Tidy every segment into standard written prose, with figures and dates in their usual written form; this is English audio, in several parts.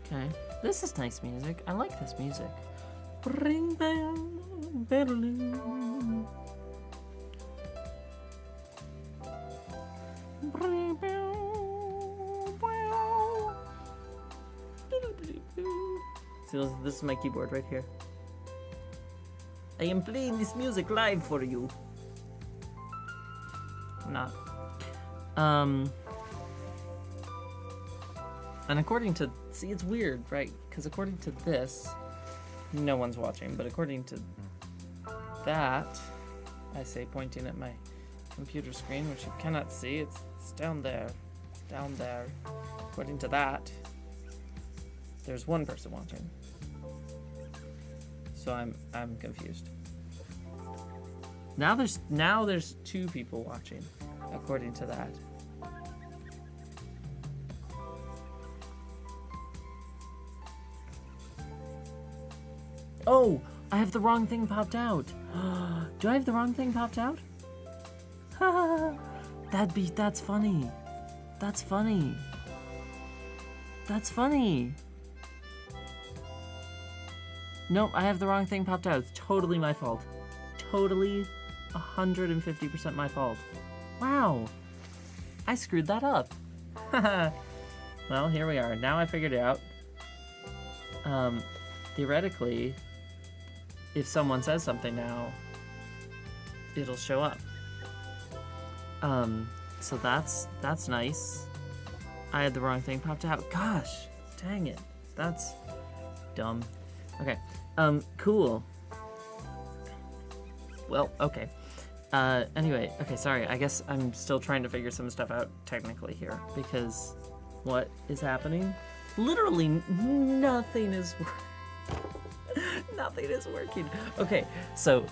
Okay. This is nice music. I like this music. Bring down Berlin. See, this is my keyboard right here. I am playing this music live for you. I'm not. And according to, see, it's weird, right? Because according to this, no one's watching, but according to that, I say pointing at my computer screen, which you cannot see, it's down there. It's down there. According to that, there's one person watching. So I'm confused. Now there's two people watching, according to that. Oh, I have the wrong thing popped out. Do I have the wrong thing popped out? That's funny. That's funny. That's funny. Nope, I have the wrong thing popped out. It's totally my fault. Totally 150% my fault. Wow. I screwed that up. Well, here we are. Now I figured it out. Theoretically, if someone says something now, it'll show up. So that's nice. I had the wrong thing popped out. Gosh, dang it. That's dumb. Okay, cool. Well, okay. Anyway, okay, sorry. I guess I'm still trying to figure some stuff out technically here, because what is happening? Literally nothing is nothing is working. Okay, so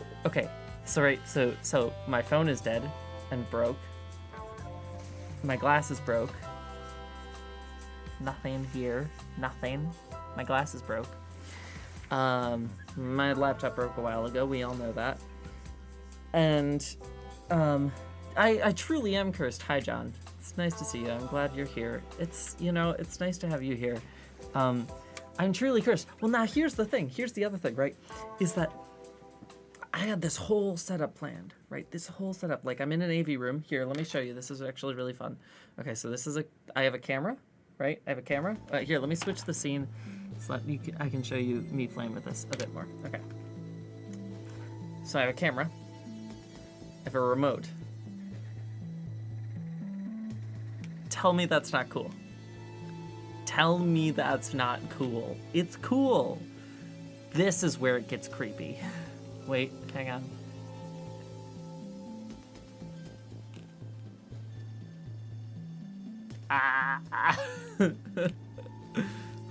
my phone is dead and broke. My glasses broke. Nothing here. Nothing. My glasses broke. My laptop broke a while ago. We all know that. And I truly am cursed. Hi, John. It's nice to see you. I'm glad you're here. It's nice to have you here. I'm truly cursed. Well, now here's the thing. Here's the other thing, right? Is that I had this whole setup planned, right? This whole setup. Like, I'm in an AV room. Here, let me show you. This is actually really fun. Okay, so I have a camera, right? I have a camera. Here, let me switch the scene so that I can show you me playing with this a bit more. Okay. So I have a camera. I have a remote. Tell me that's not cool. Tell me that's not cool. It's cool. This is where it gets creepy. Wait, hang on.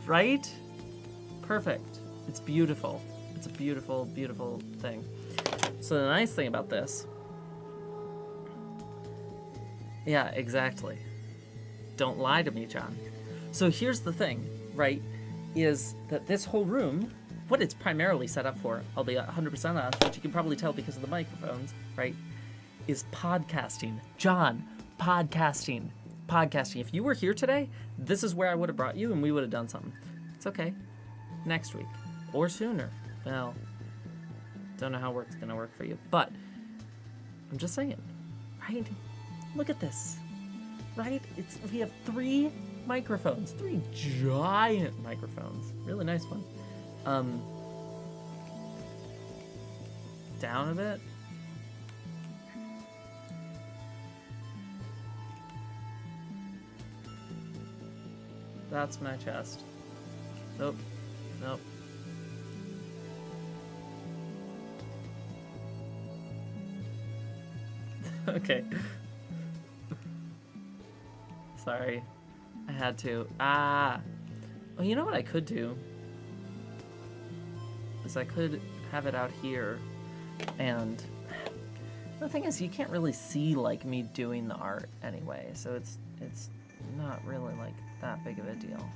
Right? Perfect. It's beautiful. It's a beautiful, beautiful thing. So the nice thing about this... Yeah, exactly. Don't lie to me, John. So here's the thing, right, is that this whole room, what it's primarily set up for, I'll be 100% honest, but you can probably tell because of the microphones, right, is podcasting. John, podcasting. Podcasting. If you were here today, this is where I would have brought you and we would have done something. It's okay. Next week. Or sooner. Well, don't know how work's going to work for you, but I'm just saying, right? Look at this, right? We have 3 microphones, 3 giant microphones. Really nice one. Down a bit. That's my chest. Nope. Nope. Okay. Sorry. I had to. Well, you know what I could do? Is I could have it out here, and the thing is, you can't really see, like, me doing the art anyway, so it's not really, like, that big of a deal.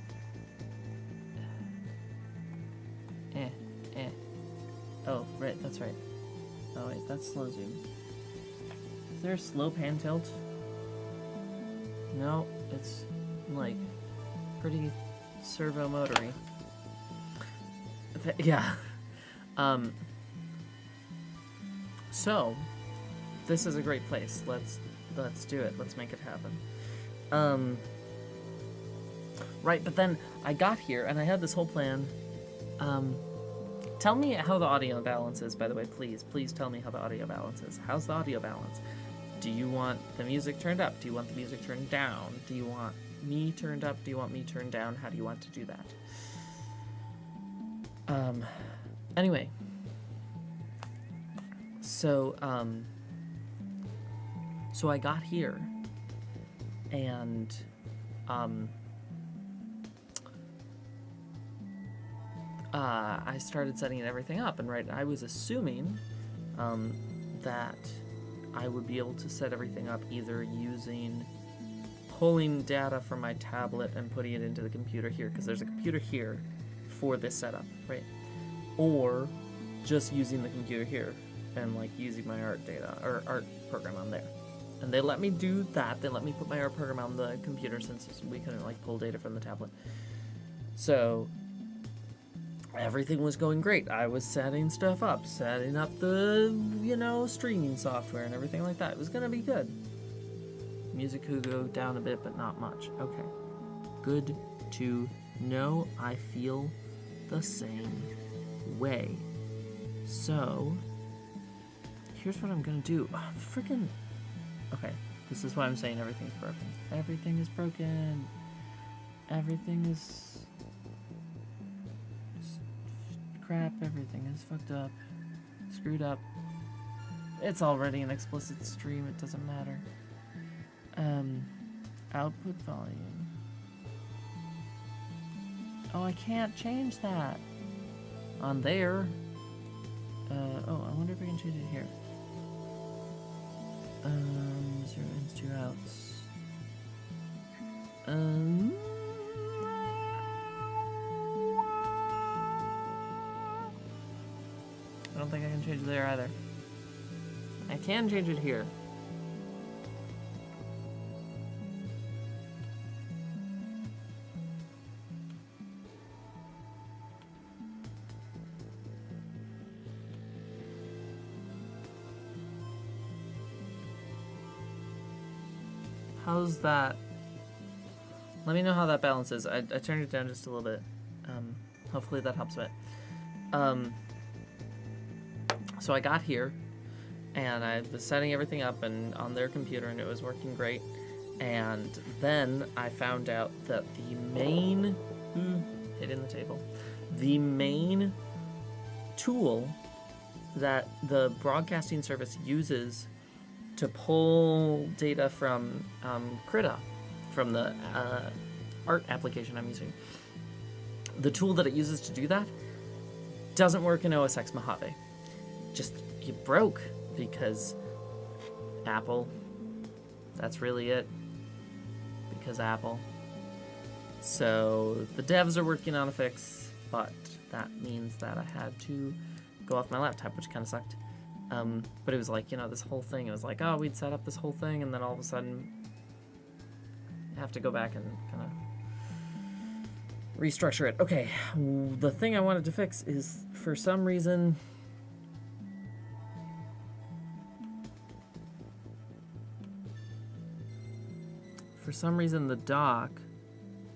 Oh, right, that's right. Oh, wait, that's slow zoom. Is there a slow pan tilt? No, it's, like, pretty servo motory. Yeah. So, this is a great place. Let's do it. Let's make it happen. Right, but then I got here and I had this whole plan. Tell me how the audio balance is, by the way, please. Please tell me how the audio balance is. How's the audio balance? Do you want the music turned up? Do you want the music turned down? Do you want me turned up? Do you want me turned down? How do you want to do that? Anyway. So I got here and I started setting everything up, and I was assuming that I would be able to set everything up either using pulling data from my tablet and putting it into the computer here, because there's a computer here for this setup, right? Or just using the computer here and like using my art data or art program on there. And they let me do that. They let me put my art program on the computer since we couldn't like pull data from the tablet. So everything was going great. I was setting stuff up, setting up the, streaming software and everything like that. It was gonna be good. Music could go down a bit, but not much. Okay. Good to know. I feel the same way. So, here's what I'm gonna do. Oh, freaking... Okay, this is why I'm saying everything's broken. Everything is broken. Everything is... crap. Everything is fucked up. Screwed up. It's already an explicit stream. It doesn't matter. Output volume. Oh, I can't change that on there. Oh, I wonder if I can change it here. 0 ins, 2 outs. I don't think I can change it there either. I can change it here. How's that? Let me know how that balances. I turned it down just a little bit. Hopefully that helps a bit. So I got here, and I was setting everything up and on their computer, and it was working great. And then I found out that the main hitting the table, the main tool that the broadcasting service uses to pull data from Krita, from the art application I'm using. The tool that it uses to do that doesn't work in OS X Mojave. Just, it broke because Apple. That's really it. Because Apple. So the devs are working on a fix, but that means that I had to go off my laptop, which kind of sucked. But it was like, this whole thing, it was like, oh, we'd set up this whole thing, and then all of a sudden, I have to go back and kind of restructure it. Okay, the thing I wanted to fix is, for some reason, the dock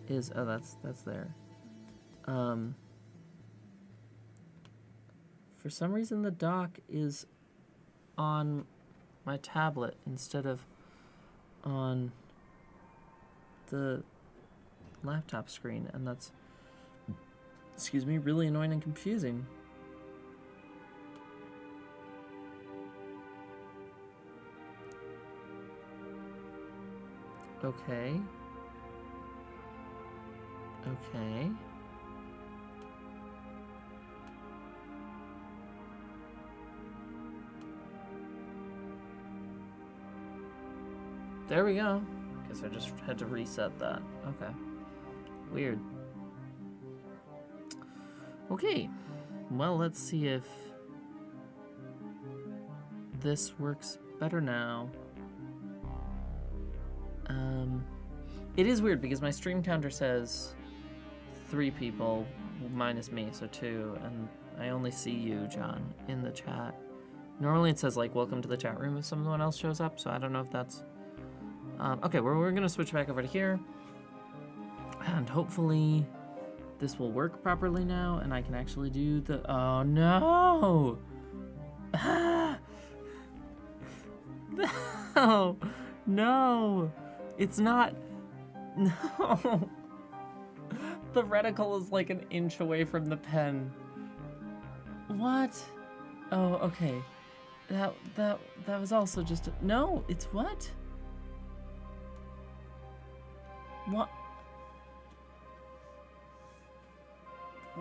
is, oh, that's there. For some reason, the dock is on my tablet instead of on the laptop screen, and that's, excuse me, really annoying and confusing. Okay. Okay. There we go. Guess I just had to reset that. Okay. Weird. Okay. Well, let's see if this works better now. It is weird because my stream counter says 3 people minus me, so 2, and I only see you, John, in the chat. Normally it says, like, welcome to the chat room if someone else shows up, so I don't know if that's... okay, we're gonna switch back over to here. And hopefully this will work properly now, and I can actually do the... Oh, no! No! No! It's not... No! The reticle is like an inch away from the pen. What? Oh, okay. That was also just a... No, it's what? What?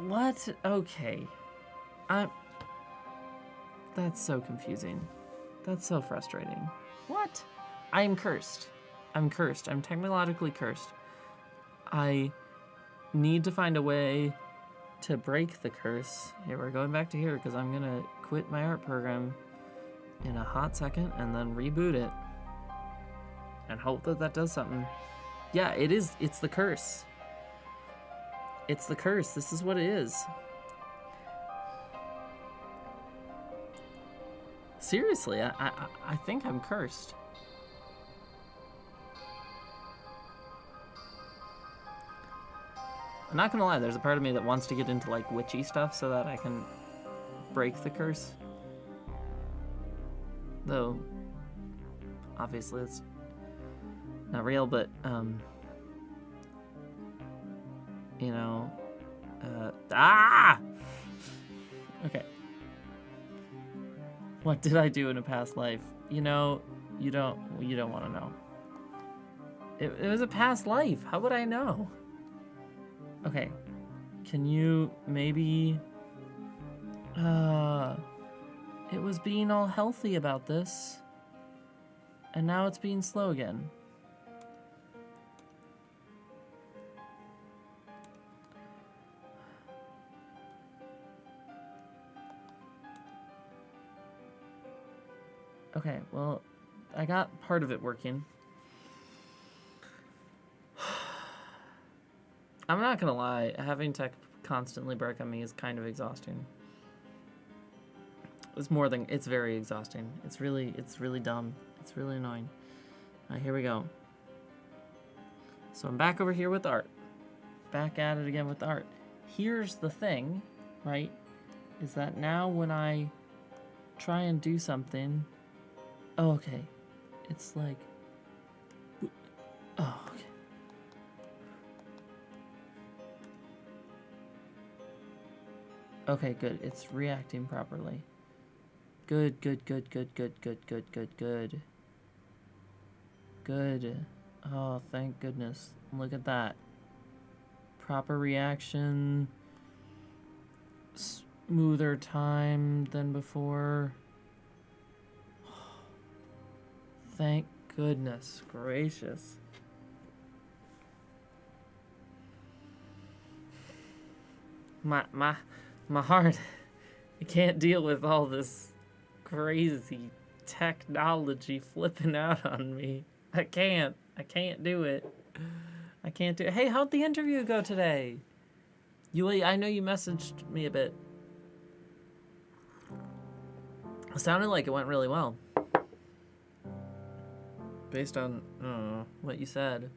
What? Okay. That's so confusing. That's so frustrating. What? I am cursed. I'm cursed. I'm technologically cursed. I need to find a way to break the curse. Here, we're going back to here because I'm going to quit my art program in a hot second and then reboot it and hope that that does something. Yeah, it is. It's the curse. It's the curse. This is what it is. Seriously, I think I'm cursed. I'm not gonna lie, there's a part of me that wants to get into like witchy stuff so that I can break the curse. Though, obviously it's not real, but, you know, okay. What did I do in a past life? You know, you don't want to know. It was a past life. How would I know? Okay. Can you maybe... It was being all healthy about this. And now it's being slow again. Okay, well, I got part of it working. I'm not gonna lie, having tech constantly break on me is kind of exhausting. It's very exhausting. It's really dumb. It's really annoying. Alright, here we go. So I'm back over here with art. Back at it again with art. Here's the thing, right? Is that now when I try and do something... Oh, okay. It's like... Oh, okay. Okay, good. It's reacting properly. Good. Good. Oh, thank goodness. Look at that. Proper reaction. Smoother time than before. Thank goodness gracious. My heart, I can't deal with all this crazy technology flipping out on me. I can't do it. I can't do it. Hey, how'd the interview go today? I know you messaged me a bit. It sounded like it went really well. Based on what you said.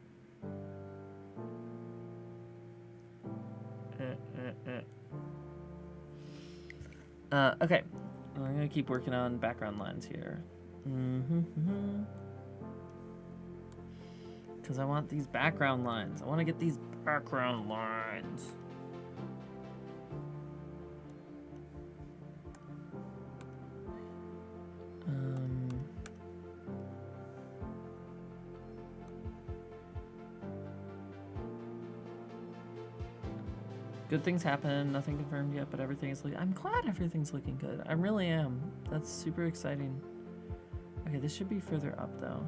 Okay. I'm gonna keep working on background lines here. Because I want these background lines. I want to get these background lines. Good things happen, nothing confirmed yet, but everything is I'm glad everything's looking good. I really am. That's super exciting. Okay, this should be further up though.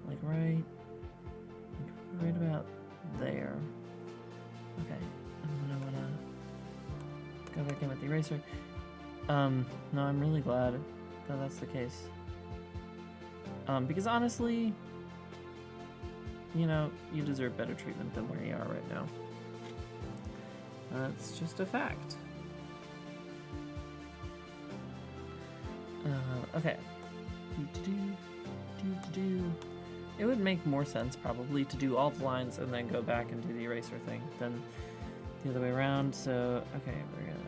Like right about there. Okay, I'm gonna wanna go back in with the eraser. No, I'm really glad that that's the case. Because honestly, you know, you deserve better treatment than where you are right now. That's just a fact. Okay. It would make more sense probably to do all the lines and then go back and do the eraser thing than the other way around. So, okay, we're gonna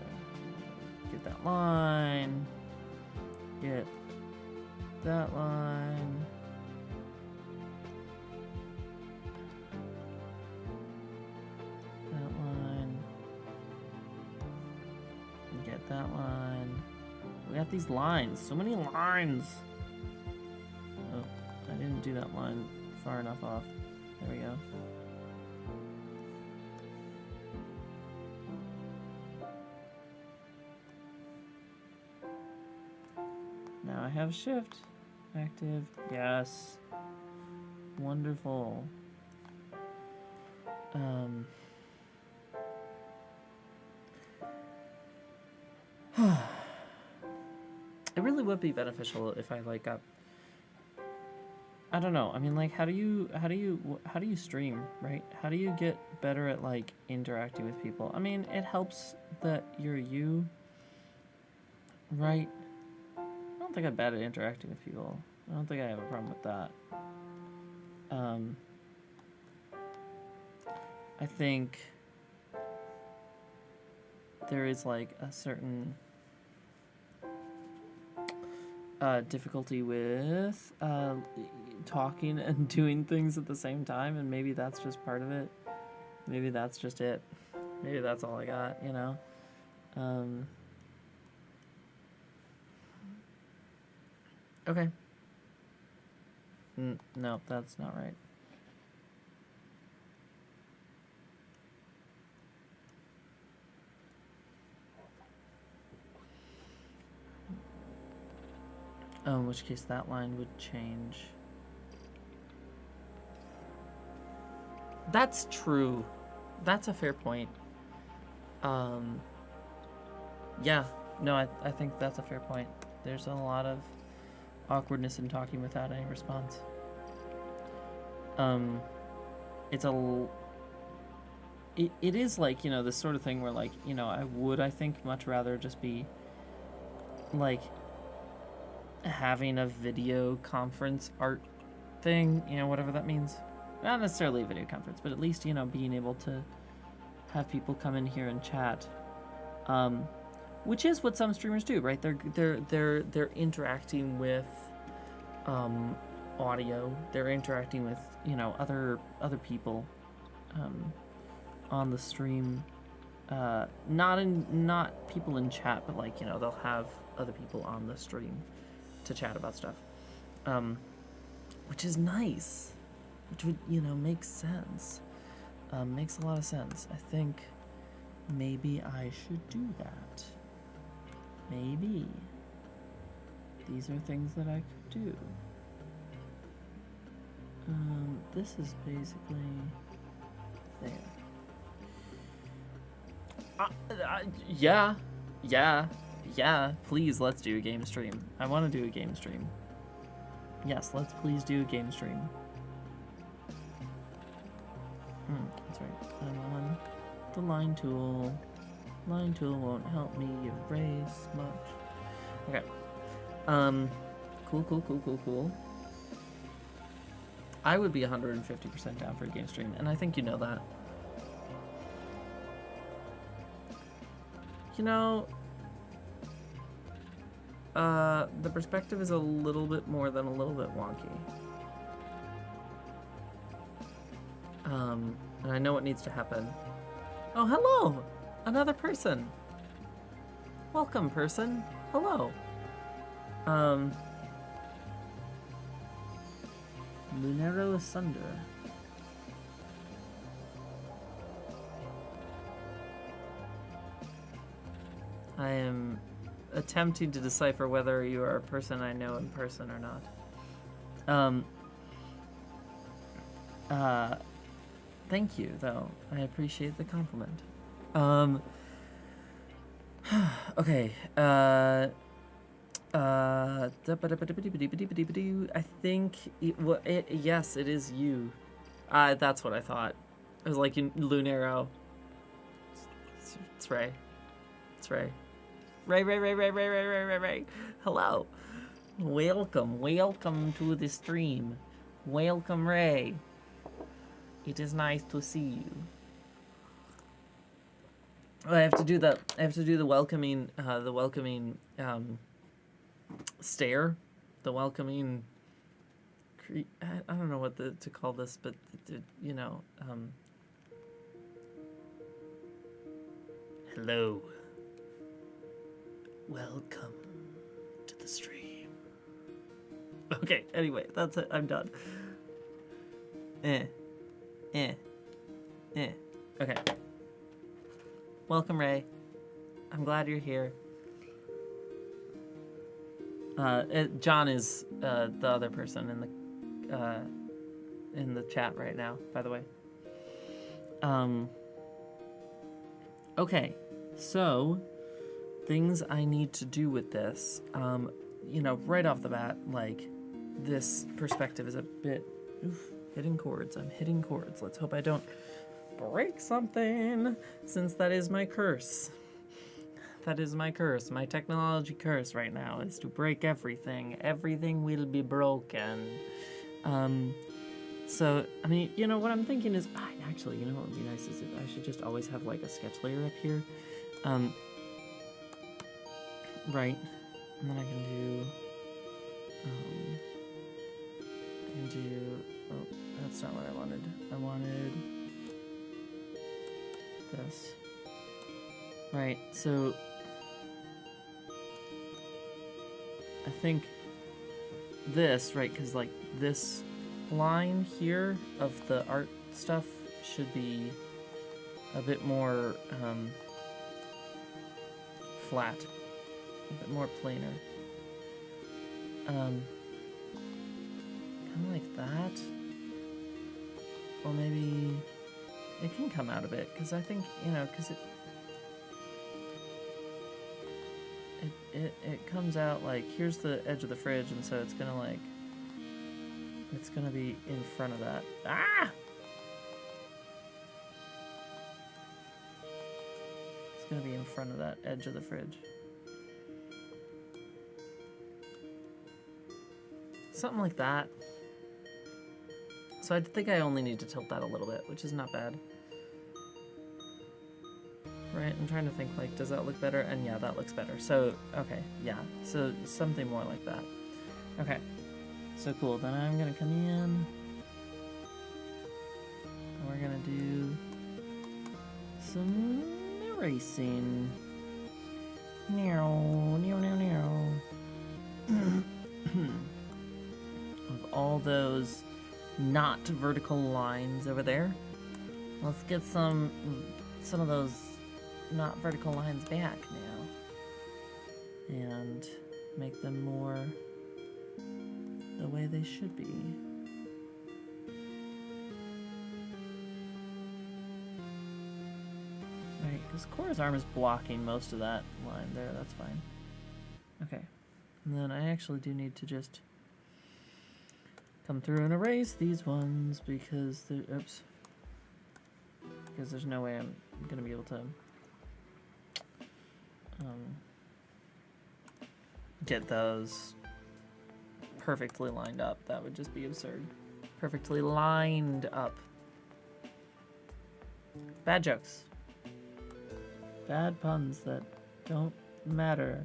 get that line, get that line. That line. Get that line. We got these lines. So many lines. Oh, I didn't do that line far enough off. There we go. Now I have shift active. Yes. Wonderful. It really would be beneficial if I like got, I don't know. I mean, like, how do you stream, right? How do you get better at like interacting with people? I mean, it helps that you're you, right? I don't think I'm bad at interacting with people. I don't think I have a problem with that. I think there is like a certain difficulty with talking and doing things at the same time, and maybe that's just part of it. Maybe that's just it. Maybe that's all I got, you know? Okay. No, that's not right. Oh, in which case that line would change. That's true. That's a fair point. Yeah, no, I think that's a fair point. There's a lot of awkwardness in talking without any response. It is like, you know, this sort of thing where, like, you know, I think much rather just be like having a video conference art thing, you know, whatever that means. Not necessarily a video conference, but at least, you know, being able to have people come in here and chat, which is what some streamers do, right? They're interacting with audio. They're interacting with, you know, other people on the stream. Not people in chat, but like, you know, they'll have other people on the stream to chat about stuff, which is nice, which would, you know, make sense. Makes a lot of sense. I think maybe I should do that. Maybe. These are things that I could do. This is basically there. Yeah, please, let's do a game stream. I want to do a game stream. Yes, let's please do a game stream. That's right. I'm on the line tool. Line tool won't help me erase much. Okay. Cool. I would be 150% down for a game stream, and I think you know that. You know, the perspective is a little bit more than a little bit wonky. And I know what needs to happen. Oh, hello! Another person! Welcome, person. Hello. Lunero Asunder. I am attempting to decipher whether you are a person I know in person or not. Thank you, though. I appreciate the compliment. Okay. I think yes, it is you. That's what I thought. It was like Lunero. It's Ray. It's Ray. Ray. Hello. Welcome to the stream. Welcome, Ray. It is nice to see you. I have to do the welcoming stare, the welcoming. I don't know what to call this, but you know. Hello. Welcome to the stream. Okay. Anyway, that's it. I'm done. Okay. Welcome, Ray. I'm glad you're here. John is the other person in the chat right now, by the way. Okay, so things I need to do with this. You know, right off the bat, like this perspective is a bit hitting chords. I'm hitting chords. Let's hope I don't break something, since that is my curse. That is my curse. My technology curse right now is to break everything. Everything will be broken. So, I mean, you know, what I'm thinking is, actually, you know what would be nice is if I should just always have, like, a sketch layer up here. Right. And then I can do, oh, that's not what I wanted. I wanted this. Right, so I think this, right, because like this line here of the art stuff should be a bit more flat, a bit more planar. Kind of like that. Or maybe it can come out a bit, because I think, you know, because it comes out like, here's the edge of the fridge, and so it's gonna like, it's gonna be in front of that. Ah! It's gonna be in front of that edge of the fridge. Something like that. So I think I only need to tilt that a little bit, which is not bad. Right, I'm trying to think, like, does that look better? And yeah, that looks better. So, okay, yeah. So something more like that. Okay. So cool. Then I'm gonna come in. And we're gonna do some erasing. Of all those not vertical lines over there. Let's get some of those not vertical lines back now and make them more the way they should be. Right, because Korra's arm is blocking most of that line there, that's fine. Okay, and then I actually do need to just come through and erase these ones because because there's no way I'm gonna be able to get those perfectly lined up. That would just be absurd. Perfectly lined up. Bad jokes. Bad puns that don't matter.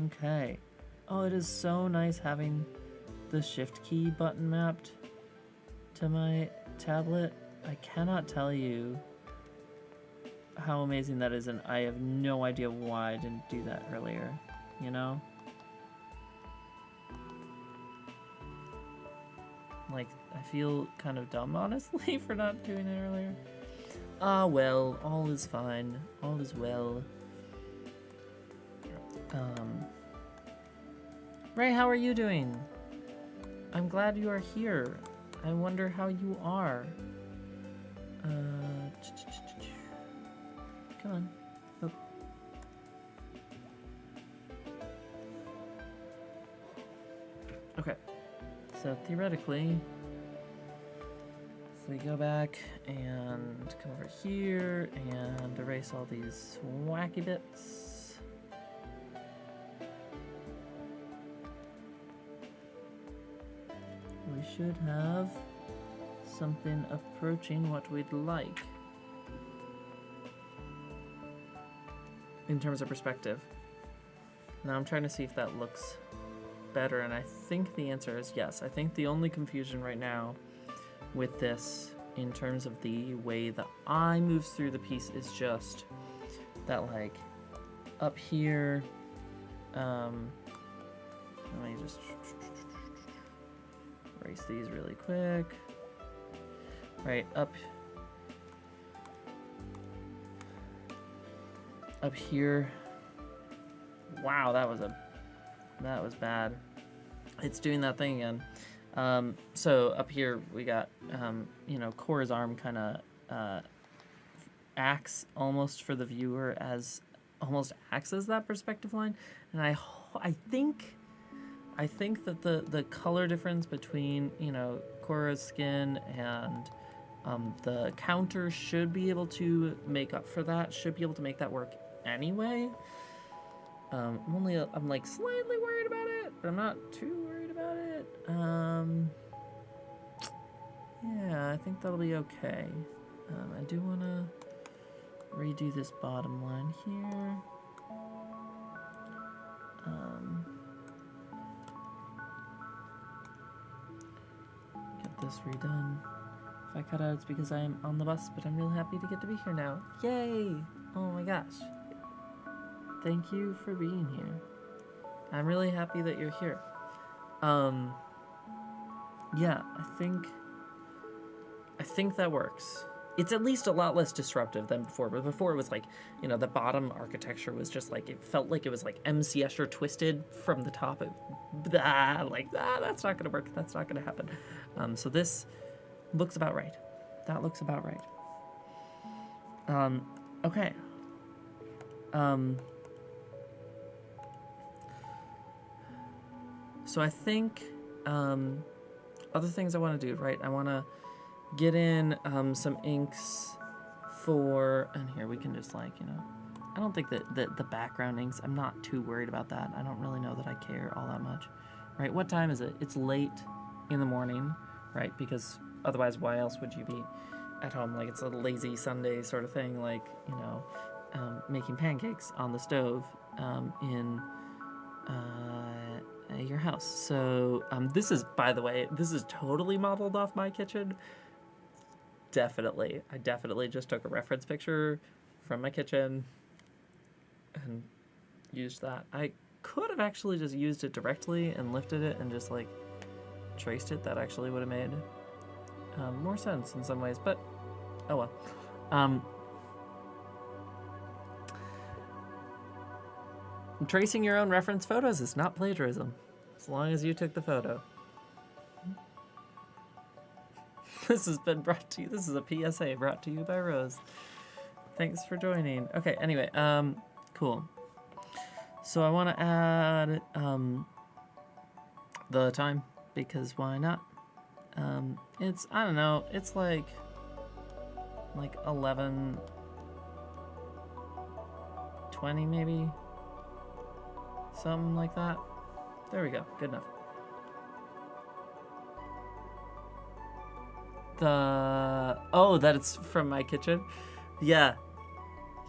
Okay. Oh, it is so nice having the shift key button mapped to my tablet. I cannot tell you how amazing that is, and I have no idea why I didn't do that earlier, you know? Like, I feel kind of dumb, honestly, for not doing it earlier. Ah, well, all is fine. All is well. Ray, how are you doing? I'm glad you are here. I wonder how you are. Come on. Oh. Okay. So theoretically, if we go back and come over here and erase all these wacky bits. We should have something approaching what we'd like in terms of perspective. Now I'm trying to see if that looks better, and I think the answer is yes. I think the only confusion right now with this in terms of the way the eye moves through the piece is just that, like, up here, let me just erase these really quick. Right, up here. Wow, that was bad. It's doing that thing again. So up here we got, Korra's arm kind of acts almost for the viewer as that perspective line, and I think that the color difference between Korra's skin and the counter should be able to make up for that. Should be able to make that work anyway. I'm like slightly worried about it, but I'm not too worried about it. Yeah, I think that'll be okay. I do want to redo this bottom line here. Get this redone. If I cut out, it's because I'm on the bus, but I'm real happy to get to be here now. Yay! Oh my gosh. Thank you for being here. I'm really happy that you're here. Yeah, I think that works. It's at least a lot less disruptive than before, but before it was like, the bottom architecture was just like, it felt like it was like MC Escher twisted from the top. That's not gonna work. That's not gonna happen. So this looks about right. That looks about right. Okay. So I think other things I want to do, right? I want to get in some inks for, and here we can just I don't think that the background inks, I'm not too worried about that. I don't really know that I care all that much, right? What time is it? It's late in the morning, right? Because otherwise, why else would you be at home? Like, it's a lazy Sunday sort of thing, like, making pancakes on the stove in your house. So this is, by the way, this is totally modeled off my kitchen. Definitely. I definitely just took a reference picture from my kitchen and used that. I could have actually just used it directly and lifted it and just like traced it. That actually would have made more sense in some ways, but oh well. Tracing your own reference photos is not plagiarism, as long as you took the photo. This has been brought to you. This is a PSA brought to you by Rose. Thanks for joining. Okay, anyway, cool. So I want to add the time, because why not? It's, I don't know, it's like 11:20 maybe. Something like that. There we go. Good enough. Oh, that it's from my kitchen? Yeah.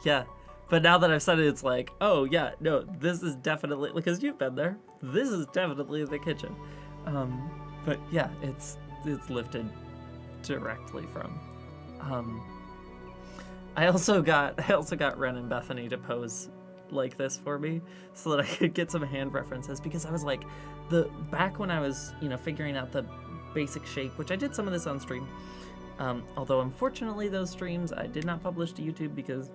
Yeah. But now that I've said it, it's like, oh yeah, no, this is definitely, because you've been there, this is definitely the kitchen. But yeah, it's lifted directly from. I also got Ren and Bethany to pose like this for me so that I could get some hand references, because I was like, back when I was figuring out the basic shape, which I did some of this on stream, although unfortunately those streams I did not publish to YouTube because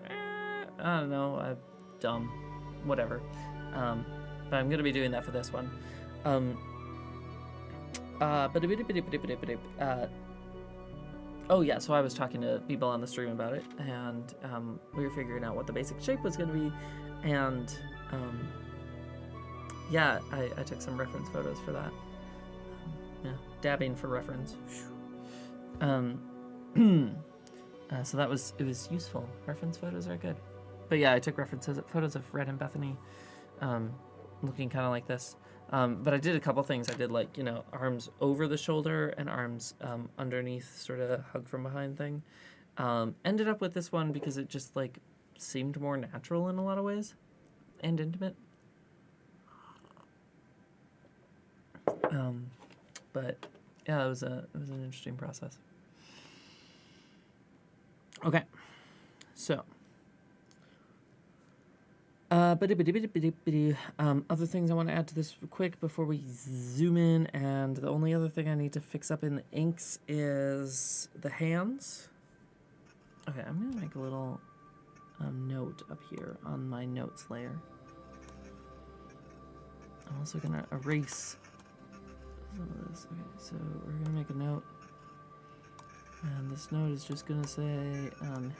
I don't know, I'm dumb, whatever, but I'm gonna be doing that for this one. Oh yeah, so I was talking to people on the stream about it, and we were figuring out what the basic shape was going to be, and yeah, I took some reference photos for that. Yeah, dabbing for reference. So it was useful. Reference photos are good. But yeah, I took photos of Red and Bethany, looking kind of like this. But I did a couple things. I did like, arms over the shoulder and arms underneath, sort of hug from behind thing. Ended up with this one because it just like seemed more natural in a lot of ways and intimate. But yeah, it was an interesting process. Okay, so other things I want to add to this quick before we zoom in, and the only other thing I need to fix up in the inks is the hands. Okay, I'm gonna make a little note up here on my notes layer. I'm also gonna erase some of this. Okay, so we're gonna make a note, and this note is just gonna say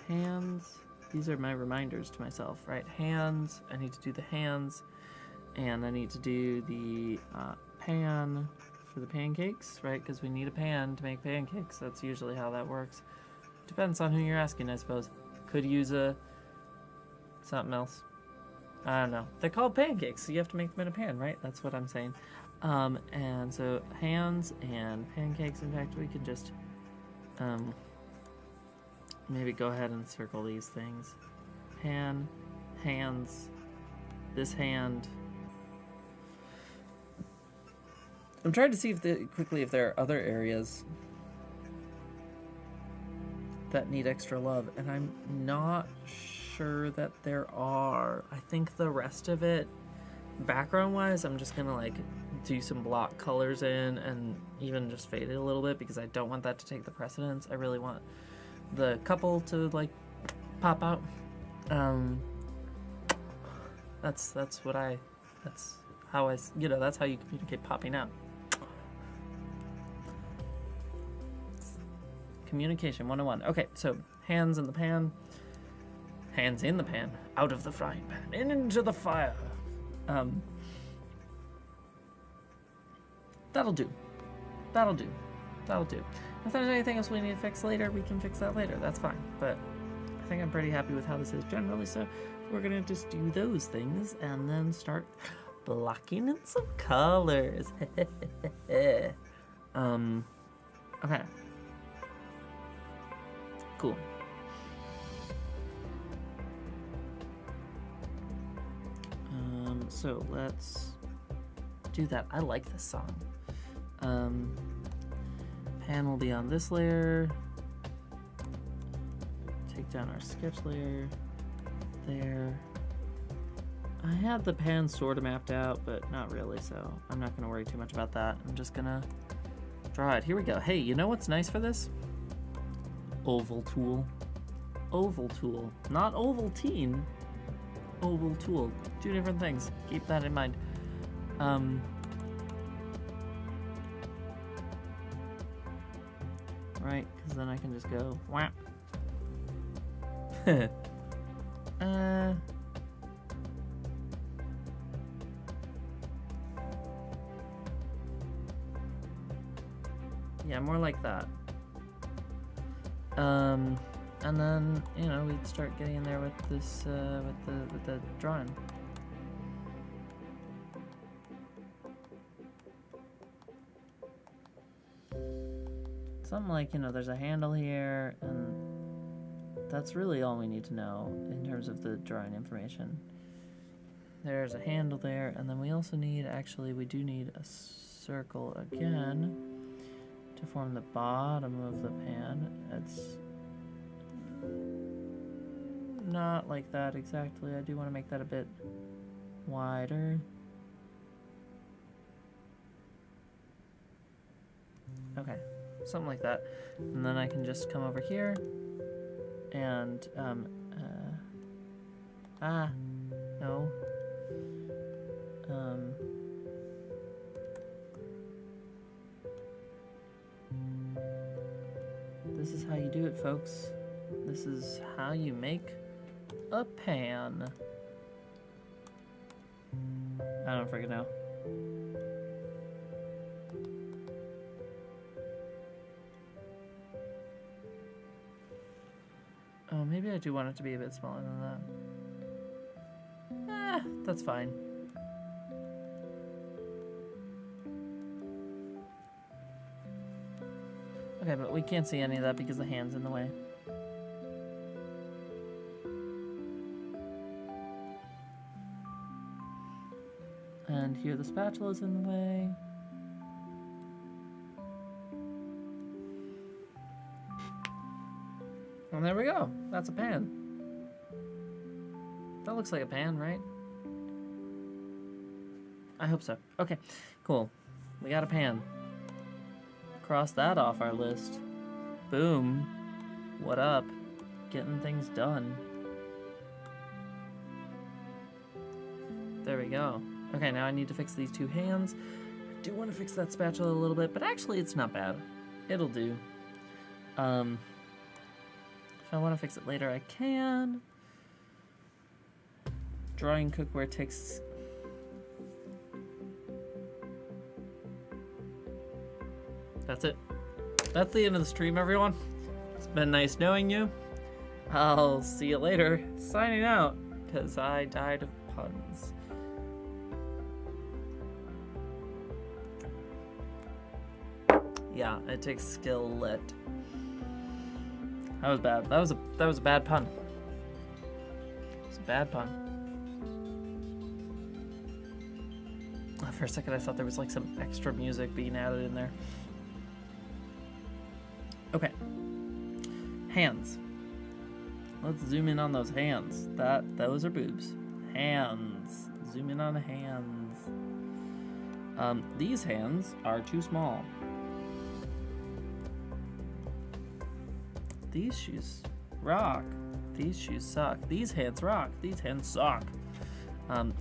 hands. These are my reminders to myself, right? Hands, I need to do the hands, and I need to do the pan for the pancakes, right? Because we need a pan to make pancakes. That's usually how that works. Depends on who you're asking, I suppose. Could use something else. I don't know. They're called pancakes, so you have to make them in a pan, right? That's what I'm saying. And so hands and pancakes. In fact, we can just maybe go ahead and circle these things. Pan, hands, this hand. I'm trying to see if there are other areas that need extra love, and I'm not sure that there are. I think the rest of it, background-wise, I'm just gonna like do some block colors in and even just fade it a little bit because I don't want that to take the precedence. I really want the couple to like pop out. That's how that's how you communicate popping out. Communication 101. Okay, so hands in the pan, out of the frying pan, and into the fire. That'll do. If there's anything else we need to fix later, we can fix that later. That's fine. But I think I'm pretty happy with how this is generally, so we're gonna just do those things and then start blocking in some colors. Okay. Cool. So let's do that. I like this song. Pan will be on this layer. Take down our sketch layer there. I had the pan sort of mapped out, but not really, so I'm not going to worry too much about that. I'm just going to draw it. Here we go. Hey, you know what's nice for this? Oval tool. Oval tool. Not Ovaltine. Oval tool. Two different things. Keep that in mind. Right, because then I can just go whap. Yeah, more like that. And then, we'd start getting in there with this, with the drawing. Something like, there's a handle here, and that's really all we need to know in terms of the drawing information. There's a handle there, and then we also need, we do need a circle again to form the bottom of the pan. It's not like that exactly. I do want to make that a bit wider. Okay, something like that. And then I can just come over here and, no. This is how you do it, folks. This is how you make a pan. I don't freaking know. Oh, maybe I do want it to be a bit smaller than that. That's fine. Okay, but we can't see any of that because the hand's in the way. And here the spatula's in the way. And there we go. That's a pan. That looks like a pan, right? I hope so. Okay, cool. We got a pan. Cross that off our list. Boom. What up? Getting things done. There we go. Okay, now I need to fix these two hands. I do want to fix that spatula a little bit, but actually it's not bad. It'll do. If I want to fix it later, I can. Drawing cookware takes... That's it. That's the end of the stream, everyone. It's been nice knowing you. I'll see you later. Signing out, because I died of puns. Yeah, it takes skill lit. That was bad. That was a bad pun. It was a bad pun. For a second I thought there was like some extra music being added in there. Okay. Hands. Let's zoom in on those hands. Those are boobs. Hands. Zoom in on the hands. These hands are too small. These shoes rock. These shoes suck. These hands rock. These hands suck.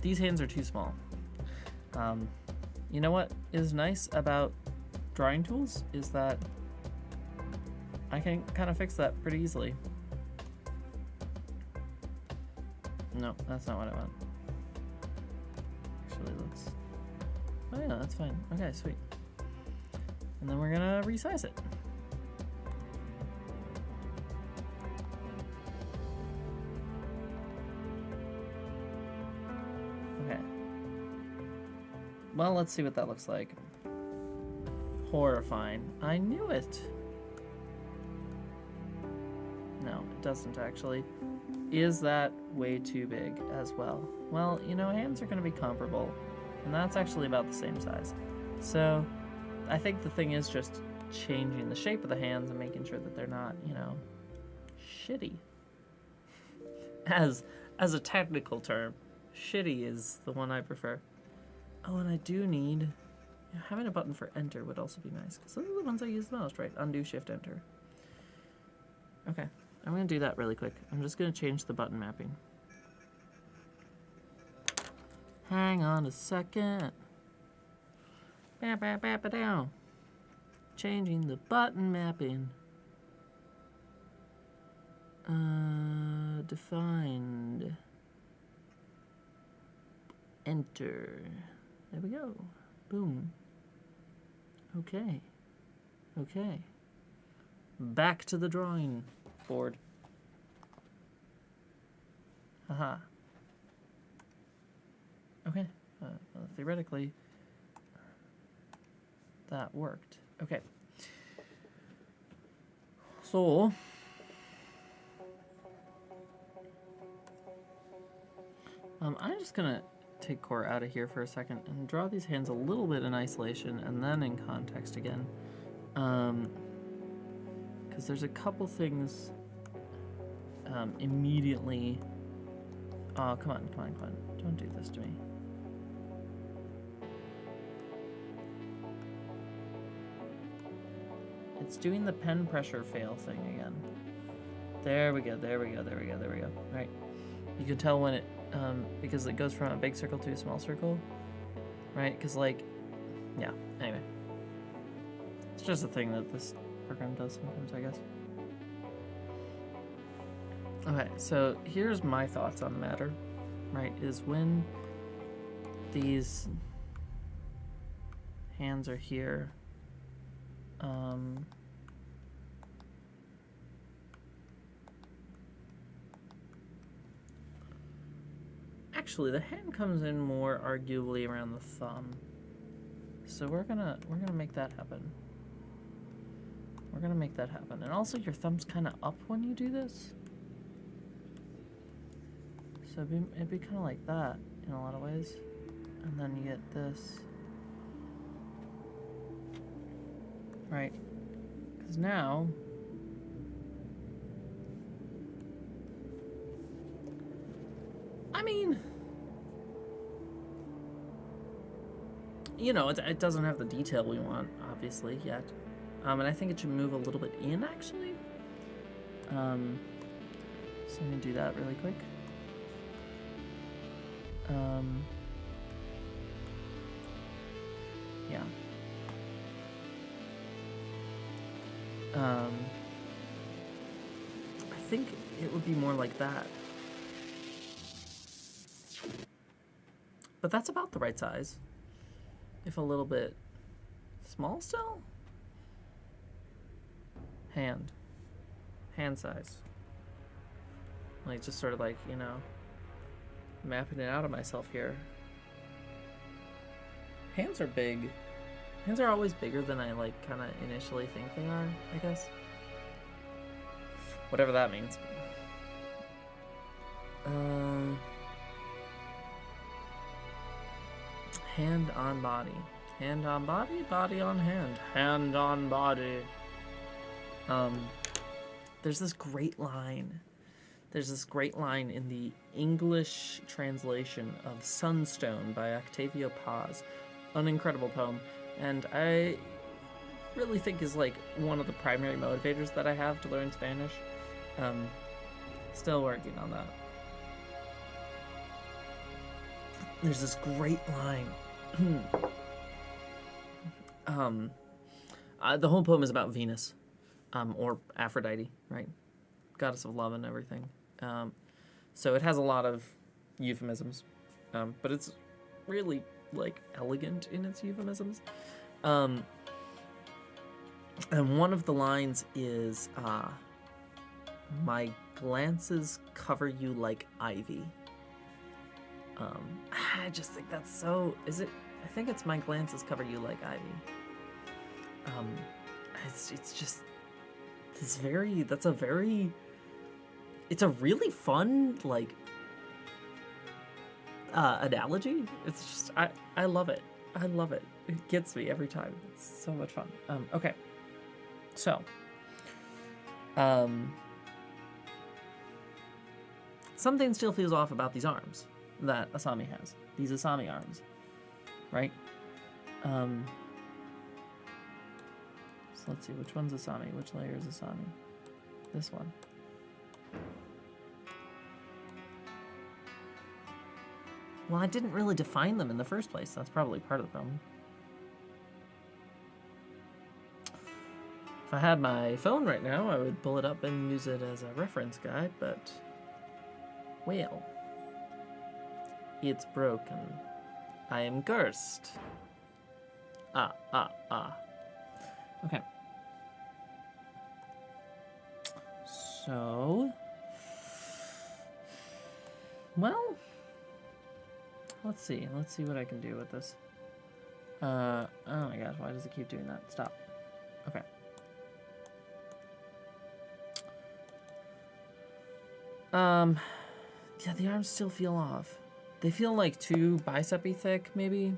These hands are too small. You know what is nice about drawing tools is that I can kind of fix that pretty easily. No, that's not what I want. Actually, let's... Oh yeah, that's fine. Okay, sweet. And then we're gonna resize it. Okay. Well, let's see what that looks like. Horrifying. I knew it. No, it doesn't actually. Is that way too big as well? Well, you know, hands are going to be comparable, and that's actually about the same size. So, I think the thing is just changing the shape of the hands and making sure that they're not, you know, shitty. As a technical term, shitty is the one I prefer. Oh, and I do need... having a button for enter would also be nice, because those are the ones I use the most, right? Undo, shift, enter. Okay, I'm going to do that really quick. I'm just going to change the button mapping. Hang on a second. Down. Changing the button mapping. Defined. Enter. There we go. Boom. Okay. Okay. Back to the drawing board. Haha. Okay. Theoretically, that worked. Okay. So, I'm just gonna take Korra out of here for a second and draw these hands a little bit in isolation and then in context again. Because there's a couple things immediately... Oh, come on. Don't do this to me. It's doing the pen pressure fail thing again. There we go. Right. You can tell when it, because it goes from a big circle to a small circle, right? Because, like, yeah, anyway. It's just a thing that this program does sometimes, I guess. Okay, so here's my thoughts on the matter, right? Is when these hands are here, actually, the hand comes in more arguably around the thumb. So we're gonna make that happen. We're gonna make that happen. And also your thumb's kind of up when you do this. So it'd be kind of like that in a lot of ways. And then you get this. Right. Because now... I mean... You know, it doesn't have the detail we want, obviously, yet. And I think it should move a little bit in, actually. So I'm going to do that really quick. Yeah. I think it would be more like that. But that's about the right size. If a little bit small still? Hand size. Like, just sort of like, you know, mapping it out of myself here. Hands are big. Hands are always bigger than I, like, kind of initially think they are, I guess. Whatever that means. Hand on body. Hand on body, body on hand. Hand on body. There's this great line. There's this great line in the English translation of Sunstone by Octavio Paz. An incredible poem. And I really think is like one of the primary motivators that I have to learn Spanish. Still working on that. There's this great line. The whole poem is about Venus, or Aphrodite, right? Goddess of love and everything. So it has a lot of euphemisms, but it's really like elegant in its euphemisms. And one of the lines is, my glances cover you like ivy. I just think that's so, I think it's my glances cover you like ivy. It's just, it's a really fun, like, analogy. It's just, I love it. I love it. It gets me every time. It's so much fun. Okay. So, something still feels off about these arms that Asami has. These Asami arms, right? So let's see, which one's Asami? Which layer is Asami? This one. Well, I didn't really define them in the first place. That's probably part of the problem. If I had my phone right now, I would pull it up and use it as a reference guide, but... well... it's broken. I am cursed. Okay. So... well... let's see what I can do with this. Oh my gosh, why does it keep doing that? Stop. Okay. Yeah, the arms still feel off. They feel like too bicep-y thick, maybe.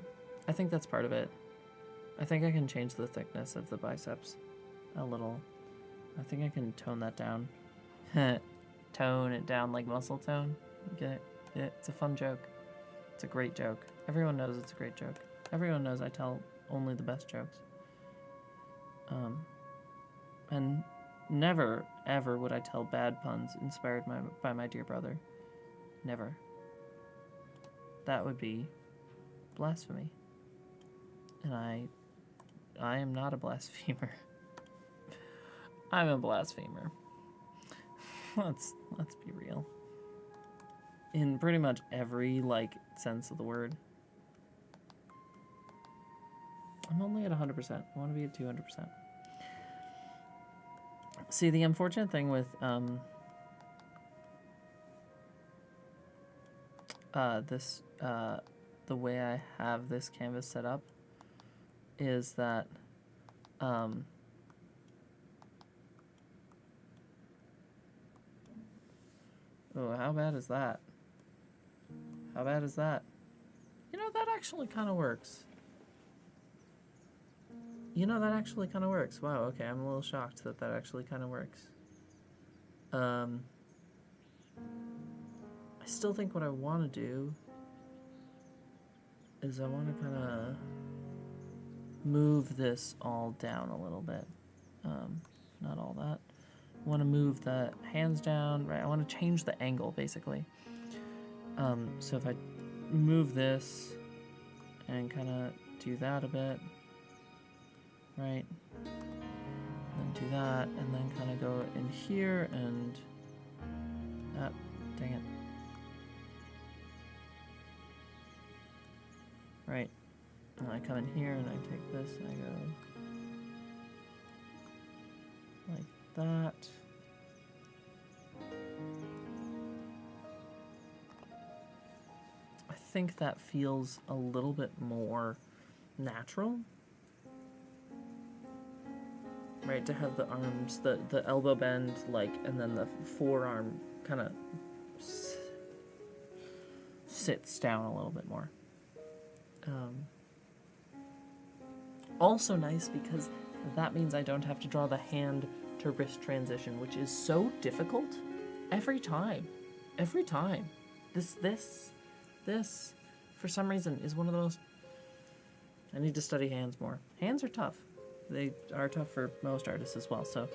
I think that's part of it. I think I can change the thickness of the biceps a little. I think I can tone that down. Tone it down like muscle tone. Get it? Yeah, it's a fun joke. It's a great joke. Everyone knows it's a great joke. Everyone knows I tell only the best jokes. And never, ever would I tell bad puns inspired by my dear brother. Never. That would be blasphemy. And I am not a blasphemer. I'm a blasphemer. Let's be real. In pretty much every, like, sense of the word. I'm only at 100%. I want to be at 200%. See, the unfortunate thing with the way I have this canvas set up is that oh, how bad is that? How bad is that? You know, that actually kind of works. You know, that actually kind of works. Wow, okay, I'm a little shocked that that actually kind of works. I still think what I want to do is I want to kind of move this all down a little bit. Not all that. I want to move the hands down, right? I want to change the angle, basically. So if I move this and kind of do that a bit, right? Then do that, and then kind of go in here and... Ah, dang it. Right. And I come in here and I take this and I go like that. I think that feels a little bit more natural. Right, to have the arms, the elbow bend, like, and then the forearm kind of sits down a little bit more. Also nice because that means I don't have to draw the hand to wrist transition, which is so difficult every time. Every time. This, for some reason, is one of the most... I need to study hands more. Hands are tough. They are tough for most artists as well, so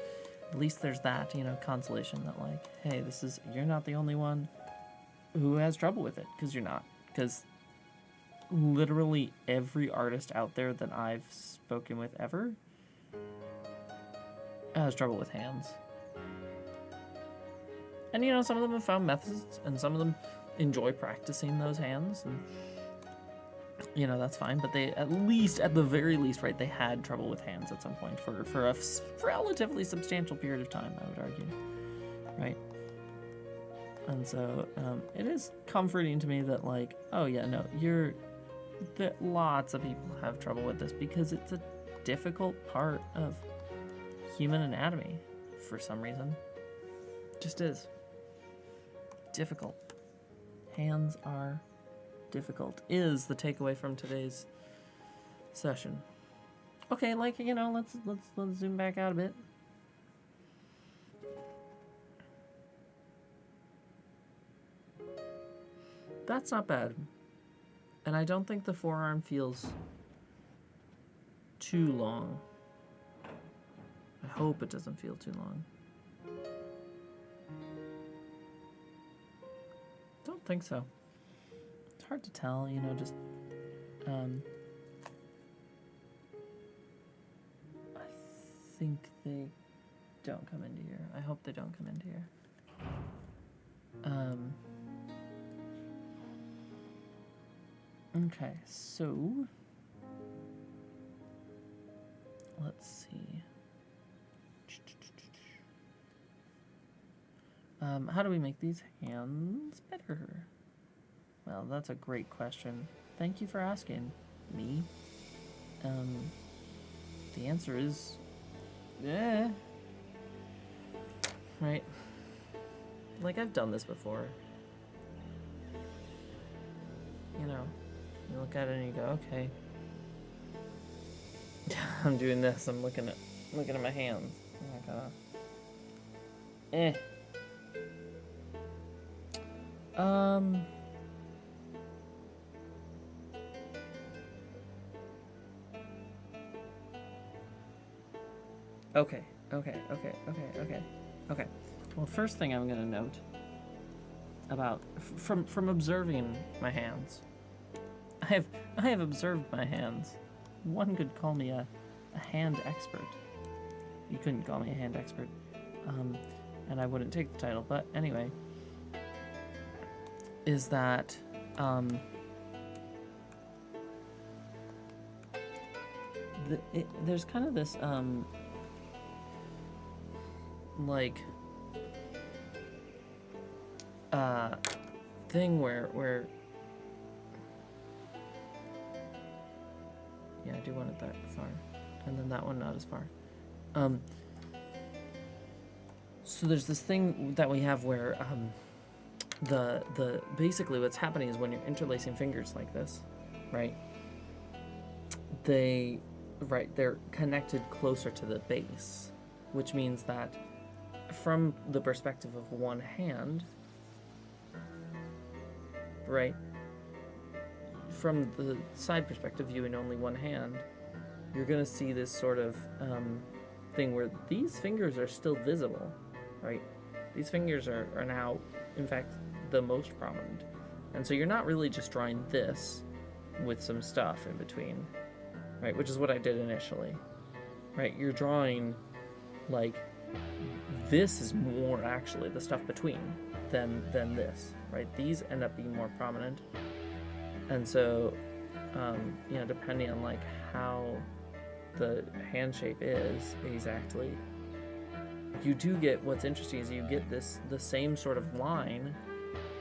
at least there's that, you know, consolation that, like, hey, you're not the only one who has trouble with it, because you're not. Because literally every artist out there that I've spoken with ever has trouble with hands. And, you know, some of them have found methods, and some of them enjoy practicing those hands, and, you know, that's fine, but they, at the very least, right, they had trouble with hands at some point for a relatively substantial period of time, I would argue, right? And so, it is comforting to me that, like, oh yeah, no, that lots of people have trouble with this because it's a difficult part of human anatomy for some reason. It just is. Difficult. Hands are difficult, is the takeaway from today's session. Okay, like, you know, let's zoom back out a bit. That's not bad. And I don't think the forearm feels too long. I hope it doesn't feel too long. Don't think so. It's hard to tell, you know, just, I think they don't come into here. I hope they don't come into here. Okay, so let's see. How do we make these hands better? Well, that's a great question. Thank you for asking me. The answer is, right? Like, I've done this before. You know, you look at it and you go, okay. I'm doing this. I'm looking at my hands. I'm not gonna. Okay. Well, first thing I'm gonna note about from observing my hands, I have observed my hands. One could call me a hand expert. You couldn't call me a hand expert, and I wouldn't take the title. But anyway, is that there's kind of this thing where Yeah, I do want it that far. And then that one not as far. So there's this thing that we have where the basically what's happening is when you're interlacing fingers like this, right? They're connected closer to the base, which means that from the perspective of one hand, right? From the side perspective, viewing only one hand, you're gonna see this sort of thing where these fingers are still visible, right? These fingers are now, in fact, the most prominent. And so you're not really just drawing this with some stuff in between, right? Which is what I did initially, right? You're drawing, like, this is more actually the stuff between than this, right? These end up being more prominent. And so, you know, depending on, like, how the hand shape is exactly, you do get, what's interesting is you get the same sort of line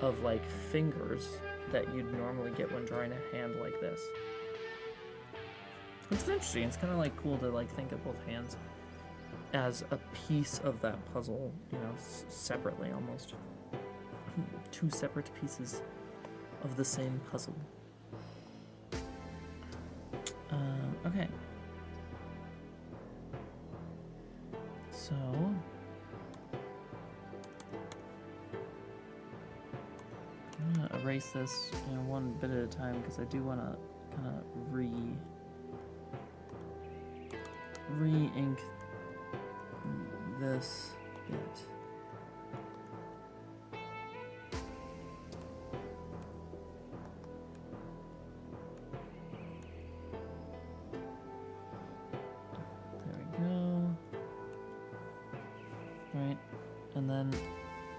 of, like, fingers that you'd normally get when drawing a hand like this. Which is interesting. It's kind of, like, cool to, like, think of both hands as a piece of that puzzle, you know, separately almost. Two separate pieces of the same puzzle. Okay. So I'm gonna erase this, you know, one bit at a time because I do want to kind of re-ink this bit.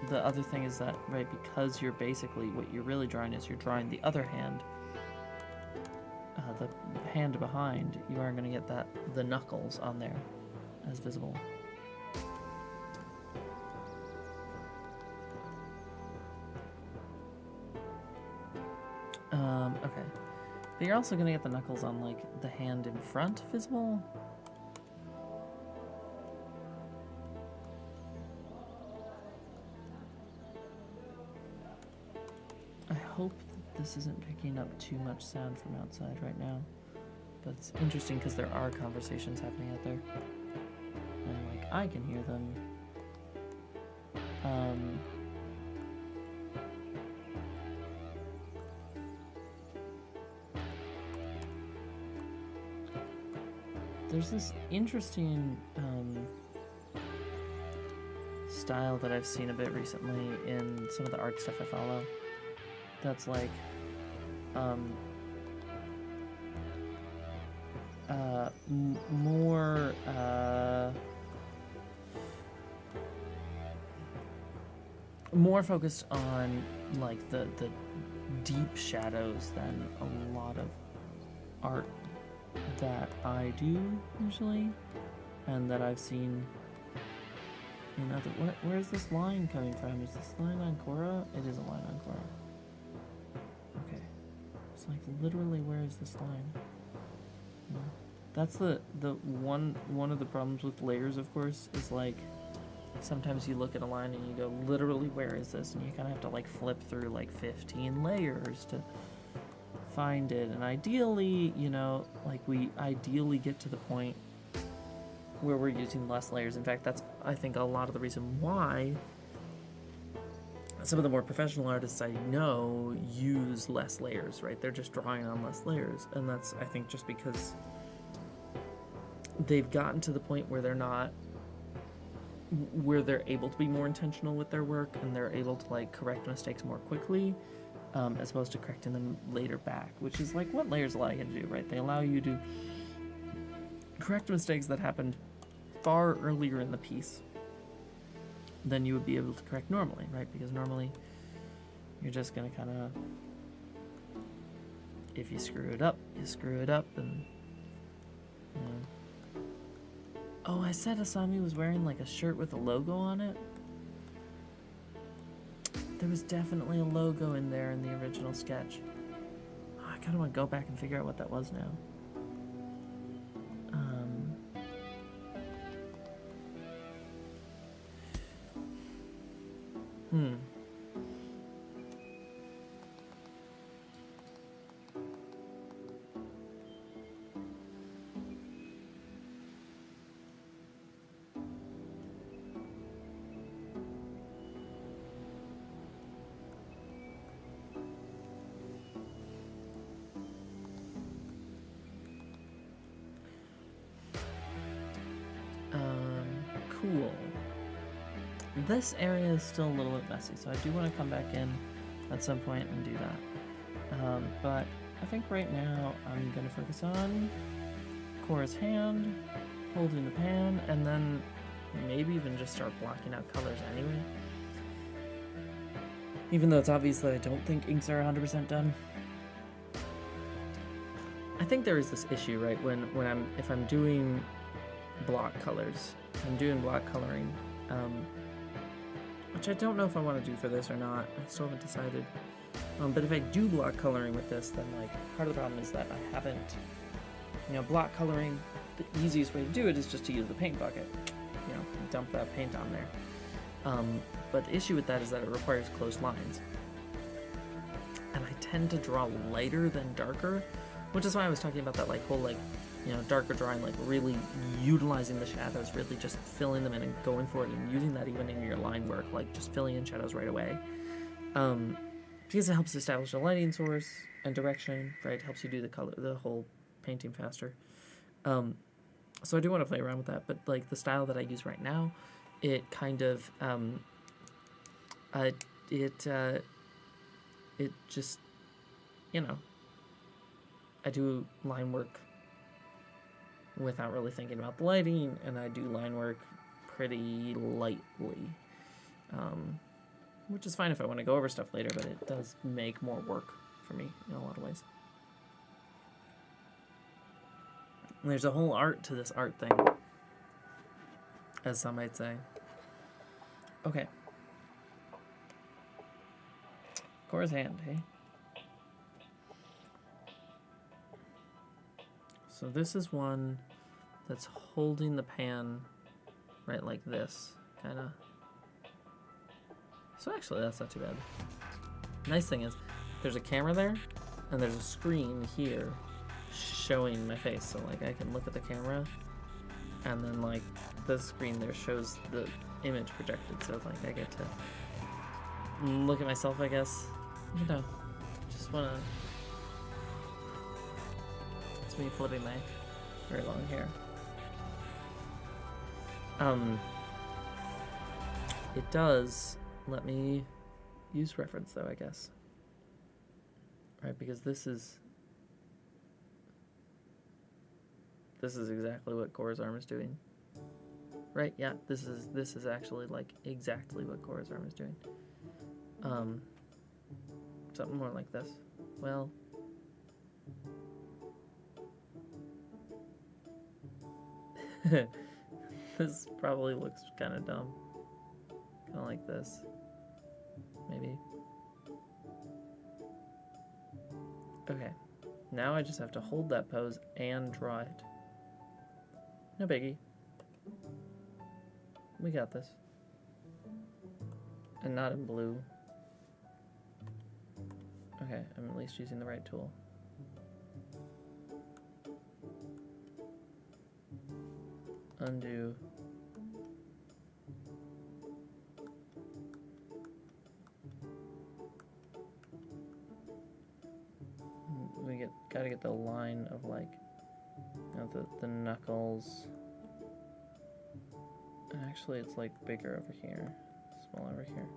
The other thing is that, right, because you're basically, what you're really drawing is you're drawing the other hand, the hand behind, you aren't going to get the knuckles on there as visible. Okay. But you're also going to get the knuckles on, like, the hand in front visible. I hope that this isn't picking up too much sound from outside right now. But it's interesting because there are conversations happening out there. And, like, I can hear them. There's this interesting style that I've seen a bit recently in some of the art stuff I follow. That's like more focused on, like, the deep shadows than a lot of art that I do usually, and that I've seen in other. Where is this line coming from? Is this line on Korra? It is a line on Korra. Okay, it's like literally, where is this line? No. That's the one of the problems with layers, of course, is like sometimes you look at a line and you go, literally, where is this? And you kind of have to, like, flip through like 15 layers to find it. And ideally, you know, like, we ideally get to the point where we're using less layers. In fact, that's, I think, a lot of the reason why some of the more professional artists I know use less layers, right? They're just drawing on less layers. And that's, I think, just because they've gotten to the point where they're able to be more intentional with their work, and they're able to, like, correct mistakes more quickly, as opposed to correcting them later back, which is, like, what layers allow you to do, right? They allow you to correct mistakes that happened far earlier in the piece than you would be able to correct normally, right? Because normally you're just gonna kind of, if you screw it up, you screw it up, and, you know. Oh, I said Asami was wearing, like, a shirt with a logo on it. There was definitely a logo in there in the original sketch. Oh, I kind of want to go back and figure out what that was now. Hmm. Cool. This area is still a little bit messy, so I do want to come back in at some point and do that. But I think right now I'm going to focus on Korra's hand, holding the pan, and then maybe even just start blocking out colors anyway. Even though it's obvious that I don't think inks are 100% done. I think there is this issue, right, if I'm doing block colors, I'm doing block coloring, which I don't know if I want to do for this or not. I still haven't decided. But if I do block coloring with this, then like part of the problem is that I haven't, block coloring. The easiest way to do it is just to use the paint bucket. Dump that paint on there. But the issue with that is that it requires close lines, and I tend to draw lighter than darker, which is why I was talking about that whole darker drawing, really utilizing the shadows, really just filling them in and going for it and using that even in your line work, just filling in shadows right away. Because it helps establish a lighting source and direction, right? It helps you do the whole painting faster. So I do want to play around with that, but the style that I use right now, it kind of, it just, I do line work without really thinking about the lighting, and I do line work pretty lightly, which is fine if I want to go over stuff later, but it does make more work for me in a lot of ways. And there's a whole art to this art thing, as some might say. Okay. Korra's hand, hey? So this is one that's holding the pan right like this, kind of. So actually, that's not too bad. Nice thing is, there's a camera there, and there's a screen here showing my face. So I can look at the camera, and then the screen there shows the image projected. So I get to look at myself, I guess. Just wanna. It's me flipping my very long hair. It does let me use reference though, I guess. Right, because this is exactly what Korra's arm is doing. Right? Yeah, this is actually exactly what Korra's arm is doing. Something more like this. Well, this probably looks kind of dumb. Kind of like this. Maybe. Okay. Now I just have to hold that pose and draw it. No biggie. We got this. And not in blue. Okay, I'm at least using the right tool. Undo. We gotta get the line of the knuckles. Actually, it's bigger over here, smaller over here.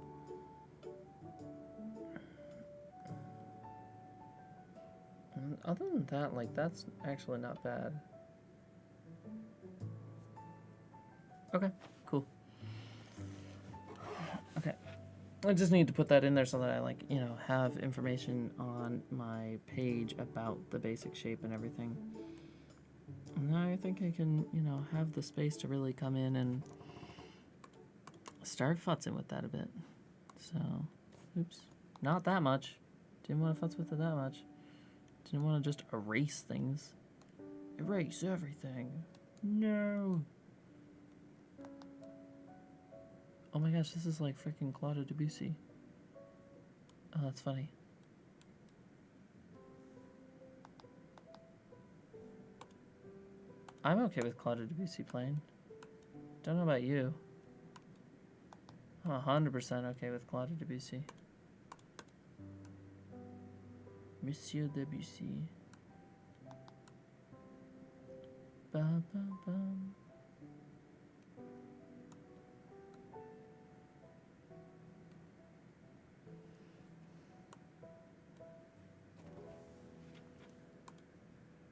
And other than that, that's actually not bad. Okay, cool. Okay, I just need to put that in there so that I have information on my page about the basic shape and everything. And now I think I can, have the space to really come in and start futzing with that a bit. So, oops, not that much. Didn't want to futz with it that much. Didn't want to just erase things. Erase everything. No. Oh my gosh, this is like freaking Claude Debussy. Oh, that's funny. I'm okay with Claude Debussy playing. Don't know about you. I'm 100% okay with Claude Debussy. Monsieur Debussy. Bum, bum, bum.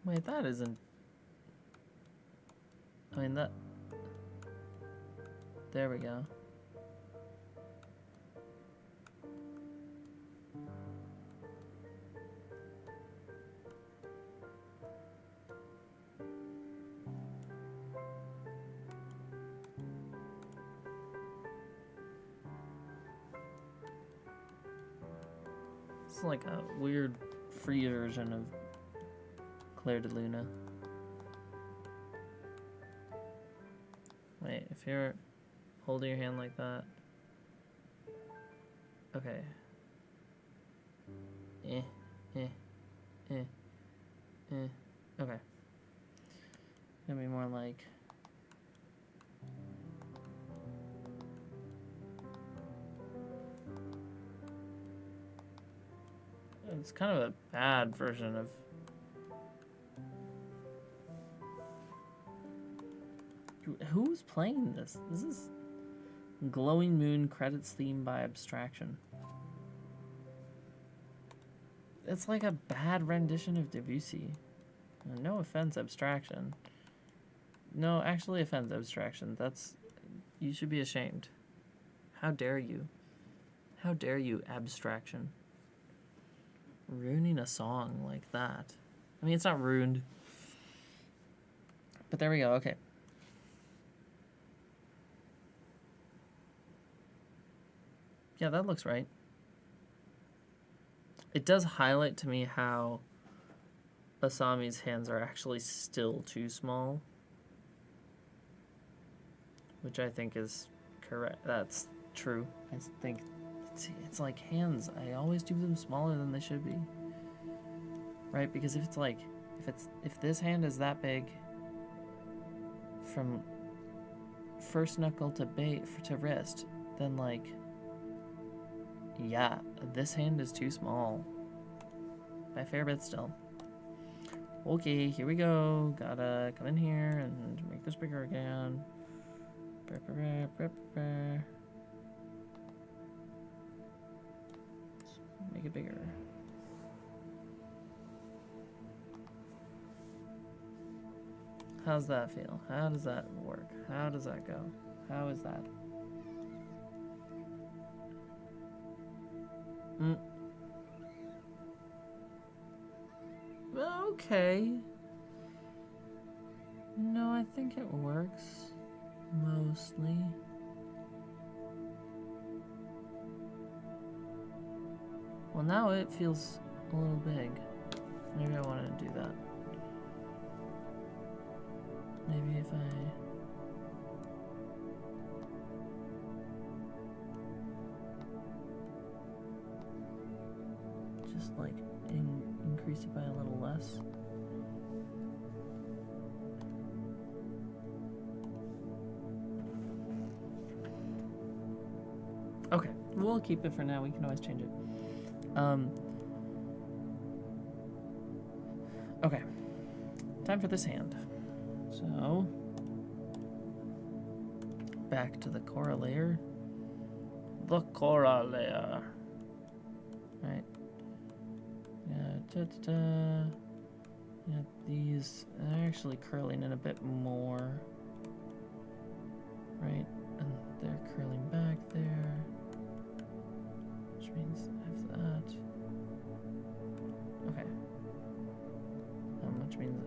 Wait, that isn't... I mean, that... There we go. It's like a weird free version of Claire de Luna. Wait, if you're holding your hand like that. Okay. Okay. Gonna be more like... It's kind of a bad version of... Who's playing this? This is Glowing Moon credits theme by Abstraction. It's like a bad rendition of Debussy. No offense, Abstraction. No, actually offense, Abstraction. That's... You should be ashamed. How dare you? How dare you, Abstraction? Ruining a song like that. I mean, it's not ruined. But there we go, okay. Yeah, that looks right. It does highlight to me how Asami's hands are actually still too small. Which I think is correct. That's true. I think it's like hands. I always do them smaller than they should be. Right? Because if it's like, if this hand is that big from first knuckle to wrist, then like, yeah, this hand is too small. By a fair bit still. Okay, here we go. Gotta come in here and make this bigger again. Make it bigger. How's that feel? How does that work? How does that go? How is that? Okay. No, I think it works. Mostly. Well, now it feels a little big. Maybe I wanted to do that. Maybe if I... just like increase it by a little less. Okay, we'll keep it for now. We can always change it. Okay, time for this hand. So, back to the Korra layer. The Korra layer. Right. Yeah, these are actually curling in a bit more. Right, and they're curling back there. Which means I have that. Okay. Which means...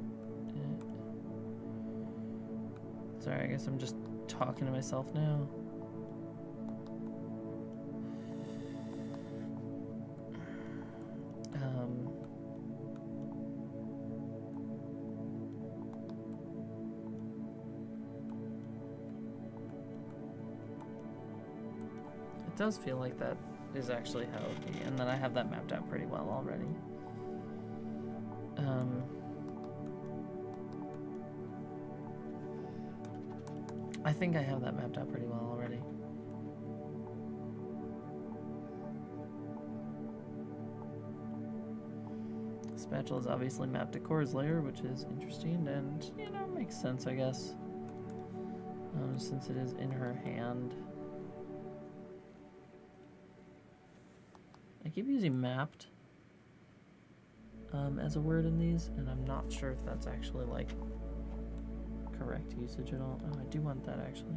Sorry, I guess I'm just talking to myself now. does feel like that is actually how it would be, and then I have that mapped out pretty well already. I think I have that mapped out pretty well already. Spatula is obviously mapped to Korra's layer, which is interesting and, you know, makes sense, I guess. Since it is in her hand. I keep using mapped as a word in these, and I'm not sure if that's actually, like, correct usage at all. Oh, I do want that, actually.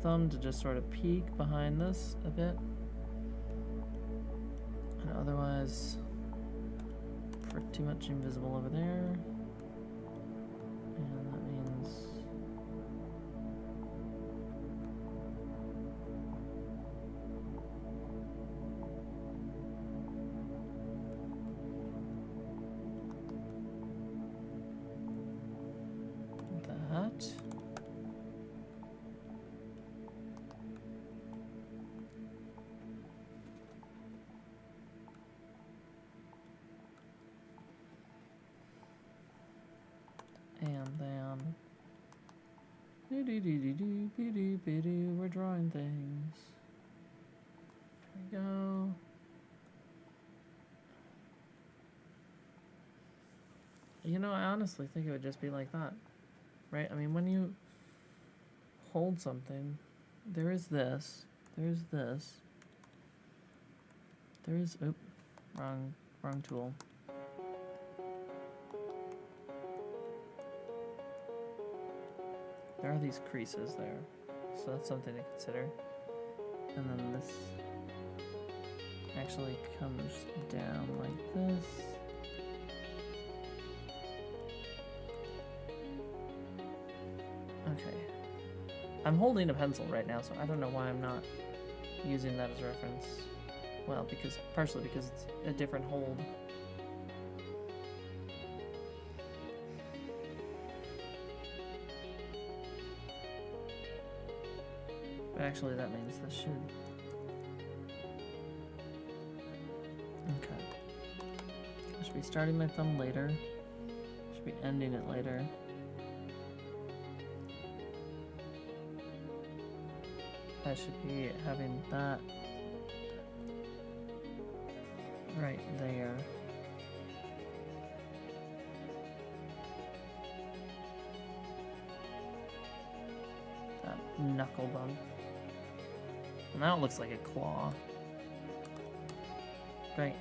Thumb to just sort of peek behind this a bit, and otherwise pretty much invisible over there, and that means that. And then we're drawing things. There we go. You know, I honestly think it would just be like that, right? I mean, when you hold something, there is this, there's this, there is, oop, wrong tool. There are these creases there, so that's something to consider. And then this actually comes down like this. Okay. I'm holding a pencil right now, so I don't know why I'm not using that as reference. Well, partially because it's a different hold. Actually, that means this should. Okay. I should be starting my thumb later. I should be ending it later. I should be having that right there. That knuckle bump. Now it looks like a claw. Great.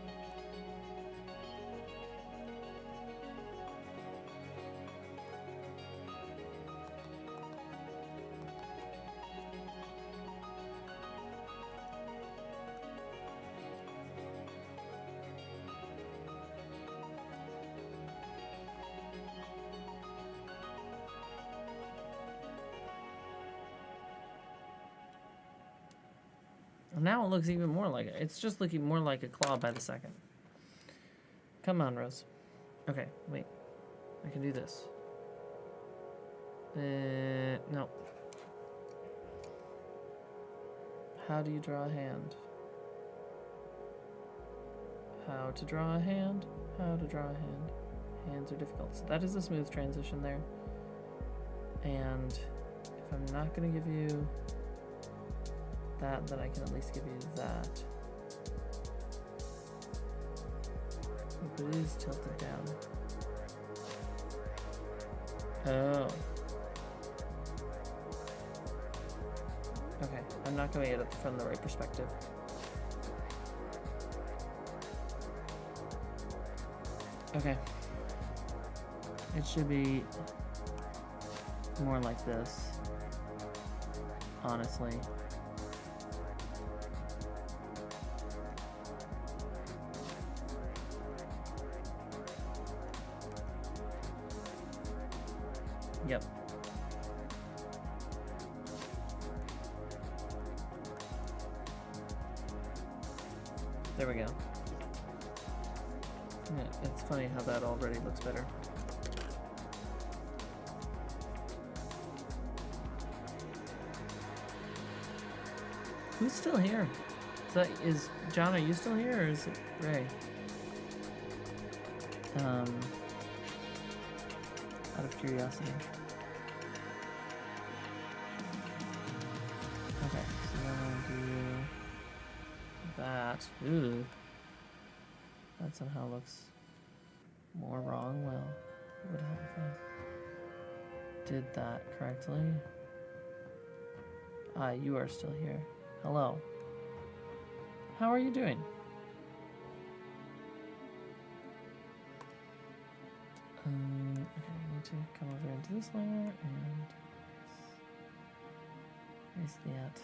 Now it looks even more like it. It's just looking more like a claw by the second. Come on, Rose. Okay, wait. I can do this. No. How do you draw a hand? How to draw a hand? How to draw a hand? Hands are difficult. So that is a smooth transition there. And if I'm not going to give you that, then I can at least give you that. But it is tilted down. Oh. Okay, I'm not going at it from the right perspective. Okay. It should be more like this, honestly. Yep. There we go. Yeah, it's funny how that already looks better. Who's still here? Is John, are you still here, or is it Ray? Out of curiosity. Okay, so then I'll do that. Ooh. That somehow looks more wrong. Well, it would help if I did that correctly. Ah, you are still here. Hello. How are you doing? Okay, I need to come over into this layer and erase that.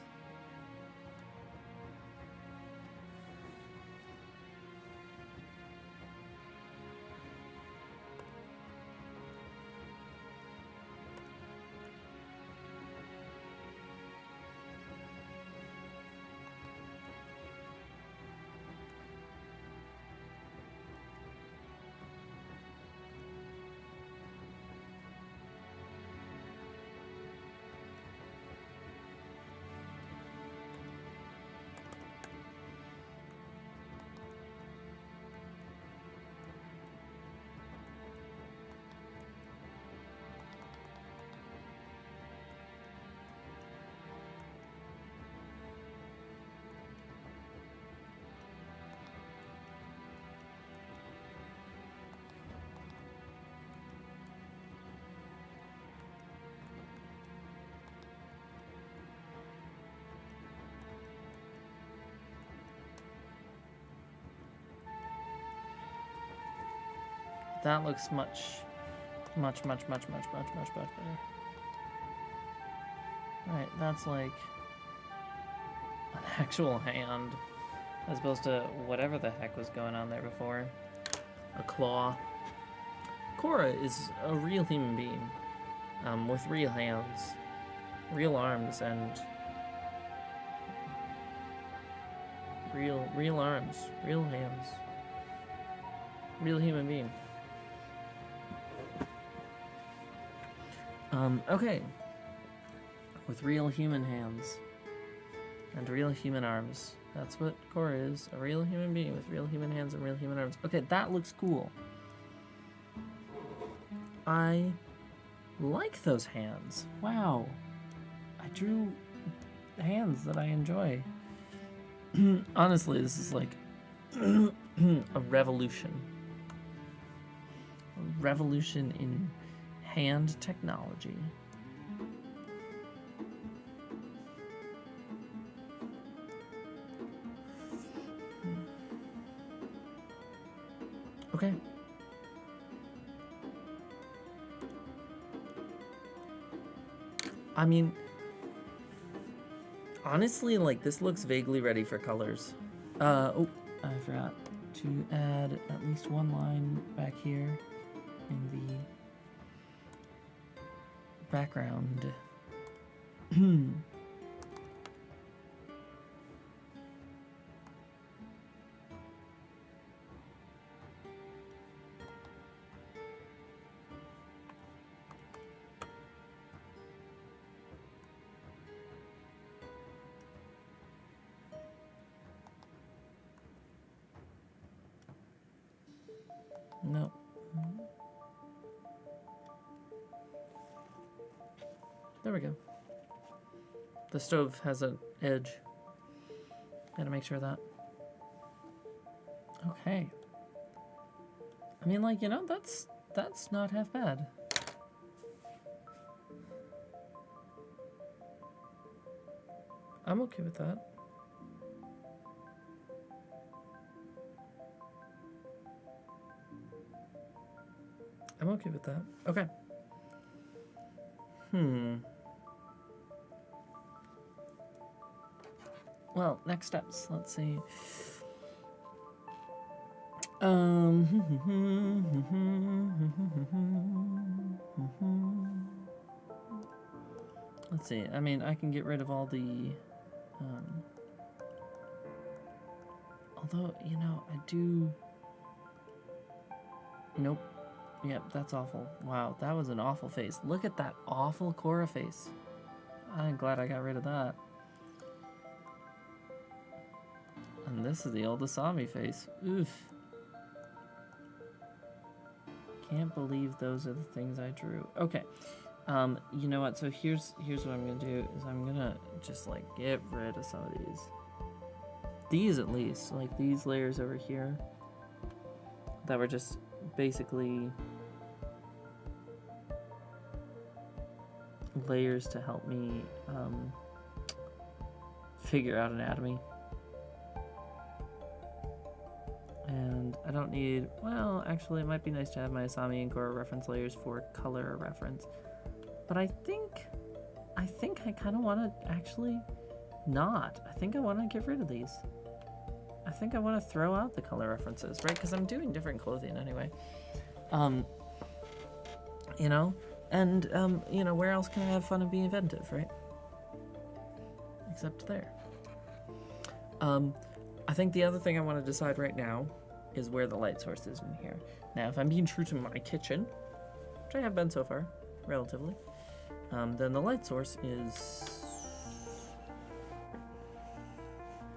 That looks much better. Right, that's like an actual hand, as opposed to whatever the heck was going on there before. A claw. Korra is a real human being, with real hands, real arms, and real arms, real hands, real human being. Okay. With real human hands and real human arms. That's what Korra is. A real human being with real human hands and real human arms. Okay, that looks cool. I like those hands. Wow. I drew hands that I enjoy. Honestly, this is like a revolution. A revolution in hand technology. Okay. I mean, honestly, like, this looks vaguely ready for colors. Oh, I forgot to add at least one line back here in the background. No. There we go. The stove has an edge. Gotta make sure of that. Okay. I mean, like, you know, that's not half bad. I'm okay with that. I'm okay with that. Okay. Well, next steps. Let's see. Let's see. I mean, I can get rid of all the. Although, do... Nope. Yep, that's awful. Wow, that was an awful face. Look at that awful Korra face. I'm glad I got rid of that. And this is the old Asami face. Oof. Can't believe those are the things I drew. Okay. You know what? So here's what I'm gonna do is I'm gonna just like get rid of some of these. These at least, like these layers over here that were just basically layers to help me figure out anatomy. And I don't need, well, actually it might be nice to have my Asami and Korra reference layers for color reference. But I think I kind of want to actually not. I think I want to get rid of these. I think I want to throw out the color references, right? Because I'm doing different clothing anyway. You know? And, you know, where else can I have fun and be inventive, right? Except there. I think the other thing I want to decide right now is where the light source is in here. Now, if I'm being true to my kitchen, which I have been so far, relatively, then the light source is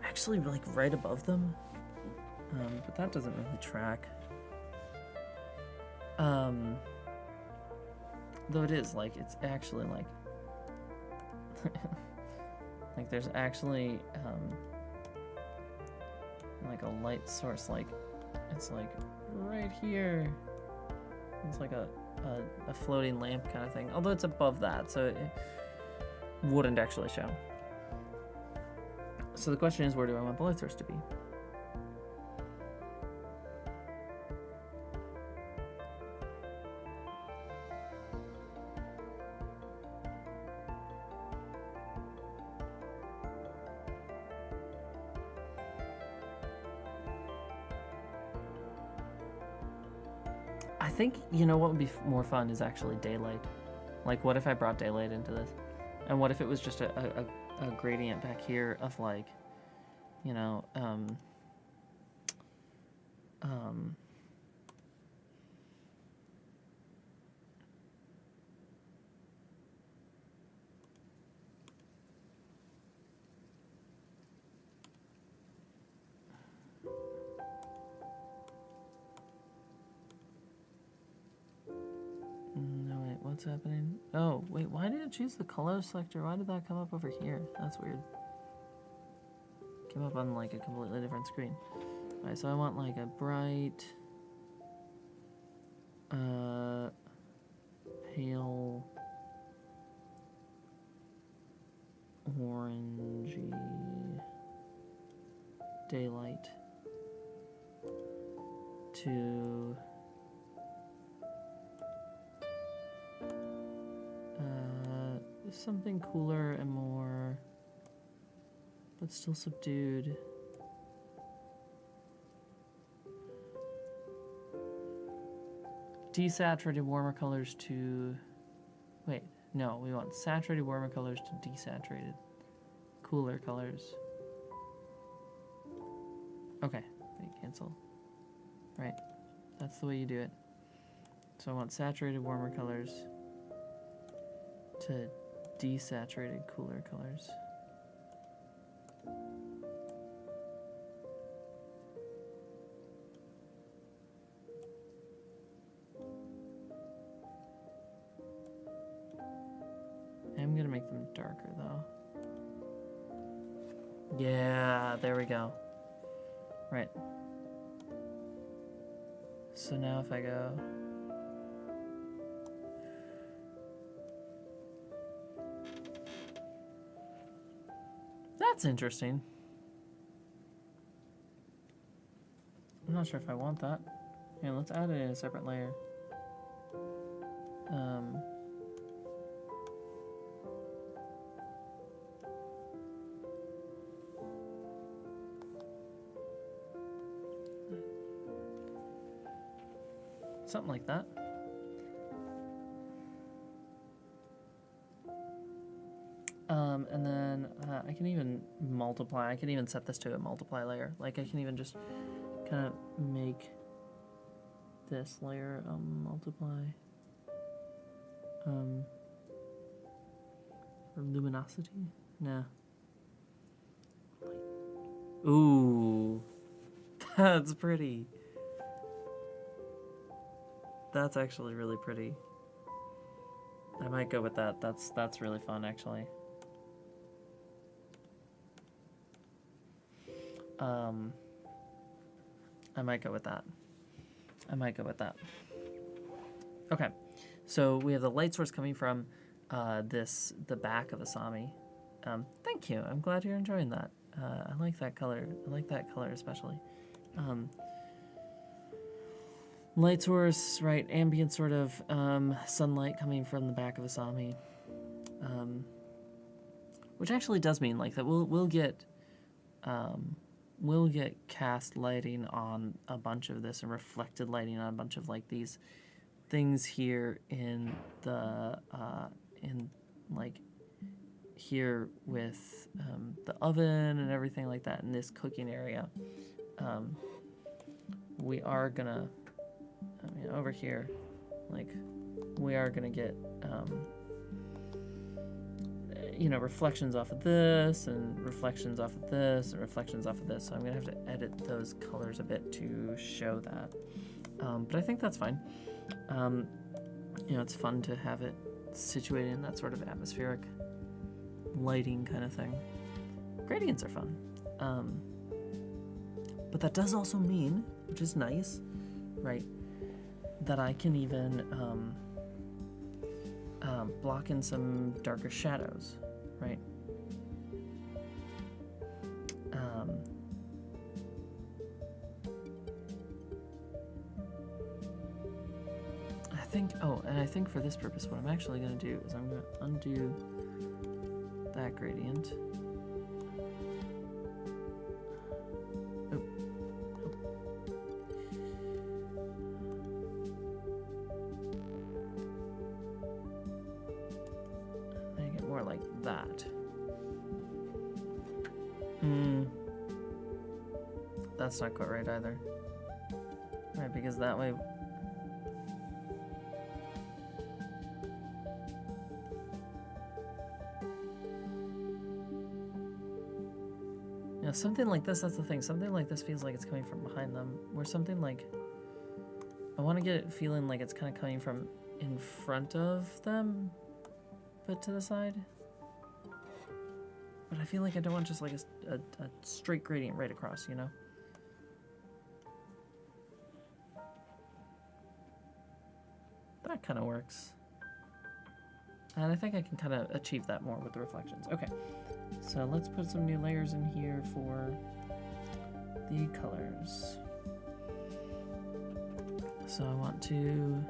actually like right above them, but that doesn't really track. Though it is like, it's actually like, like there's actually like a light source, like it's like right here. It's like a floating lamp kind of thing, although it's above that, so it wouldn't actually show. So the question is, where do I want the light source to be? I think, you know what would be more fun is actually daylight. Like, what if I brought daylight into this? And what if it was just a gradient back here of, like, you know, no, wait, what's happening? Oh, wait, why did it choose the color selector? Why did that come up over here? That's weird. Came up on, like, a completely different screen. Alright, so I want, like, a bright, pale, orangey daylight to something cooler and more, but still subdued. Desaturated warmer colors to, wait, no, we want saturated warmer colors to desaturated cooler colors. Okay, wait, cancel. Right, that's the way you do it. So I want saturated warmer colors to desaturated cooler colors. I'm gonna make them darker though. Yeah, there we go. Right. So now if I go, that's interesting. I'm not sure if I want that. Here, let's add it in a separate layer. Something like that. And then I can even multiply. I can even set this to a multiply layer. Like I can even just kind of make this layer multiply or luminosity? Nah. Ooh, that's pretty. That's actually really pretty. I might go with that. That's really fun, actually. I might go with that. Okay, so we have the light source coming from the back of Asami. Thank you. I'm glad you're enjoying that. I like that color. I like that color especially. Light source, right? Ambient sort of sunlight coming from the back of Asami, which actually does mean like that we'll get cast lighting on a bunch of this and reflected lighting on a bunch of like these things here in the in like here with the oven and everything like that in this cooking area. We are gonna, I mean, over here, like we are gonna get you know, reflections off of this and reflections off of this and reflections off of this. So I'm gonna have to edit those colors a bit to show that. But I think that's fine. You know, it's fun to have it situated in that sort of atmospheric lighting kind of thing. Gradients are fun. But that does also mean, which is nice, right, that I can even block in some darker shadows, right? I think for this purpose, what I'm actually going to do is I'm going to undo that gradient. Make it more like that. That's not quite right either. Right, because that way... something like this, that's the thing. Something like this feels like it's coming from behind them. Where something like... I want to get it feeling like it's kind of coming from in front of them, but to the side. But I feel like I don't want just like a straight gradient right across, you know? That kind of works. And I think I can kind of achieve that more with the reflections. Okay, so let's put some new layers in here for the colors. So I want to,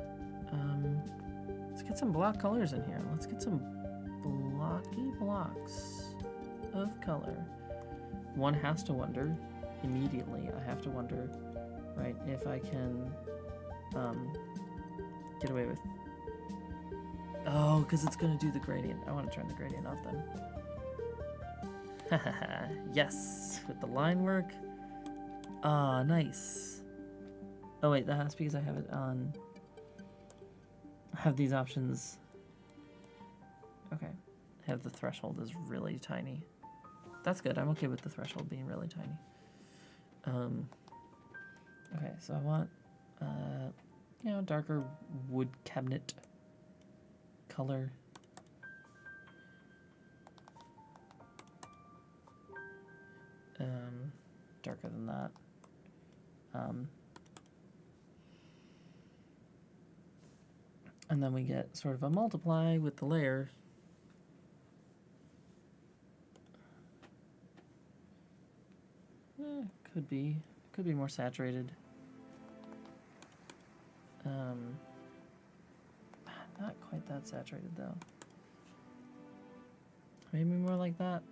let's get some block colors in here. Let's get some blocky blocks of color. One has to wonder, immediately, I have to wonder, right, if I can get away with... Oh, because it's going to do the gradient. I want to turn the gradient off then. Hahaha, yes, with the line work. Ah, nice. Oh wait, that's because I have it on... I have these options. Okay, I have the threshold is really tiny. That's good, I'm okay with the threshold being really tiny. Okay, so I want, you know, darker wood cabinet color. Darker than that. And then we get sort of a multiply with the layer. Could be more saturated. Not quite that saturated though. Maybe more like that.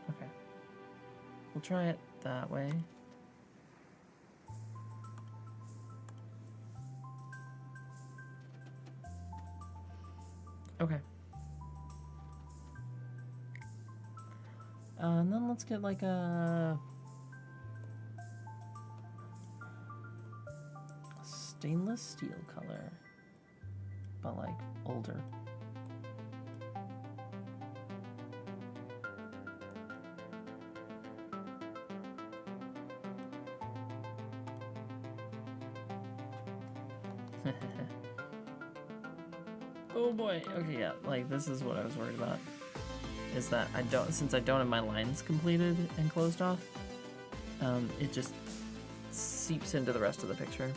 Okay. We'll try it that way. Okay. let's get like a stainless steel color, but like older. Oh boy. Okay, yeah, like this is what I was worried about. Is that since I don't have my lines completed and closed off, it just seeps into the rest of the picture.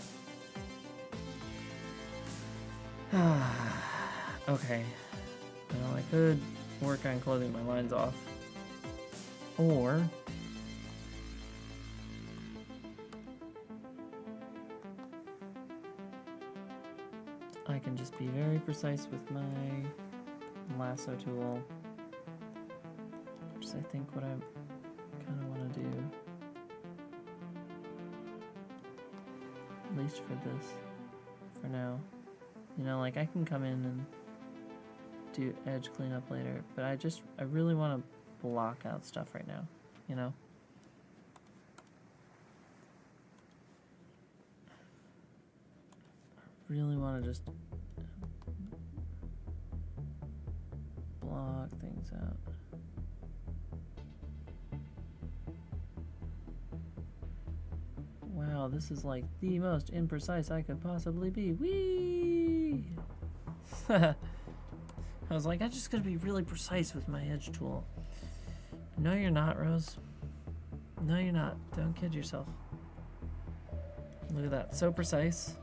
Okay. Well, I could work on closing my lines off. Or I can just be very precise with my lasso tool, which is I think what I kind of want to do, at least for this, for now. You know, like I can come in and do edge cleanup later, but I really want to block out stuff right now, you know? Really want to just block things out. Wow, this is like the most imprecise I could possibly be. Whee! I was like, I just gotta be really precise with my edge tool. No, you're not, Rose. No, you're not. Don't kid yourself. Look at that. So precise.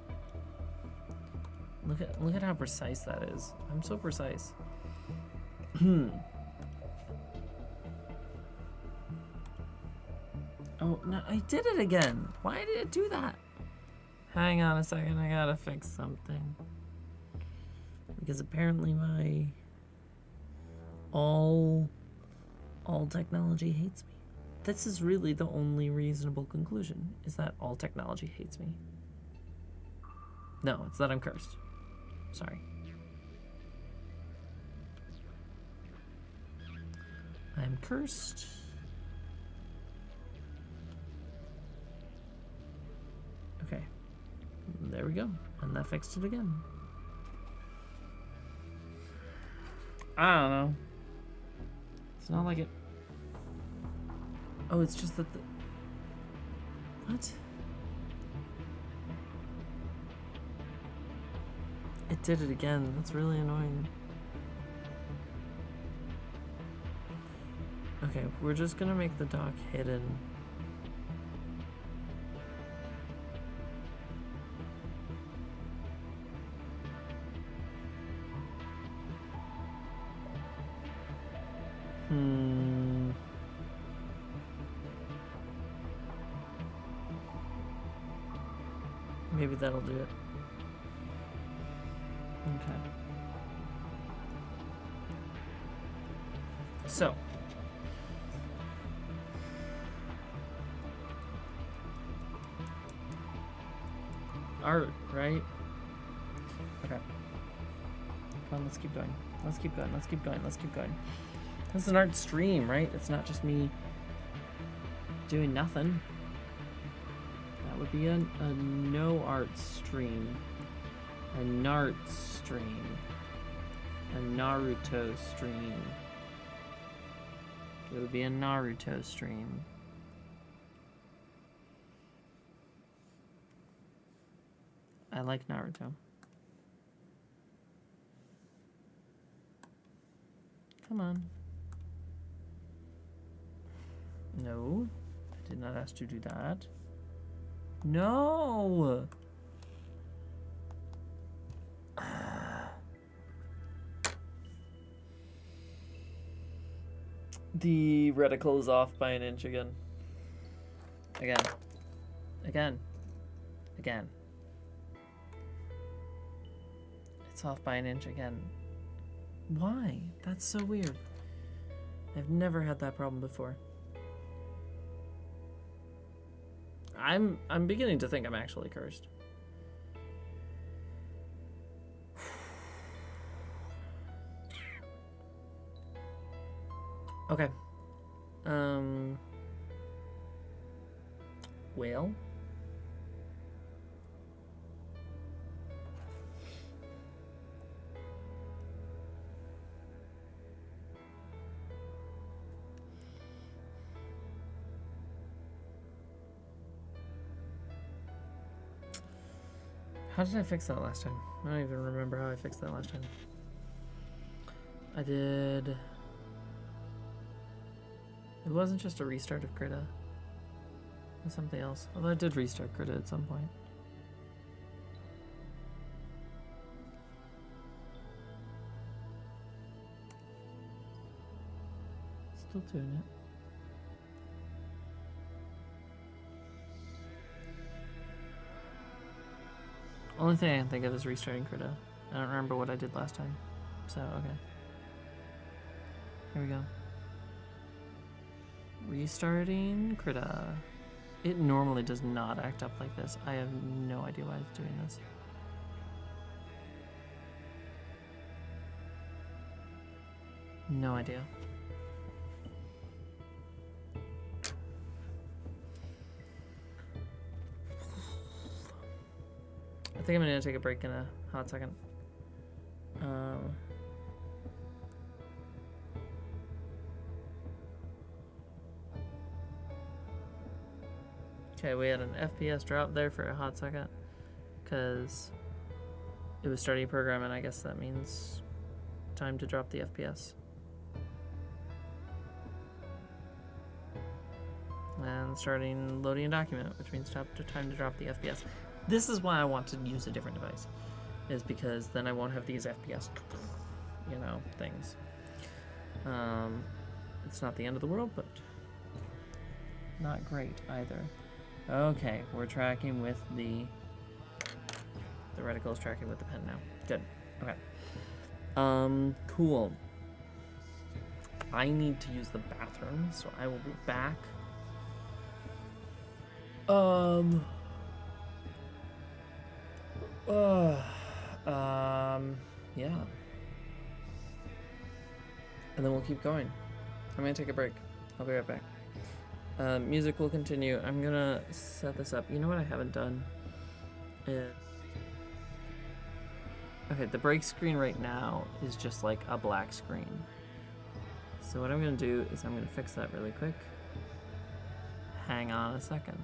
Look at how precise that is. I'm so precise. Oh, no, I did it again. Why did it do that? Hang on a second, I gotta fix something. Because apparently my all technology hates me. This is really the only reasonable conclusion, is that all technology hates me. No, it's that I'm cursed. Sorry. I'm cursed. Okay. There we go. And that fixed it again. I don't know. It's not like it... Oh, it's just that the... What? It did it again. That's really annoying. Okay, we're just gonna make the dock hidden. Maybe that'll do it. Okay. So. Art, right? Okay. Come on, let's keep going. Let's keep going, let's keep going, let's keep going. This is an art stream, right? It's not just me doing nothing. That would be a no art stream. A Nart stream. A Naruto stream. It would be a Naruto stream. I like Naruto. Come on. No. I did not ask to do that. No! The reticle is off by an inch again. Again. Again. Again. It's off by an inch again. Why? That's so weird. I've never had that problem before. I'm beginning to think I'm actually cursed. Okay. Well. How did I fix that last time? I don't even remember how I fixed that last time. I did... It wasn't just a restart of Krita. It was something else. Although I did restart Krita at some point. Still doing it. Only thing I can think of is restarting Krita. I don't remember what I did last time. So, okay. Here we go. Restarting Krita. It normally does not act up like this. I have no idea why it's doing this. No idea. I think I'm gonna take a break in a hot second. Okay, we had an FPS drop there for a hot second because it was starting a program, and I guess that means time to drop the FPS. And starting loading a document, which means time to drop the FPS. This is why I want to use a different device, is because then I won't have these FPS, you know, things. It's not the end of the world, but not great either. Okay, we're tracking with the reticle is tracking with the pen now. Good. Okay. Cool. I need to use the bathroom, so I will be back. Yeah. And then we'll keep going. I'm gonna take a break. I'll be right back. Music will continue. I'm gonna set this up. You know what I haven't done is... Okay, the break screen right now is just like a black screen. So what I'm gonna do is I'm gonna fix that really quick. Hang on a second.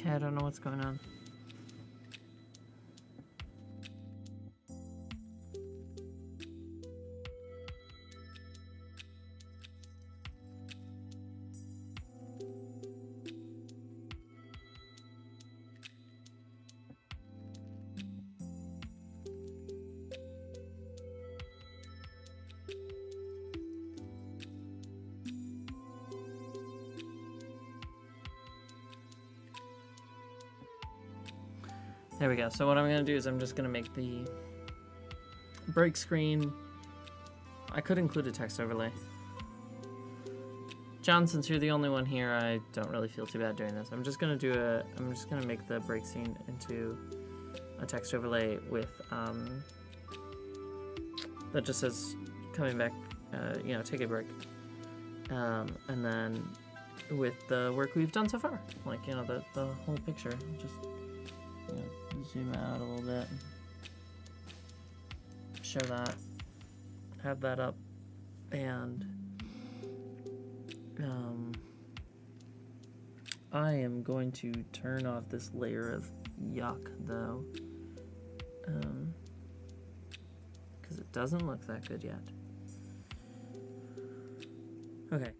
Okay, I don't know what's going on. There we go. So what I'm going to do is I'm just going to make the break screen. I could include a text overlay. John, since you're the only one here, I don't really feel too bad doing this. I'm just going to make the break scene into a text overlay with that just says coming back, you know, take a break. And then with the work we've done so far, like, you know, the whole picture, just, you know, zoom out a little bit, show that, have that up, and I am going to turn off this layer of yuck, though. Because it doesn't look that good yet. Okay.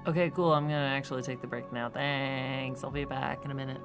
Okay, cool. I'm gonna actually take the break now. Thanks. I'll be back in a minute.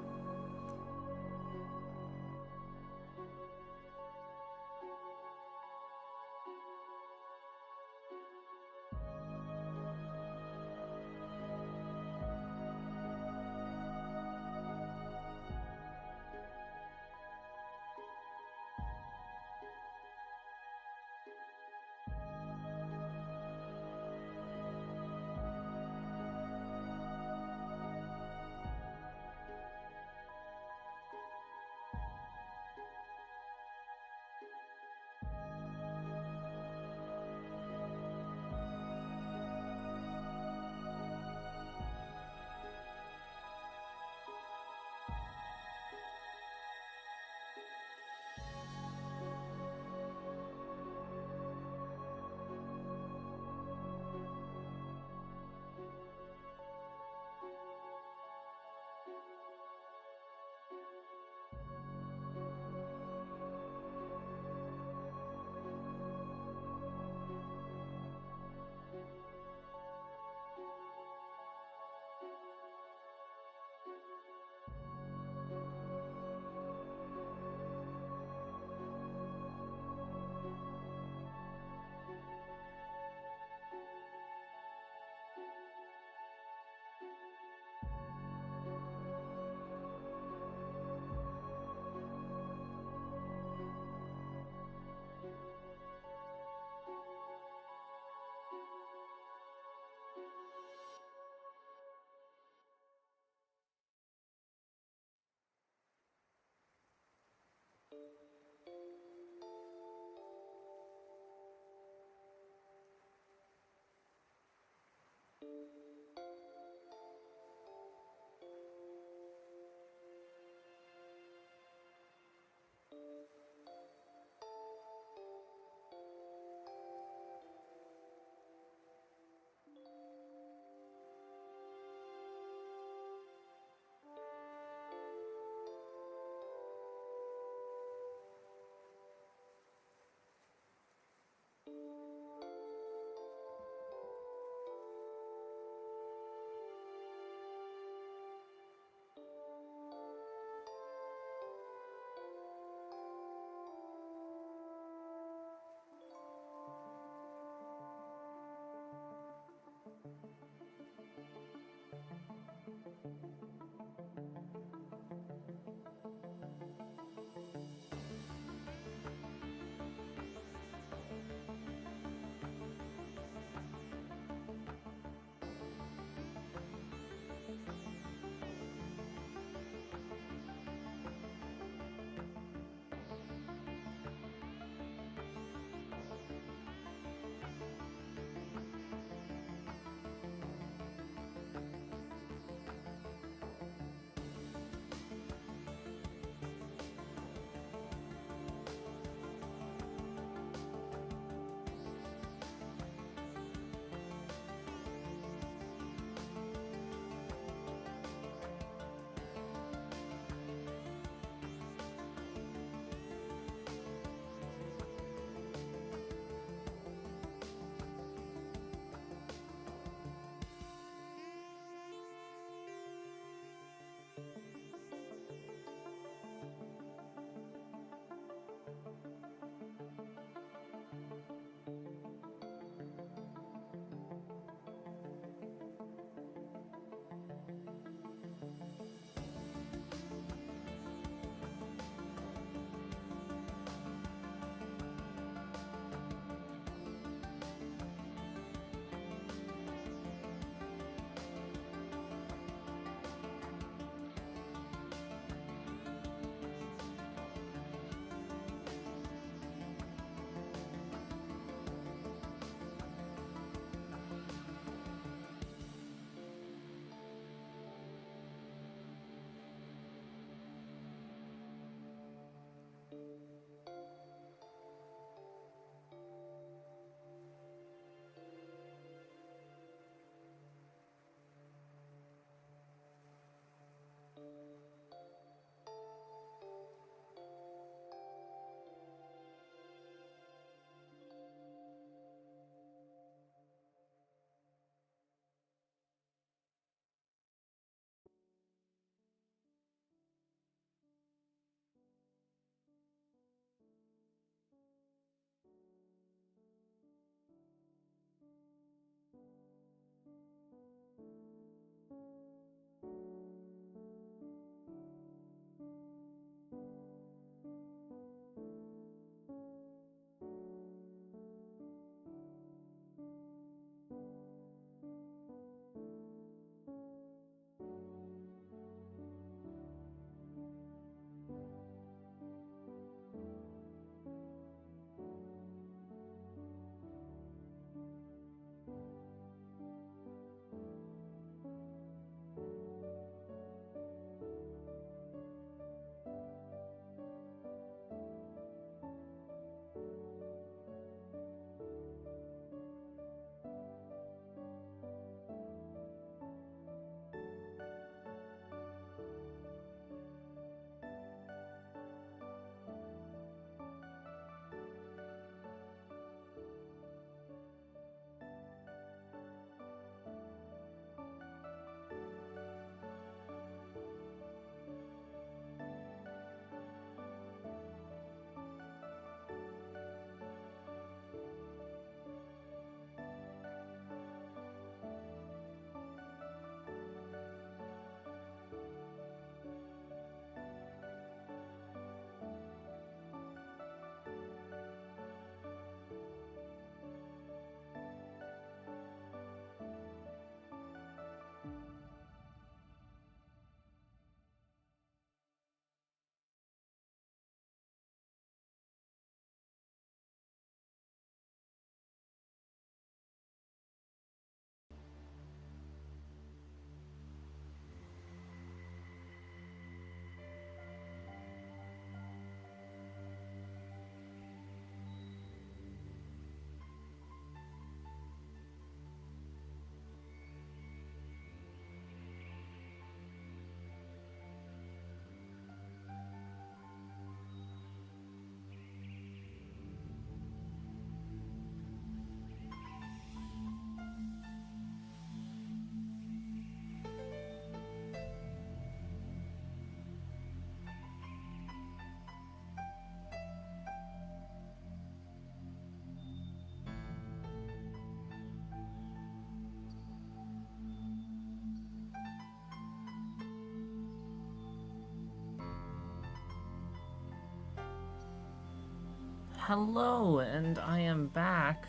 Hello, and I am back.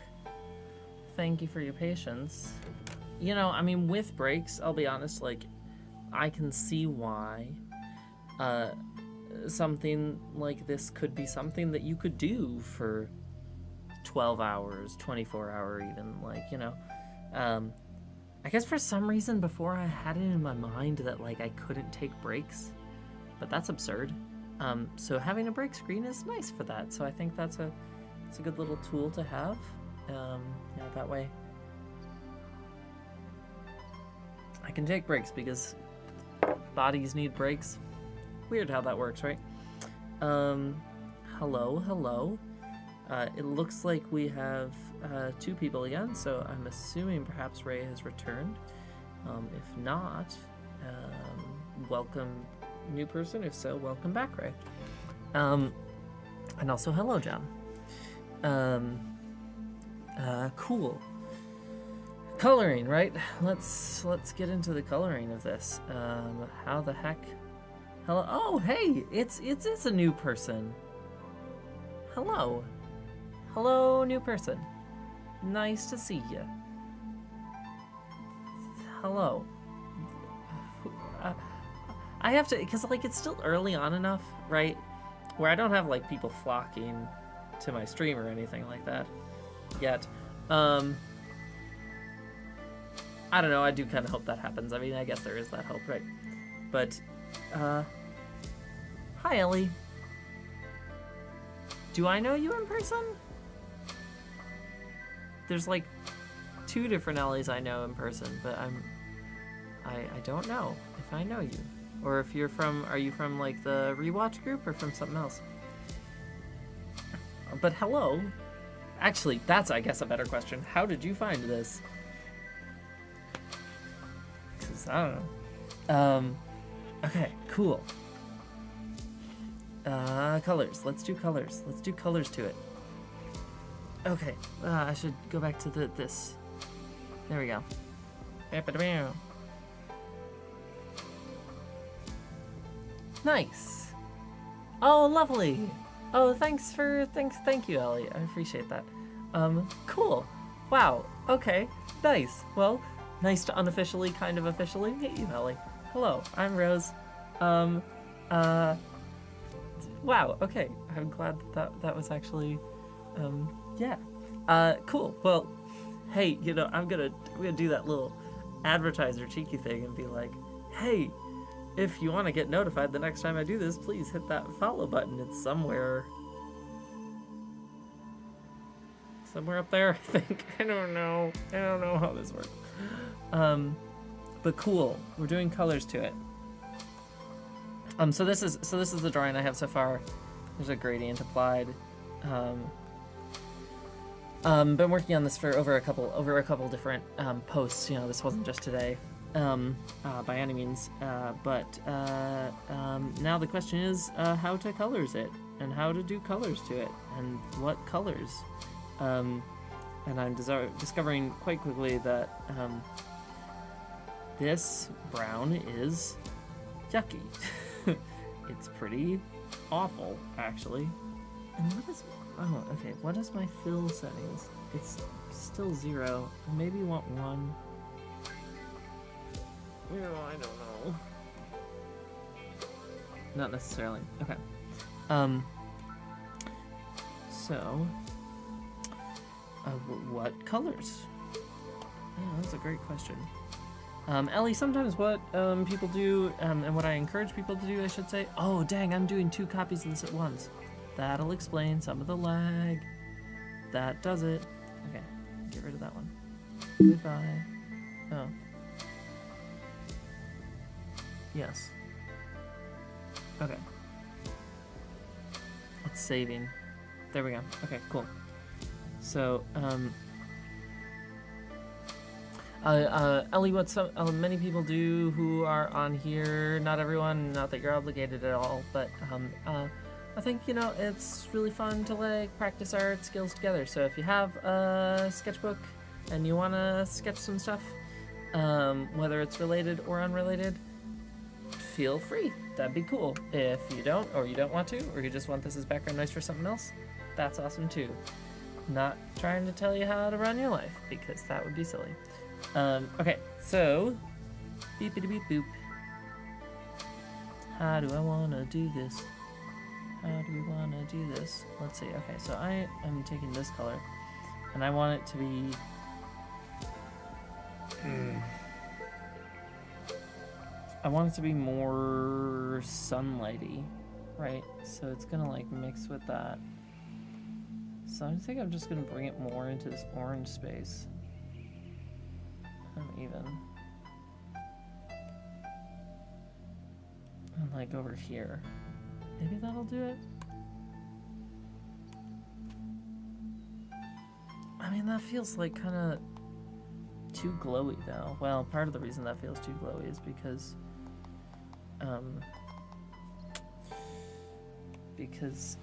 Thank you for your patience. You know, I mean, with breaks, I'll be honest, like, I can see why something like this could be something that you could do for 12 hours, 24 hour even, like, you know. I guess for some reason before I had it in my mind that, like, I couldn't take breaks, but that's absurd. So having a break screen is nice for that. So I think it's a good little tool to have. Yeah, that way I can take breaks because bodies need breaks. Weird how that works, right? Hello. It looks like we have 2 people again, so I'm assuming perhaps Ray has returned. If not, welcome new person. If so, welcome back, Ray. And also hello, John. Cool. Coloring, right? Let's get into the coloring of this. How the heck? Hello. Oh, hey, it's a new person. Hello, new person. Nice to see you. Hello. I have to, because, like, it's still early on enough, right, where I don't have, like, people flocking to my stream or anything like that yet. I don't know, I do kind of hope that happens. I mean, I guess there is that hope, right? But, hi, Ellie. Do I know you in person? There's like 2 different Ellies I know in person, but I don't know if I know you. Or if you're from, are you from like the rewatch group or from something else? But hello. Actually, that's, I guess, a better question. How did you find this? 'Cause I don't know. Okay, cool. Colors. Let's do colors. Let's do colors to it. Okay, I should go back to this. There we go. Nice. Oh, lovely. Oh, thank you, Ellie. I appreciate that. Cool. Wow. Okay. Nice. Well, nice to unofficially, kind of officially meet you, Ellie. Hello, I'm Rose. Wow. Okay. I'm glad that was actually, yeah. Cool. Well, hey, you know, I'm gonna do that little advertiser cheeky thing and be like, hey, if you want to get notified the next time I do this, please hit that follow button. It's somewhere up there, I think. I don't know how this works. But cool. We're doing colors to it. So this is the drawing I have so far. There's a gradient applied. Been working on this for over a couple different posts. You know, this wasn't just today. By any means, but now the question is how to colors it, and how to do colors to it, and what colors. And I'm discovering quite quickly that this brown is yucky. It's pretty awful, actually. And what is my fill settings? It's still 0. I maybe want 1. You know, I don't know. Not necessarily. Okay. So, what colors? Yeah, that's a great question. Ellie, sometimes what people do, and what I encourage people to do, I should say. Oh, dang, I'm doing 2 copies of this at once. That'll explain some of the lag. That does it. Okay, get rid of that one. Goodbye. Oh. Yes. Okay. It's saving. There we go. Okay, cool. So, Ellie, what many people do who are on here, not everyone, not that you're obligated at all, but, I think, you know, it's really fun to, like, practice art skills together. So if you have a sketchbook and you want to sketch some stuff, whether it's related or unrelated, feel free. That'd be cool. If you don't, or you don't want to, or you just want this as background noise for something else, that's awesome too. Not trying to tell you how to run your life, because that would be silly. Okay, so, beepity beep boop. How do I want to do this? How do we want to do this? Let's see. Okay, so I am taking this color, and I want it to be... I want it to be more sunlighty, right? So it's gonna like mix with that. So I think I'm just gonna bring it more into this orange space. Even. And like over here. Maybe that'll do it. I mean, that feels like kind of too glowy though. Well, part of the reason that feels too glowy is because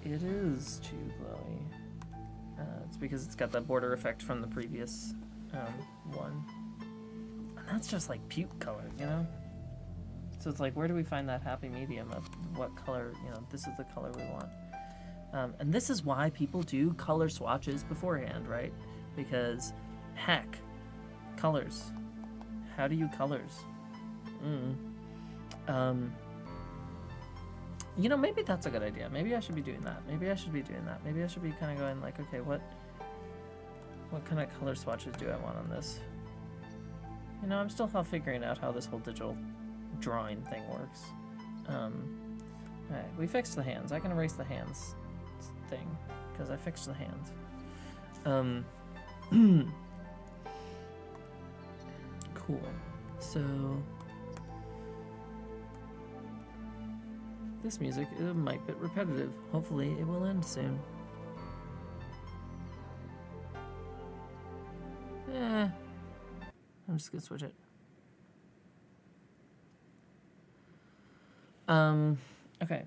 it is too glowy. It's because it's got that border effect from the previous one. And that's just like puke color, you know? So it's like, where do we find that happy medium of what color, you know, this is the color we want. And this is why people do color swatches beforehand, right? Because, heck, colors. How do you colors? You know, maybe that's a good idea. Maybe I should be doing that. Maybe I should be kind of going like, okay, what kind of color swatches do I want on this? You know, I'm still figuring out how this whole digital drawing thing works. Alright, we fixed the hands. I can erase the hands thing. because I fixed the hands. Cool. So this music might be repetitive. Hopefully it will end soon. I'm just gonna switch it. Okay.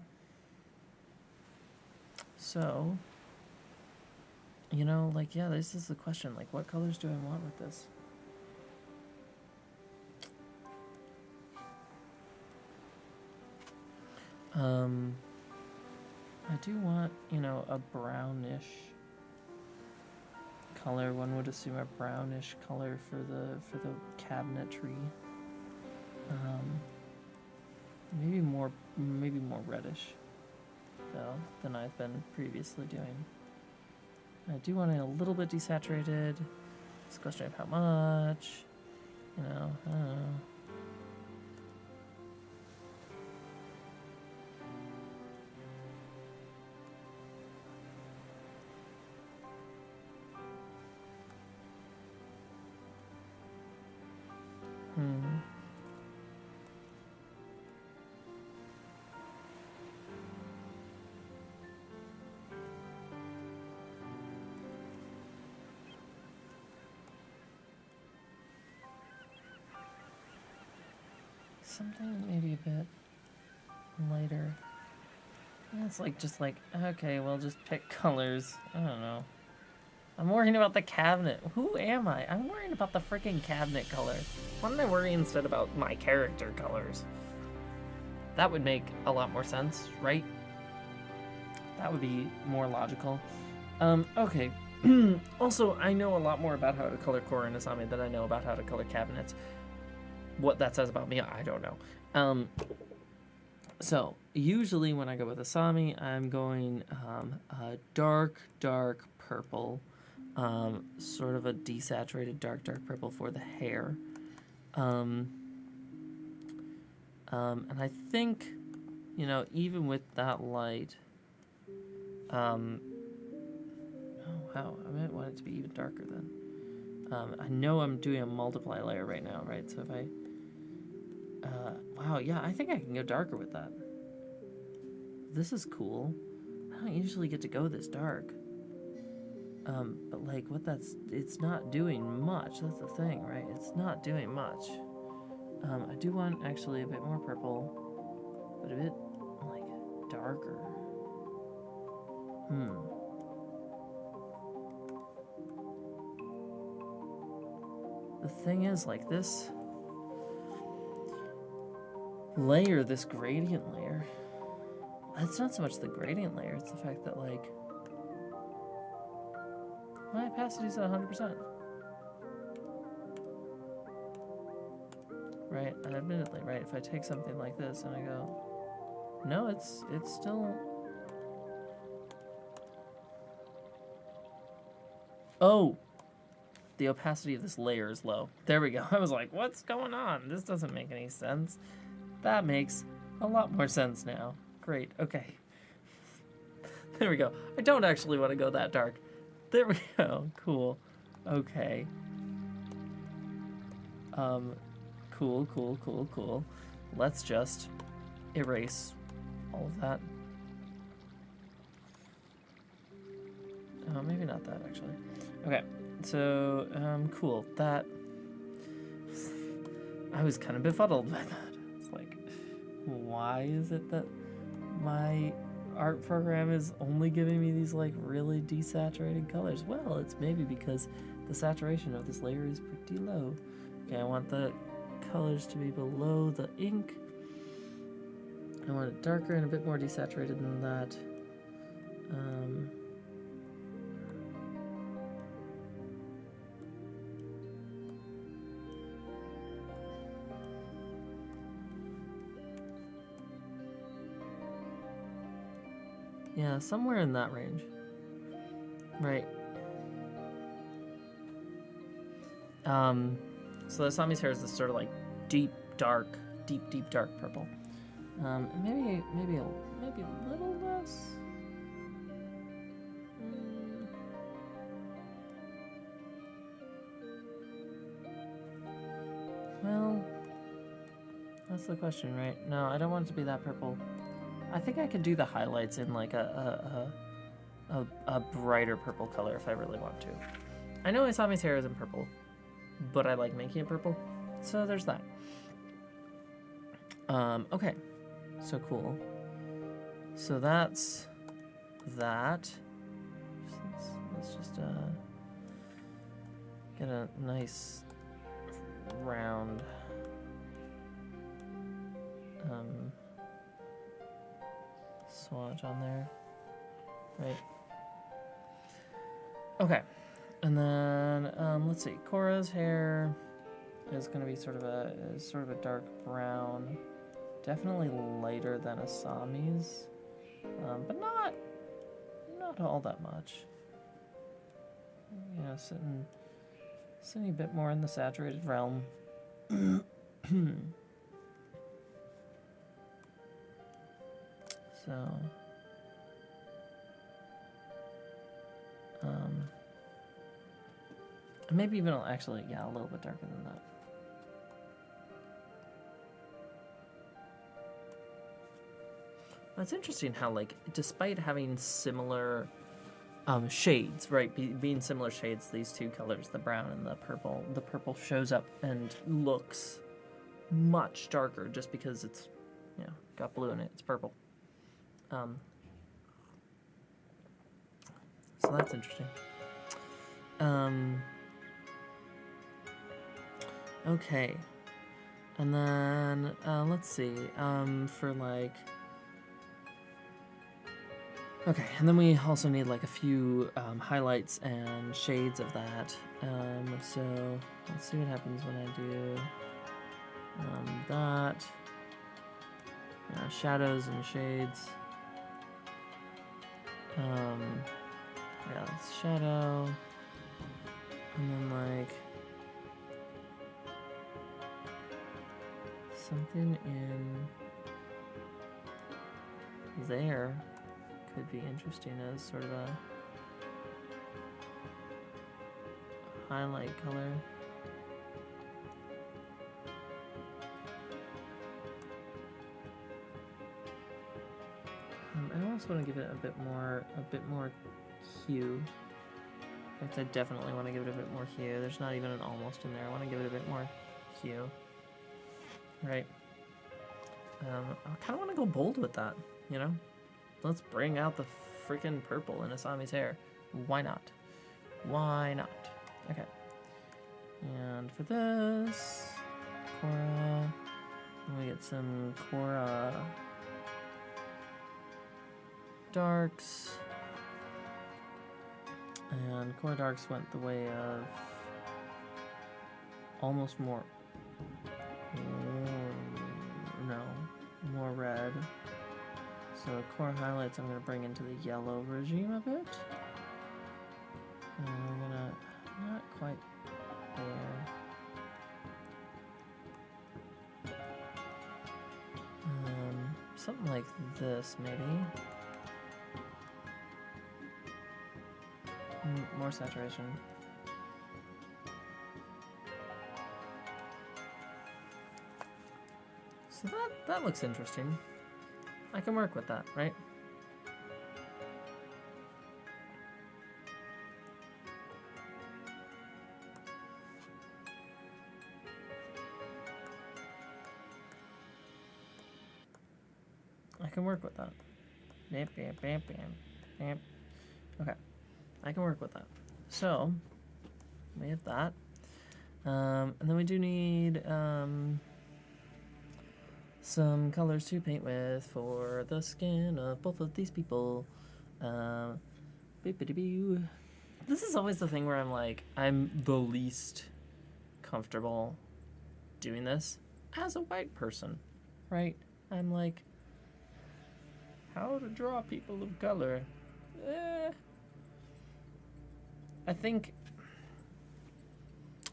So, you know, like, yeah, this is the question. Like, what colors do I want with this? I do want, you know, a brownish color. One would assume a brownish color for the cabinetry. Maybe more reddish though than I've been previously doing. I do want it a little bit desaturated. It's a question of how much. You know, I don't know. Something maybe a bit lighter. It's like, just like, okay, well, just pick colors. I don't know. I'm worrying about the cabinet. Who am I? I'm worrying about the freaking cabinet color. Why don't I worry instead about my character colors? That would make a lot more sense, right? That would be more logical. Okay. Also, I know a lot more about how to color Korra and Asami than I know about how to color cabinets. What that says about me, I don't know. So, usually when I go with Asami, I'm going a dark purple. Sort of a desaturated dark purple for the hair. And I think, you know, even with that light, oh wow, I might want it to be even darker then. I know I'm doing a multiply layer right now, right? So if I, wow, yeah, I think I can go darker with that. This is cool. I don't usually get to go this dark. But like it's not doing much. That's the thing, right? It's not doing much. I do want actually a bit more purple, but a bit like darker. The thing is, like, this layer, this gradient layer, it's not so much the gradient layer, it's the fact that, like, my opacity's at 100%. Right? And admittedly, right, if I take something like this and I go, no, it's still... Oh! The opacity of this layer is low. There we go. I was like, what's going on? This doesn't make any sense. That makes a lot more sense now. Great, okay. There we go. I don't actually want to go that dark. There we go. Cool. Okay. Cool. Let's just erase all of that. Maybe not that, actually. Okay. So, cool. That... I was kind of befuddled by that. It's like, why is it that my art program is only giving me these, like, really desaturated colors? Well, it's maybe because the saturation of this layer is pretty low. Okay, I want the colors to be below the ink. I want it darker and a bit more desaturated than that. Yeah, somewhere in that range. Right. So the Asami's hair is this sort of like deep dark purple. Maybe a little less. That's the question, right? No, I don't want it to be that purple. I think I could do the highlights in like a brighter purple color if I really want to. I know Asami's hair isn't purple, but I like making it purple, so there's that. Okay, so cool. So that's that. Let's just get a nice round swatch on there, right? Okay, and then let's see. Korra's hair is going to be sort of a dark brown, definitely lighter than Asami's, but not all that much. You know, sitting a bit more in the saturated realm. So, maybe even actually, yeah, a little bit darker than that. It's interesting how, like, despite having similar shades, right, being similar shades, these two colors, the brown and the purple shows up and looks much darker just because it's, you know, got blue in it, it's purple. So that's interesting. Okay. And then, let's see, for like... Okay, and then we also need like a few highlights and shades of that. So let's see what happens when I do that. Shadows and shades. Yeah, it's shadow. And then like something in there could be interesting as sort of a highlight color. I also want to give it a bit more hue. In fact, I definitely want to give it a bit more hue. There's not even an almost in there. I want to give it a bit more hue. Right. I kind of want to go bold with that, you know? Let's bring out the freaking purple in Asami's hair. Why not? Why not? Okay. And for this, Korra, we get some Korra darks. And Korra darks went the way of almost more, no, more red. So Korra highlights I'm going to bring into the yellow regime a bit. And I'm going to, not quite there. Something like this, maybe. More saturation. So that looks interesting. I can work with that, right? I can work with that. Bam, bam, bam, bam, bam. Okay. I can work with that. So, we have that. And then we do need some colors to paint with for the skin of both of these people. This is always the thing where I'm like, I'm the least comfortable doing this as a white person, right? I'm like, how to draw people of color? I think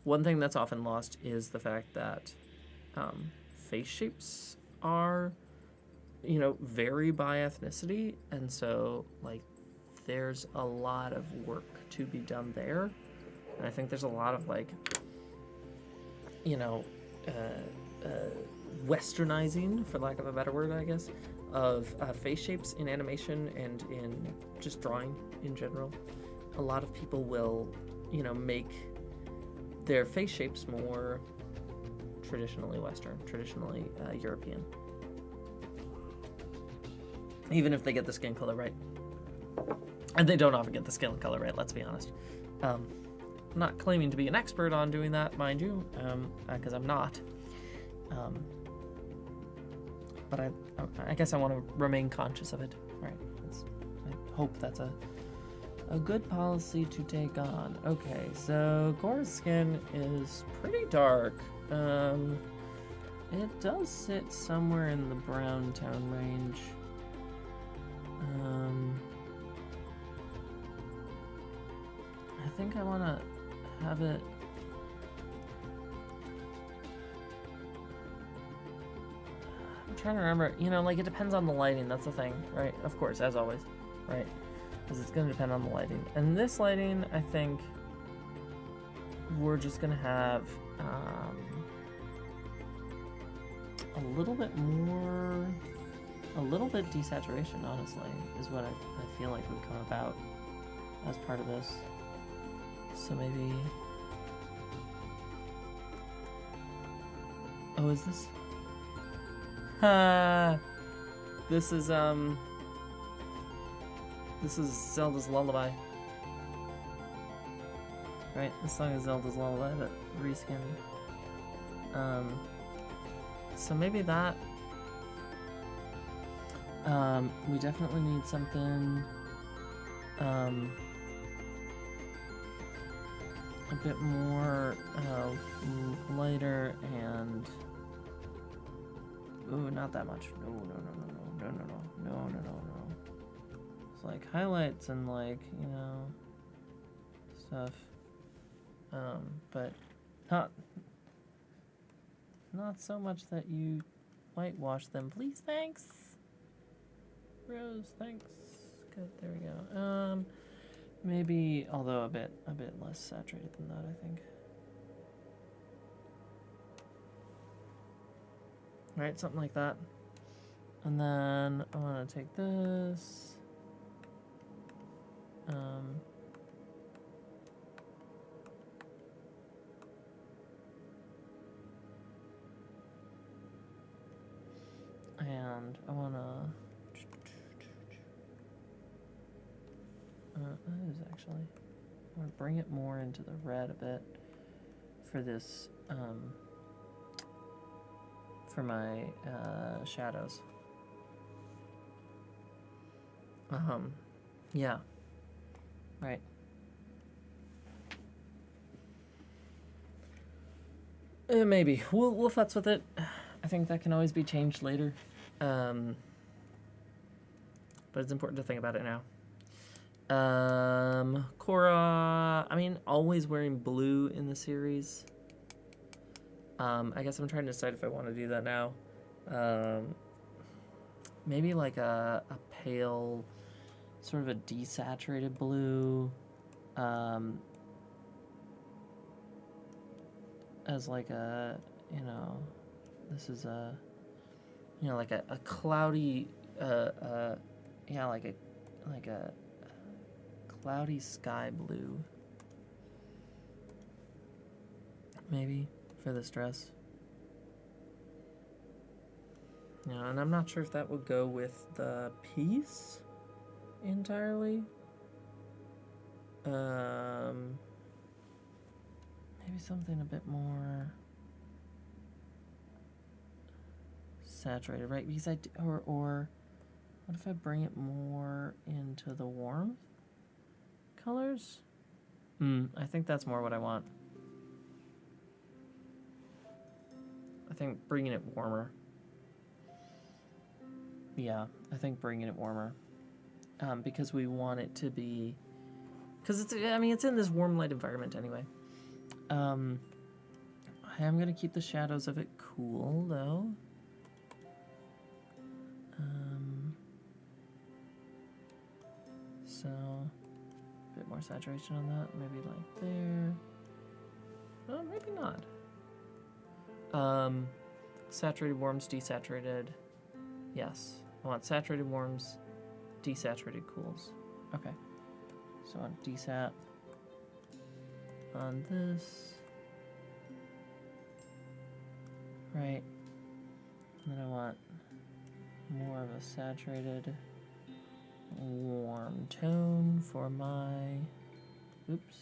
one thing that's often lost is the fact that face shapes are, you know, vary by ethnicity, and so like there's a lot of work to be done there, and I think there's a lot of like, you know, westernizing, for lack of a better word, I guess, of face shapes in animation and in just drawing in general. A lot of people will, you know, make their face shapes more traditionally Western, traditionally European. Even if they get the skin color right. And they don't often get the skin color right, let's be honest. I'm not claiming to be an expert on doing that, mind you, because I'm not. But I guess I want to remain conscious of it. Right. I hope that's a good policy to take on. Okay, so Korra's skin is pretty dark. It does sit somewhere in the brown tone range. I think I want to have it. I'm trying to remember, you know, like it depends on the lighting, that's the thing, right? Of course, as always, right? Because it's going to depend on the lighting. And this lighting, I think we're just going to have a little bit more, a little bit desaturation, honestly, is what I feel like would come about as part of this. So maybe... Oh, is this? This is Zelda's Lullaby. Right? This song is Zelda's Lullaby, but reskinned. So maybe that... we definitely need something... a bit more lighter and... Ooh, not that much. No. It's like highlights and like, you know, stuff. But not so much that you whitewash them. Please, thanks. Rose, thanks. Good, there we go. Maybe, although a bit less saturated than that, I think. Right, something like that. And then I want to take this. And I want to... that is actually... I want to bring it more into the red a bit for this, for my shadows. Yeah. Right. Maybe. We'll futz with it. I think that can always be changed later. But it's important to think about it now. Korra, I mean, always wearing blue in the series. I guess I'm trying to decide if I want to do that now. Maybe like a pale, sort of a desaturated blue, as like a, you know, this is a, you know, like a cloudy, yeah, like a cloudy sky blue, maybe, for this dress. Yeah, and I'm not sure if that would go with the piece entirely. Maybe something a bit more saturated, right? Because or what if I bring it more into the warm colors? I think that's more what I want. I think bringing it warmer. Yeah, I think bringing it warmer. Because we want it to be... Because it's, I mean, it's in this warm light environment anyway. I am going to keep the shadows of it cool, though. So, a bit more saturation on that. Maybe like there. Oh, maybe not. saturated warms, desaturated. Yes. I want saturated warms, desaturated cools. Okay. So I want desat on this. Right. And then I want more of a saturated warm tone for my... Oops.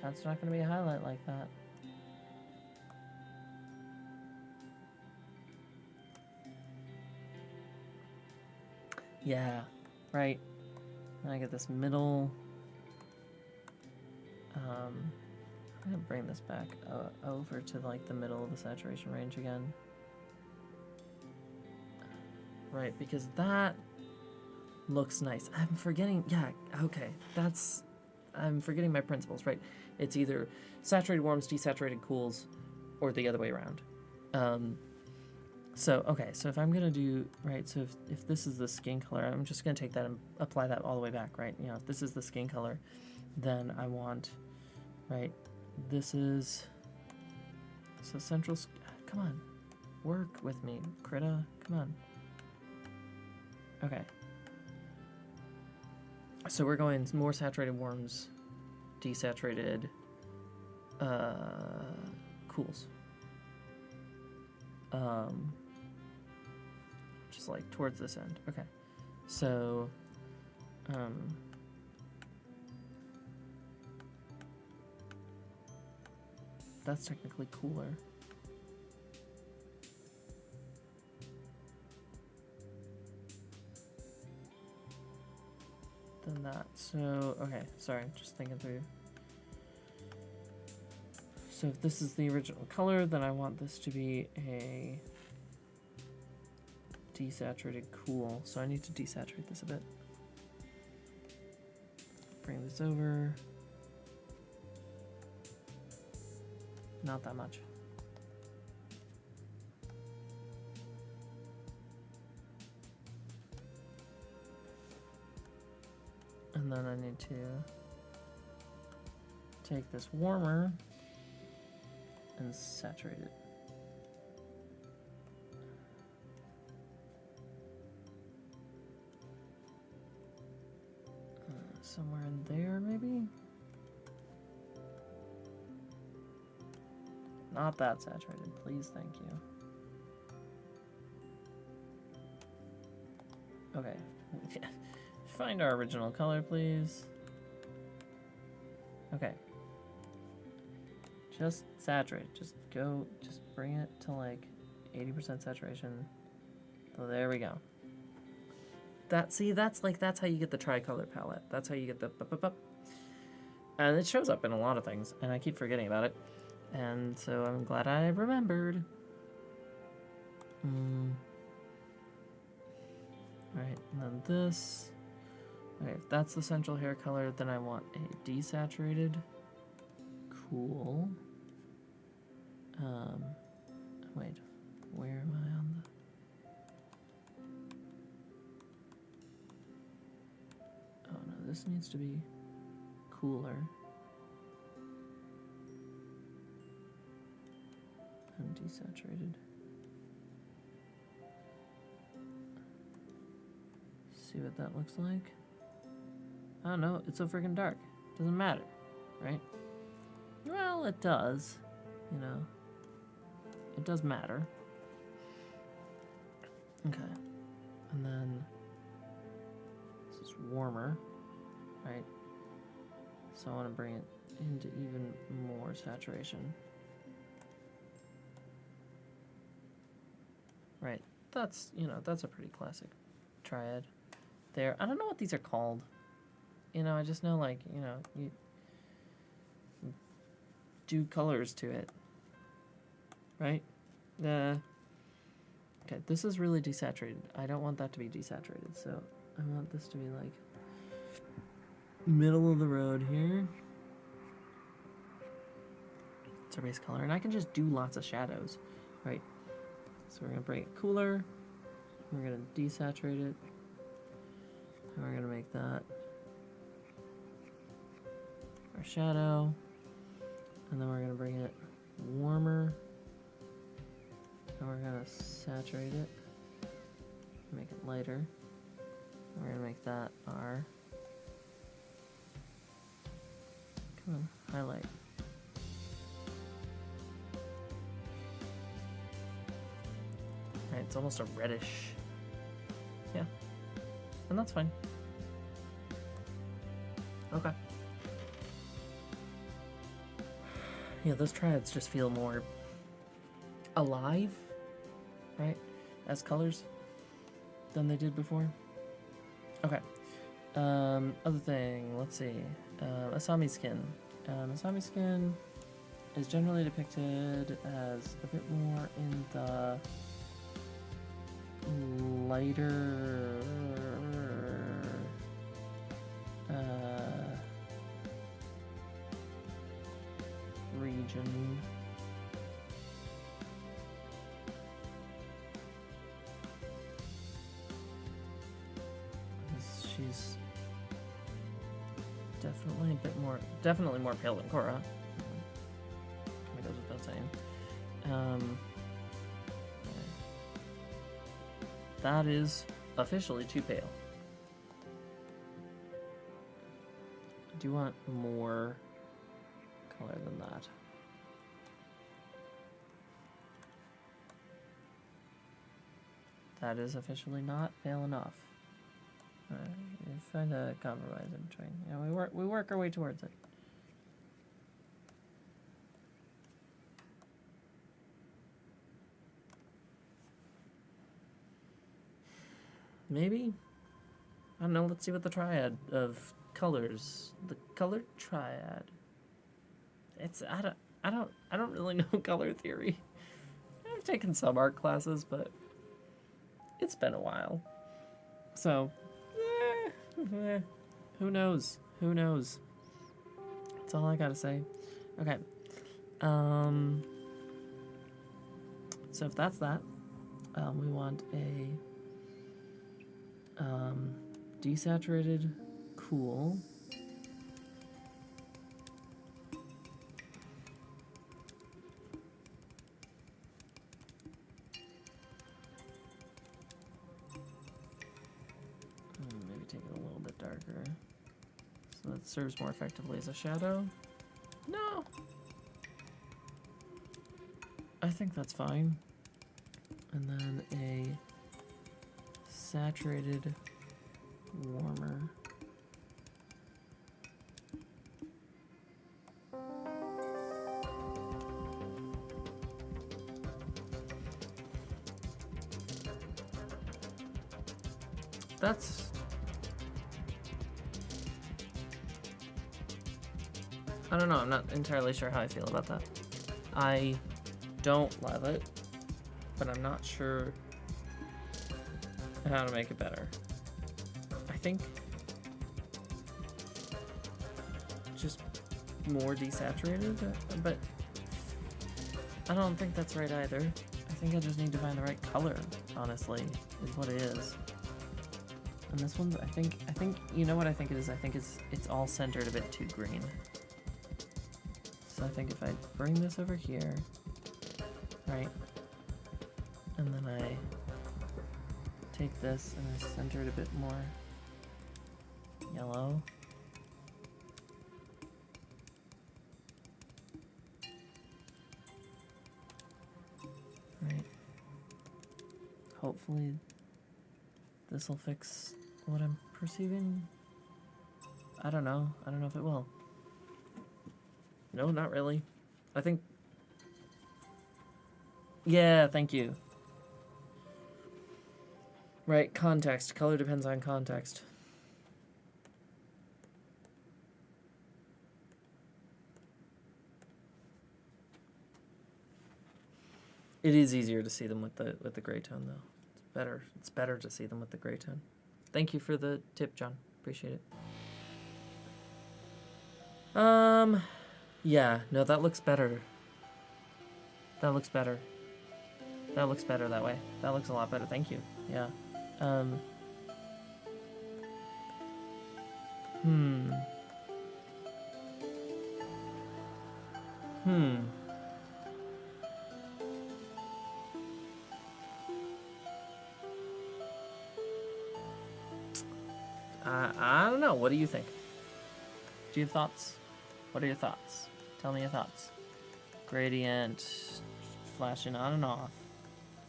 That's not going to be a highlight like that. Yeah, right. And I get this middle. I'm gonna bring this back over to like the middle of the saturation range again. Right, because that looks nice. I'm forgetting, yeah, okay. I'm forgetting my principles, right? It's either saturated warms, desaturated cools, or the other way around. So, okay, so if I'm going to do, right, so if this is the skin color, I'm just going to take that and apply that all the way back, right? You know, if this is the skin color, then I want, right, this is, so central, come on, work with me, Krita, come on. Okay. So we're going more saturated warms, desaturated cools. Just like towards this end. Okay. So that's technically cooler than that. So, okay, sorry, just thinking through. So if this is the original color, then I want this to be a desaturated cool. So I need to desaturate this a bit. Bring this over. Not that much. And then I need to take this warmer and saturate it. Somewhere in there, maybe? Not that saturated, please, thank you. Okay. Find our original color, please. Okay. Just saturate. Just bring it to like 80% saturation. So there we go. That's how you get the tricolor palette. That's how you get the and it shows up in a lot of things, and I keep forgetting about it. And so I'm glad I remembered. Alright, and then this. Okay, if that's the central hair color, then I want a desaturated cool. Wait, where am I on the... Oh no, this needs to be cooler. And desaturated. See what that looks like. I don't know, it's so freaking dark. Doesn't matter, right? Well, it does, you know. It does matter. Okay. And then this is warmer, right? So I want to bring it into even more saturation. Right. That's, you know, that's a pretty classic triad there. I don't know what these are called. You know, I just know, like, you know, you do colors to it. Right? Okay, this is really desaturated. I don't want that to be desaturated, so I want this to be, like, middle of the road here. It's our base color, and I can just do lots of shadows, right? So we're going to bring it cooler. We're going to desaturate it. And we're going to make that our shadow. And then we're going to bring it warmer. And we're gonna saturate it. Make it lighter. We're gonna make that our... Come on, highlight. Alright, it's almost a reddish. Yeah. And that's fine. Okay. Yeah, those triads just feel more alive, right? As colors than they did before. Okay. Other thing, let's see. Asami skin. Asami skin is generally depicted as a bit more in the lighter region. She's definitely more pale than Korra. That goes without saying. That is officially too pale. I do want more color than that. That is officially not pale enough. We find a compromise in between. Yeah, we work our way towards it. Maybe? I don't know, let's see what the triad of colors. The color triad. It's I don't really know color theory. I've taken some art classes, but it's been a while. So who knows? Who knows? That's all I gotta say. Okay. So if that's that, we want a desaturated cool. Maybe take it a little bit darker so that serves more effectively as a shadow. No! I think that's fine. And then a saturated warmer. That's... I don't know, I'm not entirely sure how I feel about that. I don't love it, but I'm not sure how to make it better. I think just more desaturated, but I don't think that's right either. I think I just need to find the right color, honestly, is what it is. And this one's, I think, you know what I think it is? I think it's all centered a bit too green. So I think if I bring this over here, right, and then I take this and I center it a bit more yellow. Right. Hopefully this will fix what I'm perceiving. I don't know. I don't know if it will. No, not really. I think... Yeah, thank you. Right, context. Color depends on context. It is easier to see them with the gray tone, though. It's better. It's better to see them with the gray tone. Thank you for the tip, John. Appreciate it. Yeah, no, that looks better. That looks better. That looks better that way. That looks a lot better. Thank you. Yeah. I don't know. What do you think? Do you have thoughts? What are your thoughts? Tell me your thoughts. Gradient, flashing on and off.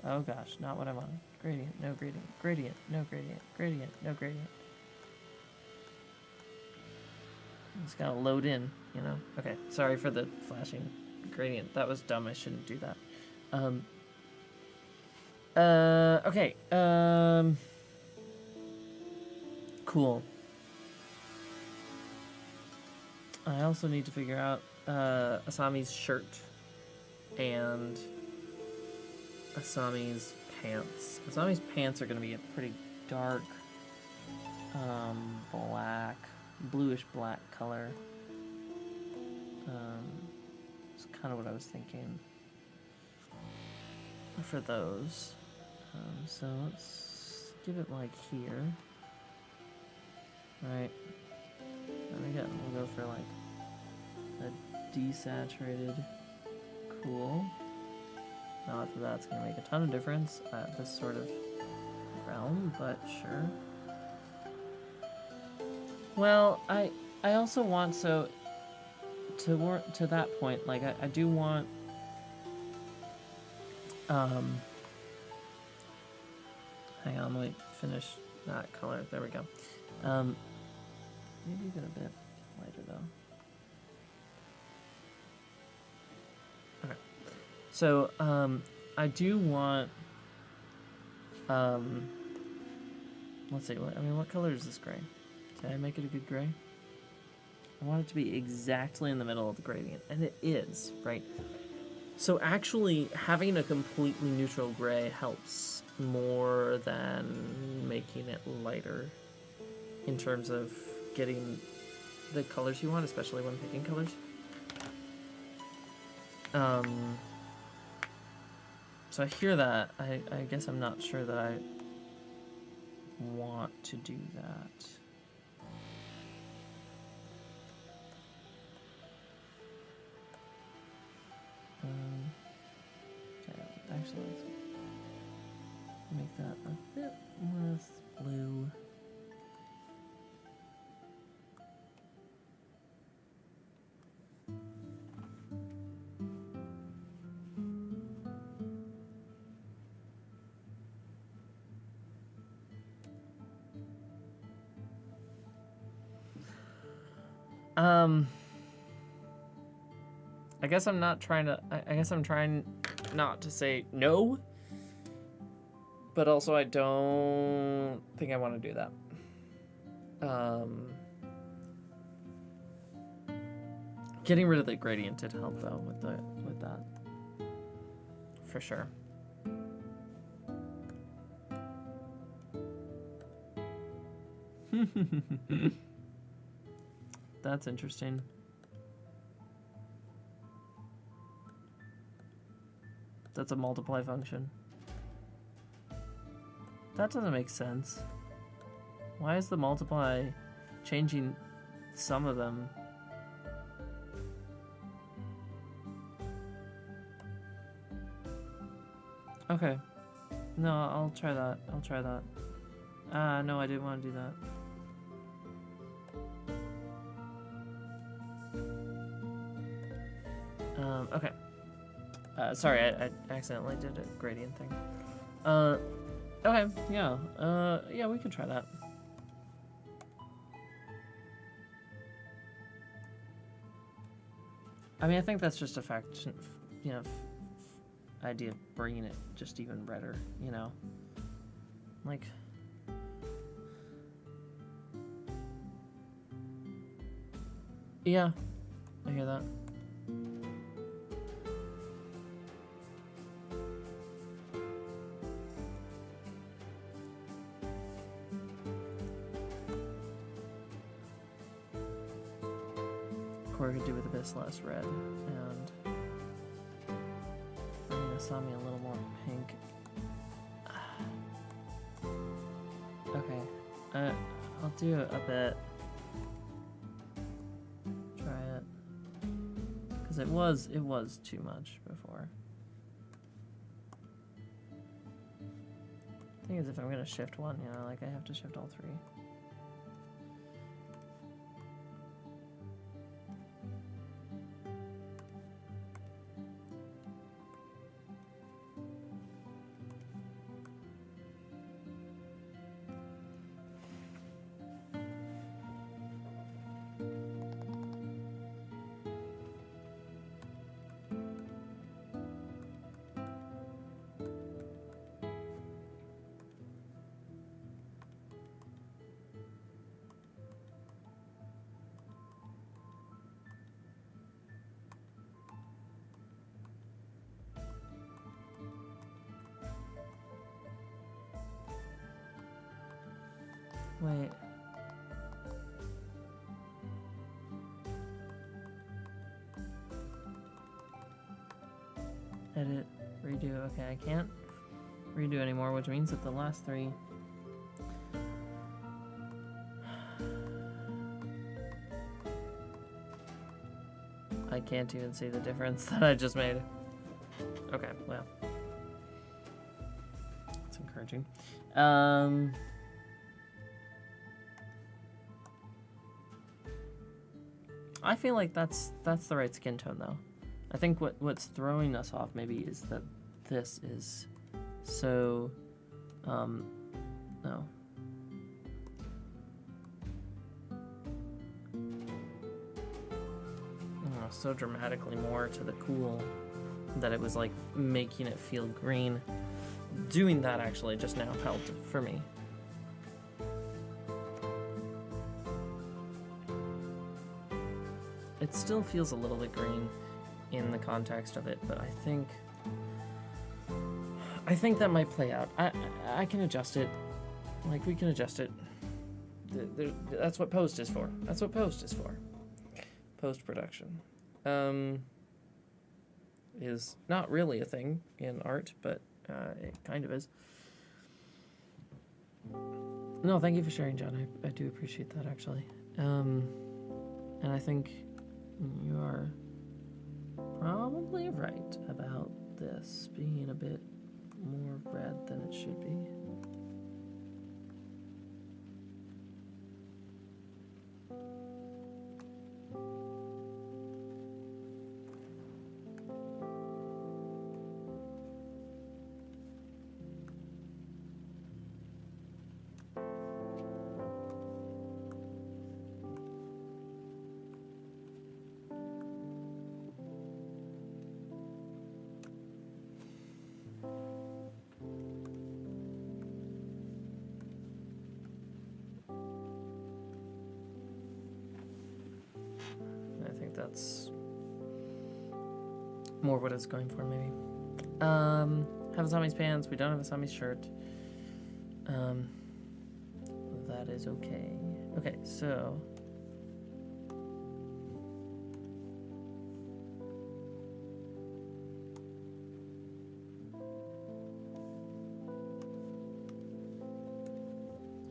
Oh gosh, not what I wanted. Gradient, no gradient, gradient, no gradient, gradient, no gradient. It's gotta load in, you know? Okay, sorry for the flashing gradient. That was dumb, I shouldn't do that. Okay, cool. I also need to figure out Asami's shirt and Asami's pants. Asami's pants are going to be a pretty dark black, bluish black color. It's kind of what I was thinking for those. So let's give it like here. Right. We'll go for like a desaturated cool. Not that that's going to make a ton of difference at this sort of realm, but sure. Well, I also want, so to that point, like I do want hang on, let me finish that color. There we go. Maybe even a bit lighter though. Okay. So, I do want, let's see, what color is this gray? Did I make it a good gray? I want it to be exactly in the middle of the gradient, and it is, right? So actually, having a completely neutral gray helps more than making it lighter in terms of getting the colors you want, especially when picking colors. So I hear that. I guess I'm not sure that I want to do that. Okay, actually, let's make that a bit less blue. I guess I'm not trying to, I guess I'm trying not to say no, but also I don't think I want to do that. Getting rid of the gradient did help though with that. For sure. That's interesting. That's a multiply function. That doesn't make sense. Why is the multiply changing some of them? Okay. No, I'll try that. I'll try that. No, I didn't want to do that. Okay. Sorry, I accidentally did a gradient thing. Okay, yeah. Yeah, we could try that. I mean, I think that's just a fact, you know, idea of bringing it just even redder, you know? Like... Yeah, I hear that. Korra could do with a bit less red, and bring Asami a little more pink. Okay, I'll do a bit. Try it, because it was too much before. The thing is, if I'm gonna shift one, you know, like I have to shift all three. Wait. Edit, redo. Okay, I can't redo anymore, which means that the last three. I can't even see the difference that I just made. Okay, well. That's encouraging. I feel like that's the right skin tone though. I think what's throwing us off maybe is that this is so no. So dramatically more to the cool that it was like making it feel green. Doing that actually just now helped for me. It still feels a little bit green in the context of it, but I think that might play out. I can adjust it. Like, we can adjust it. That's what post is for. That's what post is for. Post-production. Is not really a thing in art, but it kind of is. No, thank you for sharing, John. I do appreciate that, actually. And I think you are probably right about this being a bit more red than it should be. That's more what it's going for, maybe. Have Asami's pants. We don't have Asami's shirt. That is okay. Okay, so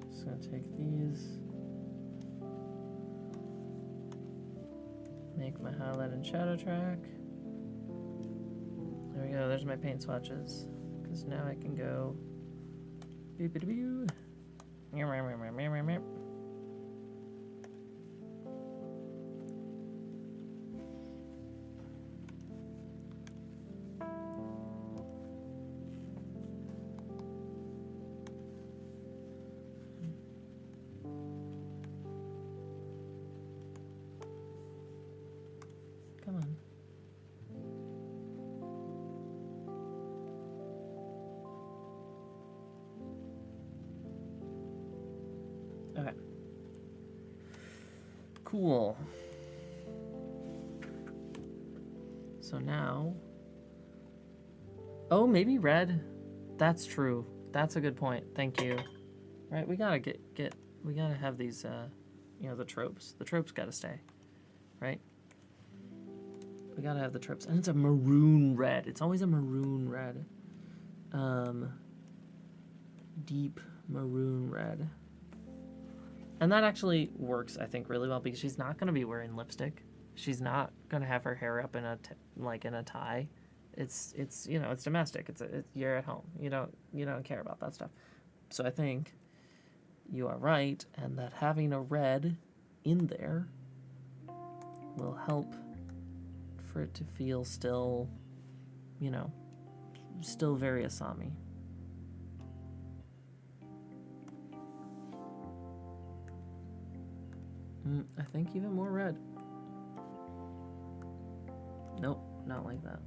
just gonna take these. Make my highlight and shadow track. There we go, there's my paint swatches. Because now I can go beep-a-doo. Come on. Okay. Cool. So now... Oh, maybe red. That's true. That's a good point. Thank you. Right, we gotta we gotta have these, you know, the tropes. The tropes gotta stay. Right? We gotta have the tropes. And it's a maroon red. It's always a maroon red. Deep maroon red. And that actually works, I think, really well because she's not gonna be wearing lipstick. She's not gonna have her hair up in a in a tie. It's you know, it's domestic. You're at home. You don't care about that stuff. So I think you are right, and that having a red in there will help for it to feel still, you know, still very Asami. I think even more red. Nope, not like that.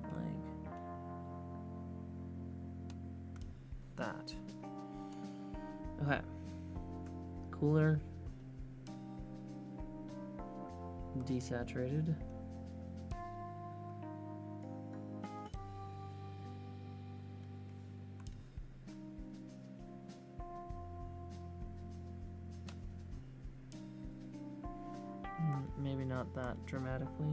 Like that. Okay. Cooler. Desaturated. maybe not that dramatically.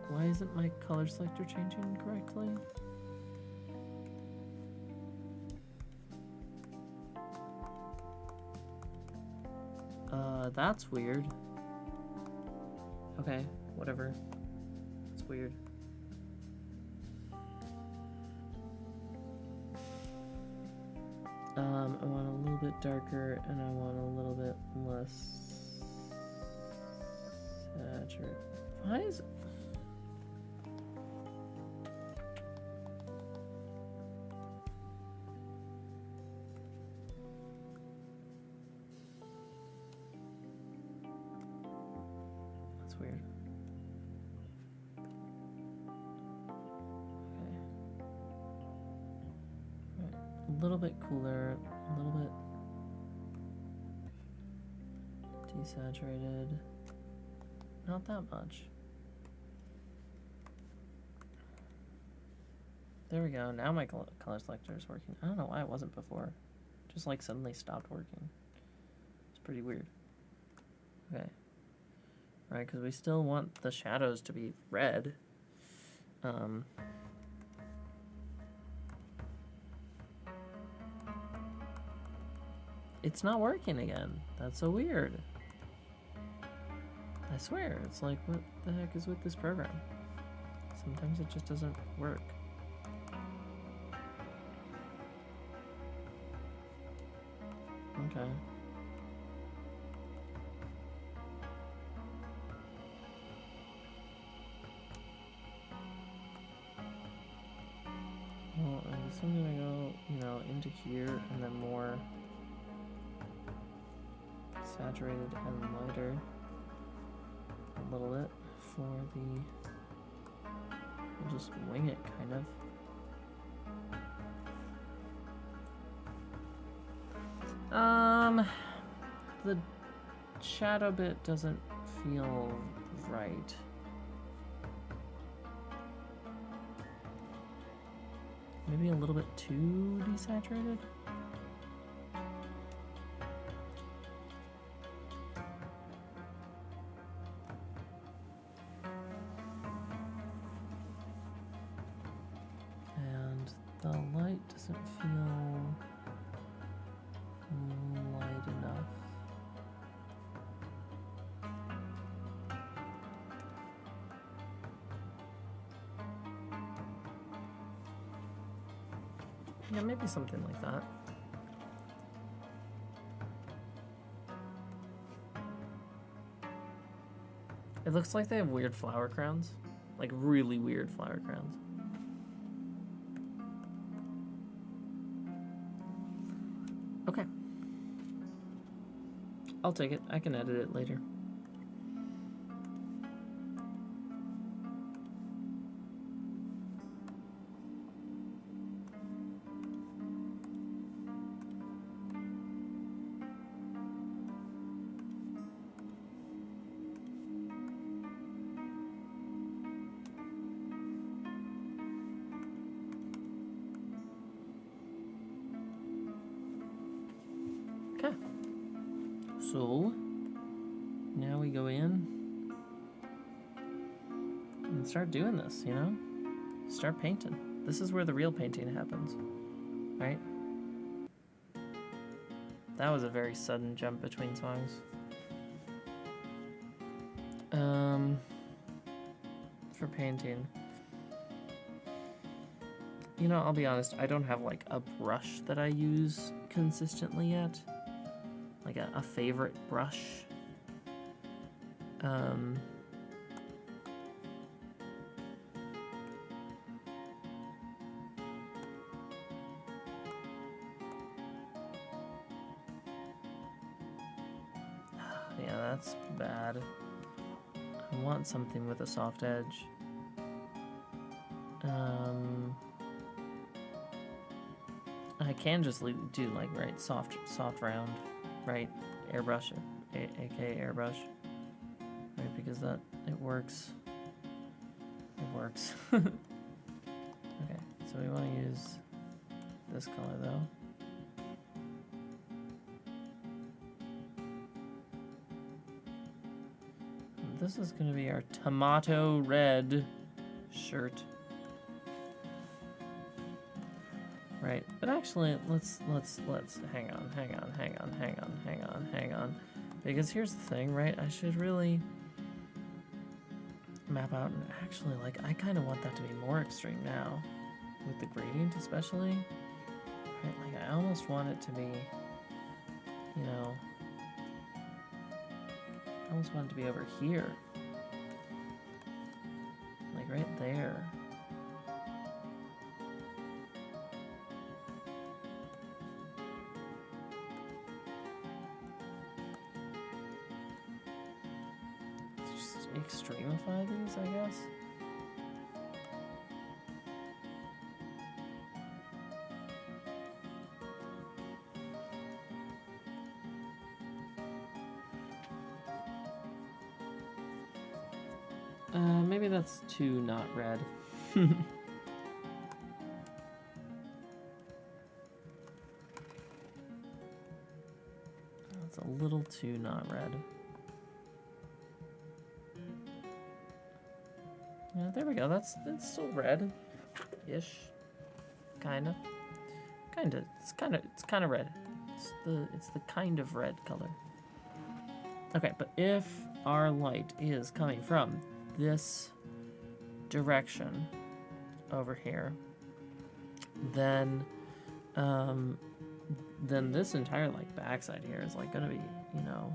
Why isn't my color selector changing correctly? That's weird. Okay, whatever. It's weird. I want a little bit darker and I want a little bit less saturated. Why is it? Weird. Okay. Right. A little bit cooler, a little bit desaturated. Not that much. There we go. Now my color selector is working. I don't know why it wasn't before. Just like suddenly stopped working. It's pretty weird. Okay. Right, because we still want the shadows to be red. It's not working again. That's so weird. I swear, it's like, what the heck is with this program? Sometimes it just doesn't work. Okay. Well, I guess I'm gonna go, into here and then more saturated and lighter a little bit for the, we'll just wing it kind of. The shadow bit doesn't feel right. Maybe a little bit too desaturated? And the light doesn't feel light enough. Yeah, maybe something like that. It looks like they have weird flower crowns. Like really weird flower crowns. Okay. I'll take it. I can edit it later. Okay. So now we go in and start doing this, Start painting. This is where the real painting happens, right? That was a very sudden jump between songs. For painting. I'll be honest, I don't have like a brush that I use consistently yet. Like a favorite brush. Yeah, that's bad. I want something with a soft edge. I can just do like, right, soft round, right, airbrush, aka airbrush. right? Because it works. It works. Okay, so we want to use this color though. And this is going to be our tomato red shirt. Right, but actually, let's hang on, because here's the thing, right? I should really map out, and actually, like, I kind of want that to be more extreme now, with the gradient especially. Right, like, I almost want it to be, you know, I almost want it to be over here, like right there. Extremify these, I guess. Maybe that's too not red. That's a little too not red. Yeah, there we go. That's still red-ish, kinda. It's kind of red. It's the kind of red color. Okay, but if our light is coming from this direction over here, then this entire like backside here is like gonna be, you know,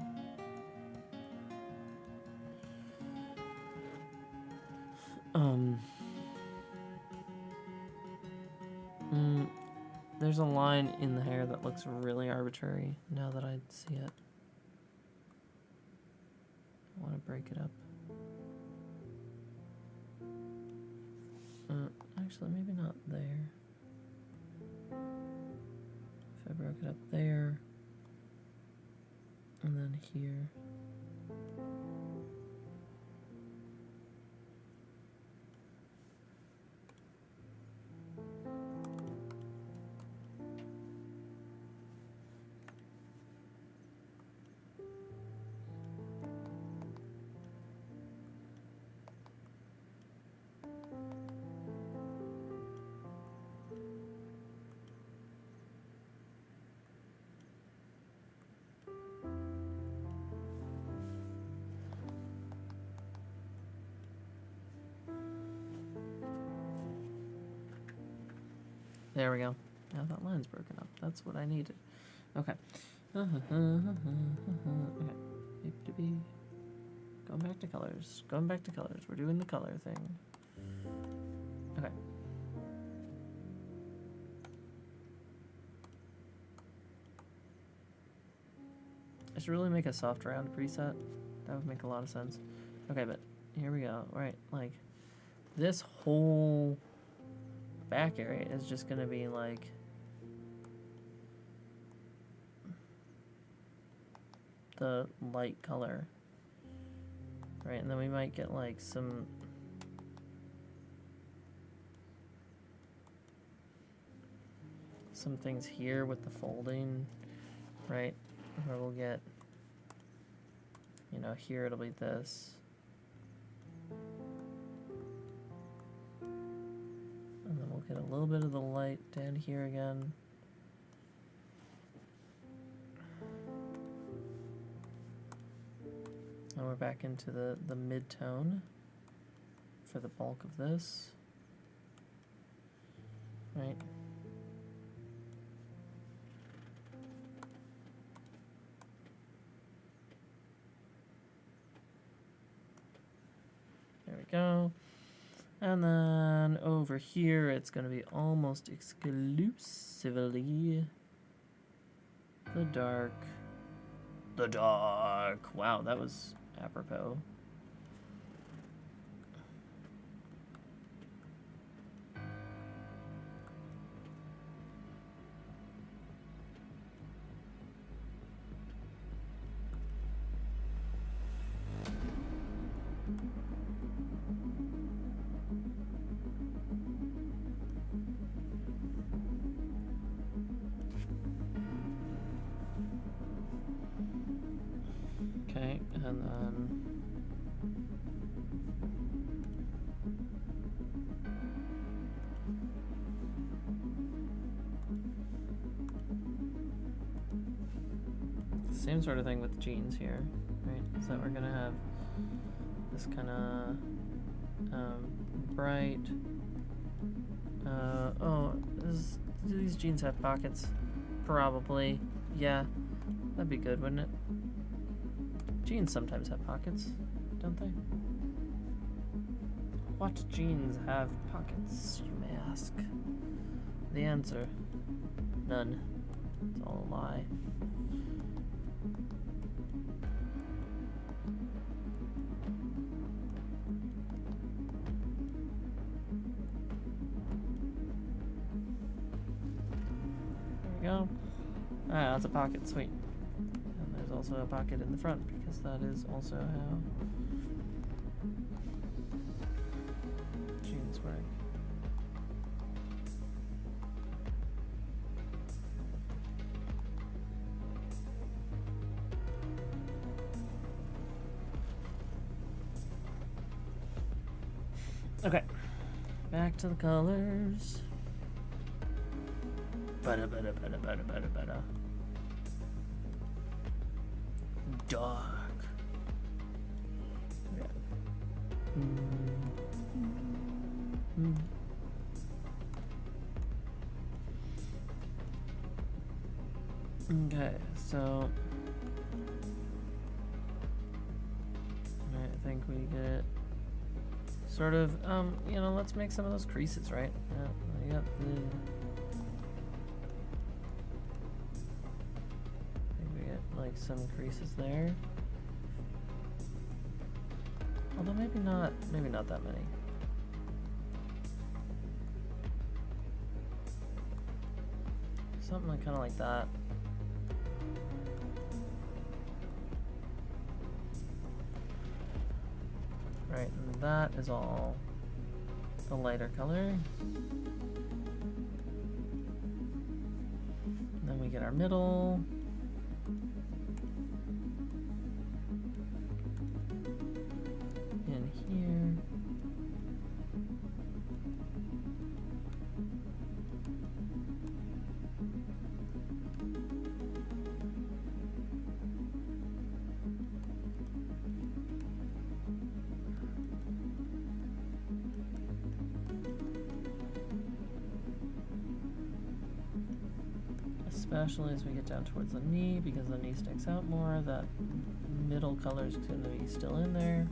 there's a line in the hair that looks really arbitrary now that I see it. I want to break it up. Actually, maybe not there. If I broke it up there, and then here. There we go. Now that line's broken up. That's what I needed. Okay. Okay. Going back to colors. Going back to colors. We're doing the color thing. Okay. I should really make a soft round preset. That would make a lot of sense. Okay, but here we go. Right, like this whole back area is just gonna be like the light color, right? And then we might get like some things here with the folding, right? Where we'll get, you know, here it'll be this. And then we'll get a little bit of the light down here again. And we're back into the mid-tone for the bulk of this. Right? There we go. And then over here, it's going to be almost exclusively the dark. The dark. Wow, that was apropos. Okay, and then... Same sort of thing with jeans here, right? So we're gonna have this kind of bright. Do these jeans have pockets? Probably. Yeah, that'd be good, wouldn't it? Jeans sometimes have pockets, don't they? What jeans have pockets, you may ask? The answer: none. It's all a lie. Go. Ah, that's a pocket, sweet. And there's also a pocket in the front because that is also how jeans work. Okay, back to the colors. Bada. Dark. Yeah. Okay, so I think we get sort of, you know, let's make some of those creases, right? Yeah, we got the... like some creases there. Although maybe not that many. Something like, kind of like that. Right, and that is all the lighter color. And then we get our middle. Especially as we get down towards the knee, because the knee sticks out more, that middle color is going to be still in there,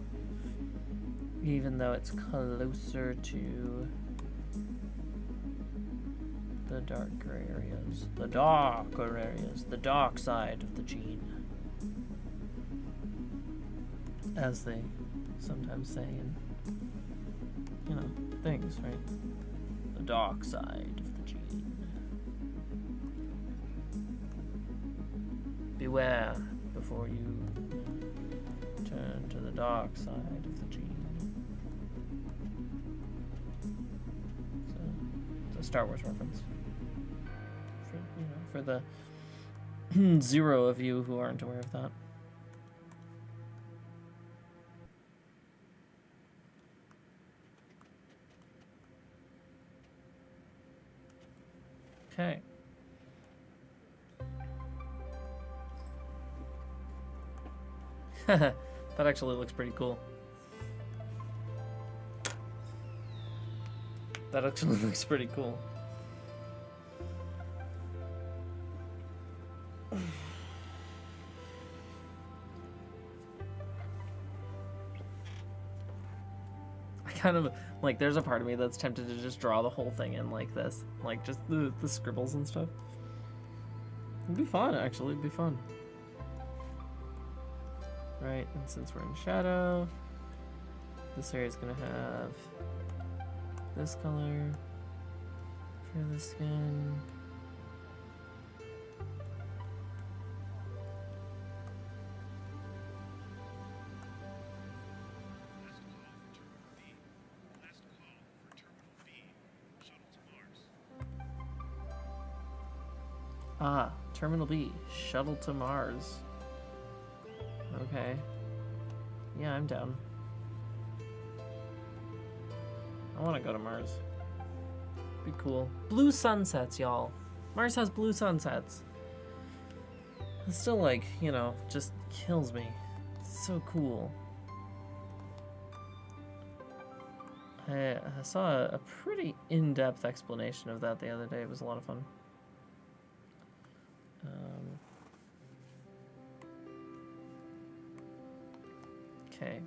even though it's closer to the darker areas. The darker areas, the dark side of the jean, as they sometimes say in, you know, things, right? The dark side of the jean. Beware before you turn to the dark side of the jean. So, it's a Star Wars reference. For the 0 of you who aren't aware of that. Okay. That actually looks pretty cool. That actually looks pretty cool. I kind of, like, there's a part of me that's tempted to just draw the whole thing in like this. Like, just the scribbles and stuff. It'd be fun, actually. It'd be fun. Right, and since we're in shadow, this area is going to have this color for the skin. Ah, Terminal B, shuttle to Mars. Okay. Yeah, I'm down. I want to go to Mars. Be cool. Blue sunsets, y'all. Mars has blue sunsets. It's still like, you know, just kills me. It's so cool. I saw a pretty in-depth explanation of that the other day. It was a lot of fun. Okay.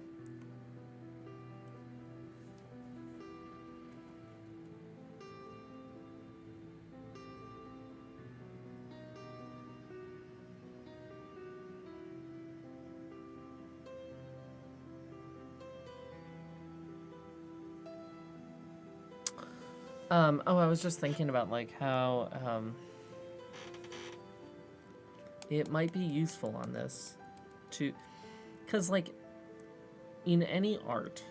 Oh, I was just thinking about like how it might be useful on this to, because like in any art,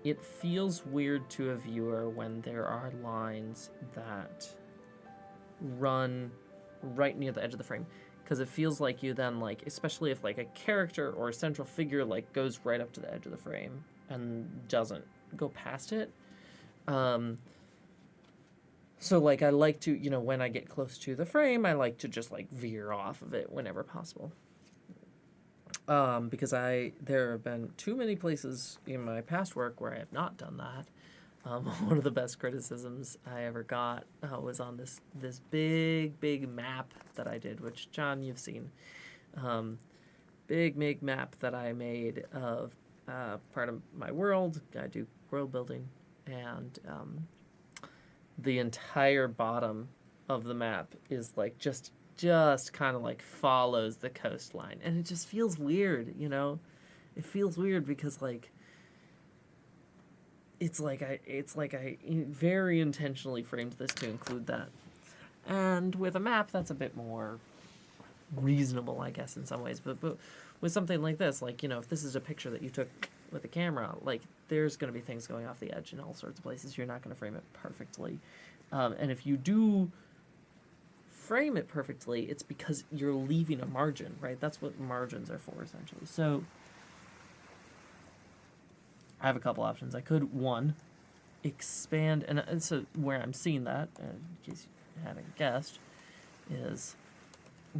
it feels weird to a viewer when there are lines that run right near the edge of the frame, because it feels like you then like, especially if like a character or a central figure like goes right up to the edge of the frame and doesn't go past it. So like I like to, you know, when I get close to the frame, I like to just like veer off of it whenever possible. Because there have been too many places in my past work where I have not done that. One of the best criticisms I ever got was on this big map that I did, which John, you've seen. Big map that I made of part of my world. I do world building, and the entire bottom of the map is like just kind of like follows the coastline, and it just feels weird, you know. It feels weird because like it's like I very intentionally framed this to include that, and with a map that's a bit more reasonable, I guess, in some ways. But with something like this, like, you know, if this is a picture that you took with a camera, like there's going to be things going off the edge in all sorts of places. You're not going to frame it perfectly, and if you do frame it perfectly, it's because you're leaving a margin, right? That's what margins are for, essentially. So I have a couple options. I could, one, expand, and so where I'm seeing that, in case you hadn't guessed, is,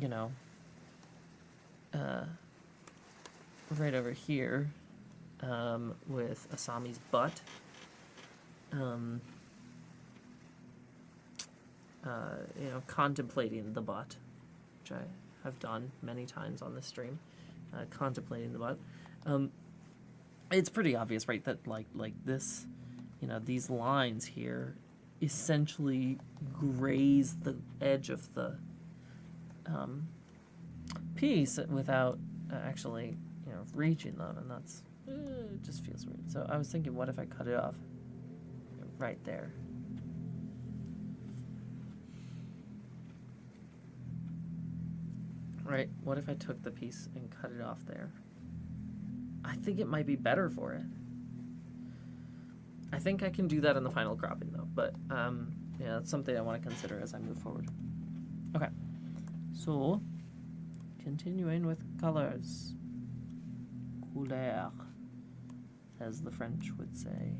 you know, right over here, with Asami's butt. You know, contemplating the butt, which I have done many times on this stream, contemplating the butt. It's pretty obvious, right, that like this, you know, these lines here essentially graze the edge of the piece without actually, you know, reaching them, and that's it just feels weird. So I was thinking, what if I cut it off right there? Right, what if I took the piece and cut it off there? I think it might be better for it. I think I can do that in the final cropping, though, but yeah, that's something I want to consider as I move forward. Okay, so continuing with colors. Couleur, as the French would say.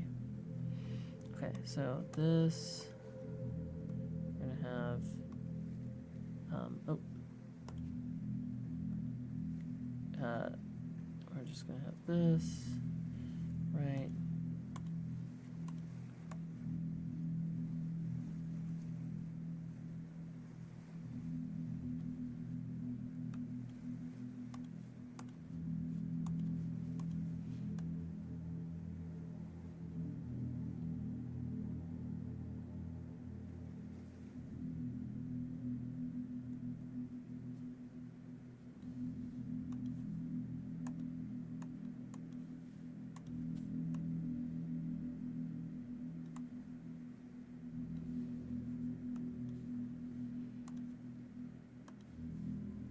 Okay, so this, we're gonna have, we're just gonna have this, right?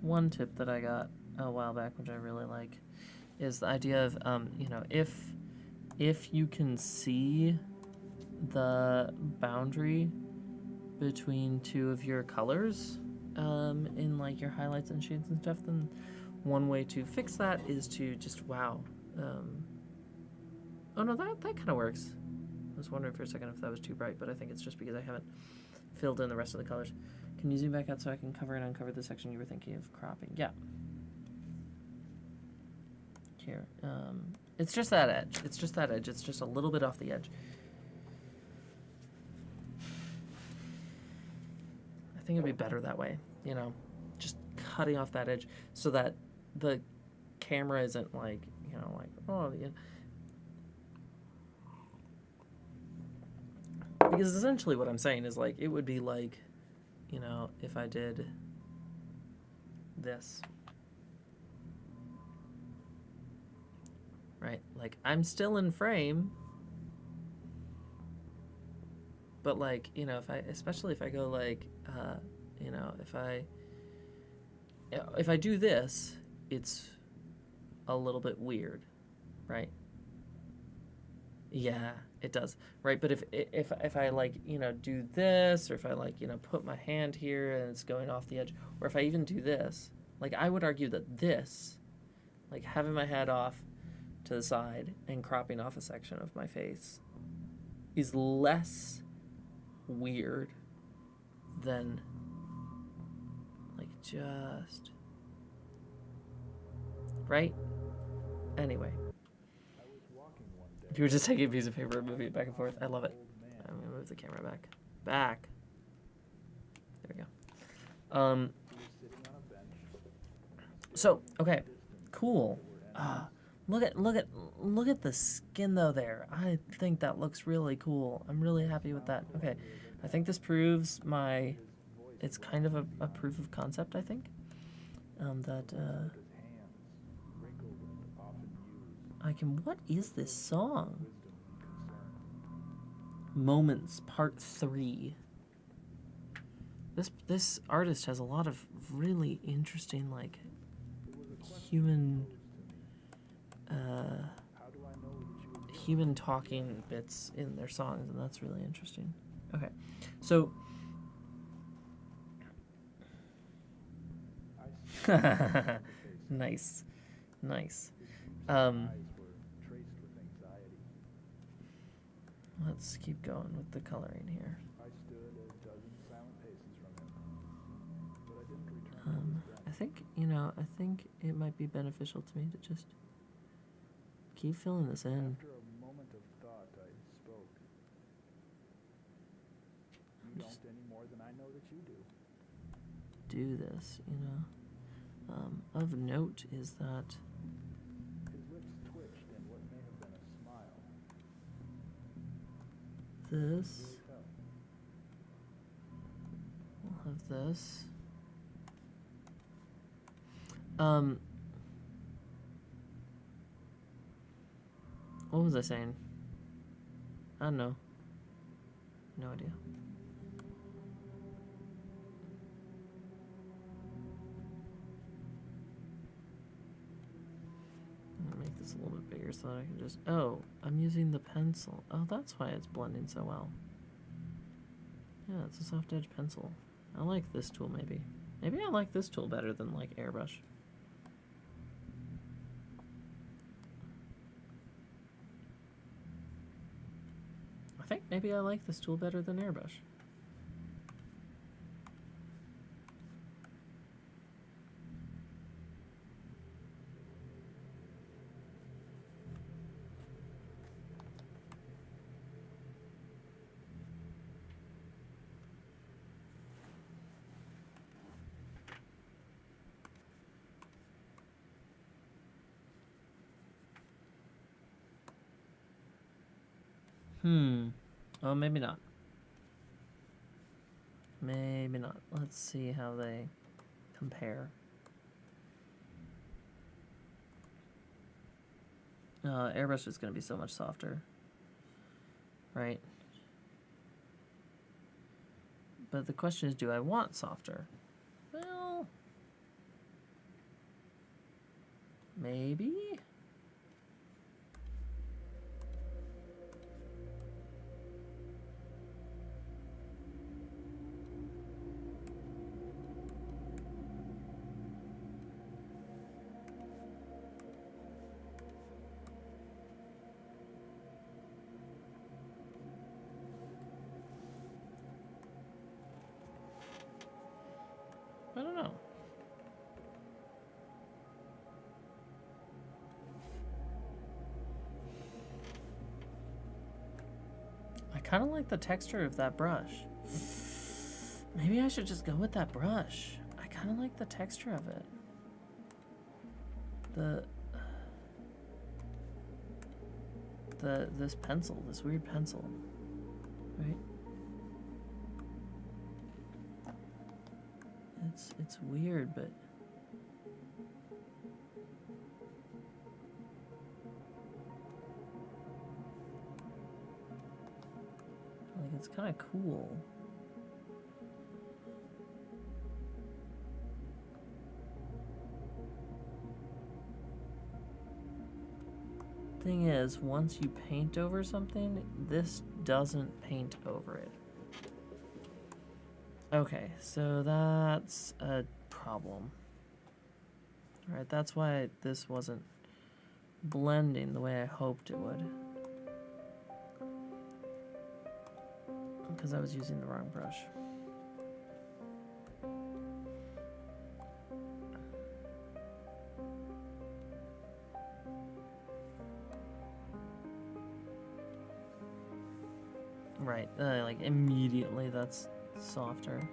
One tip that I got a while back, which I really like, is the idea of, you know, if you can see the boundary between two of your colors in like your highlights and shades and stuff, then One way to fix that is to just, wow. Oh no, that kind of works. I was wondering for a second if that was too bright, but I think it's just because I haven't filled in the rest of the colors. Can you zoom back out so I can cover and uncover the section you were thinking of cropping? Yeah. Here. It's just that edge. It's just that edge. It's just a little bit off the edge. I think it'd be better that way, you know, just cutting off that edge so that the camera isn't like, you know, like, oh, yeah. Because essentially what I'm saying is like, it would be like, you know, if I did this. Right? Like, I'm still in frame. But like, you know, especially if I go like, you know, if I do this, it's a little bit weird, right? Yeah, it does, right? But if I like, you know, do this, or if I like, you know, put my hand here and it's going off the edge, or if I even do this, like I would argue that this, like having my head off to the side and cropping off a section of my face, is less weird than like just right. Anyway, if you were just taking a piece of paper and moving it back and forth, I love it. I'm gonna move the camera back. There we go. So okay, cool. Look at the skin though there. I think that looks really cool. I'm really happy with that. Okay, I think this proves it's kind of a proof of concept, I think. That what is this song? Moments, Part 3. This artist has a lot of really interesting, like, human talking bits in their songs, and that's really interesting. Okay, so nice. Let's keep going with the coloring here. I think it might be beneficial to me to just keep filling this in. After a moment of thought, I spoke. You don't any more than I know that you do. Do this, you know. Of note is that his lips twitched in what may have been a smile. This. We'll have this. What was I saying? I don't know. No idea. I'm gonna make this a little bit bigger so that I can just... Oh, I'm using the pencil. Oh, that's why it's blending so well. Yeah, it's a soft edge pencil. I like this tool, maybe. Maybe I like this tool better than, like, airbrush. I think maybe I like this tool better than airbrush. Oh, maybe not. Maybe not. Let's see how they compare. Airbrush is going to be so much softer. Right? But the question is, do I want softer? Well, maybe? kind of like the texture of that brush. Maybe I should just go with that brush. I kind of like the texture of it. This pencil, this weird pencil, right? It's weird, but like it's kind of cool. Thing is, once you paint over something, this doesn't paint over it. Okay, so that's a problem. Alright, that's why this wasn't blending the way I hoped it would. Because I was using the wrong brush. Right, like immediately that's softer.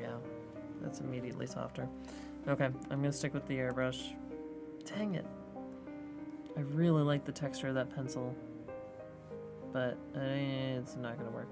Yeah, that's immediately softer. Okay, I'm gonna stick with the airbrush. Dang it. I really like the texture of that pencil, but it's not gonna work.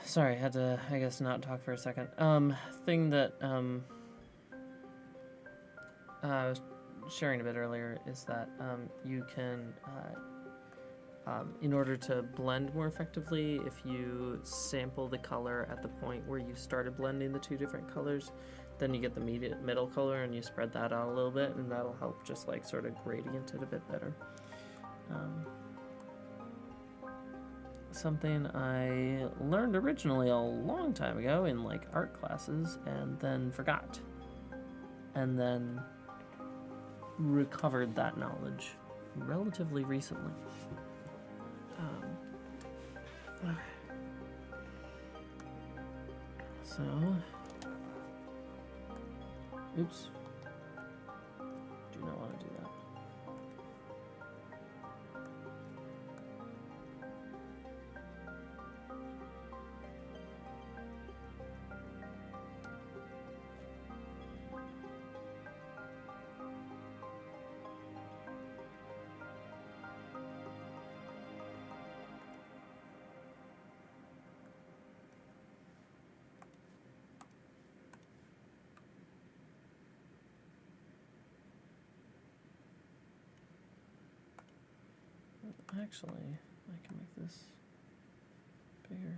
Sorry, had to, I guess, not talk for a second. Thing that, I was sharing a bit earlier is that, you can, in order to blend more effectively, if you sample the color at the point where you started blending the two different colors, then you get the middle color and you spread that out a little bit, and that'll help just like sort of gradient it a bit better. Something I learned originally a long time ago in like art classes and then forgot, and then recovered that knowledge relatively recently. Okay. So, oops, do not want to do that. Actually, I can make this bigger.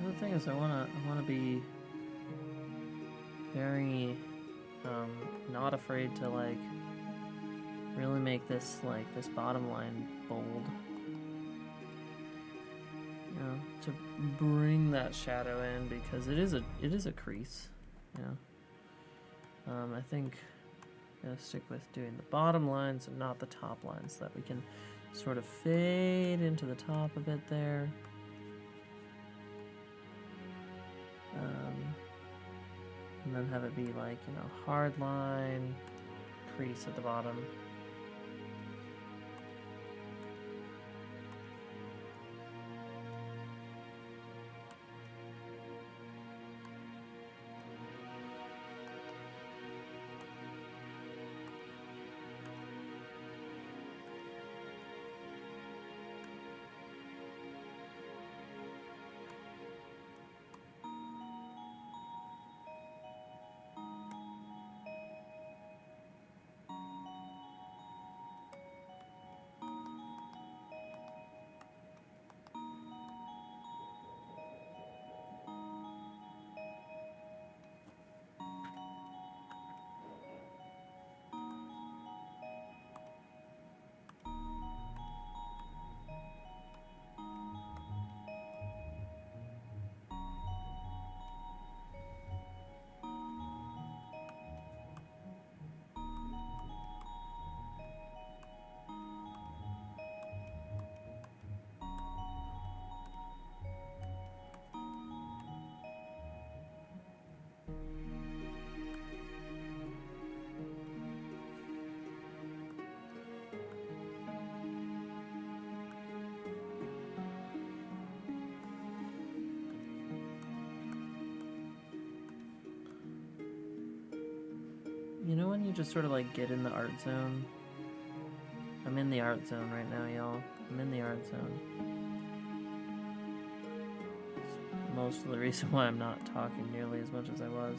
The thing is, I wanna be very not afraid to like really make this this bottom line bold. You know, to bring that shadow in because it is a crease. You know, I think I'm gonna stick with doing the bottom lines and not the top lines so that we can sort of fade into the top a bit there. And then have it be like, you know, hard line, crease at the bottom. You know when you just sort of like get in the art zone? I'm in the art zone right now, y'all. I'm in the art zone. It's most of the reason why I'm not talking nearly as much as I was.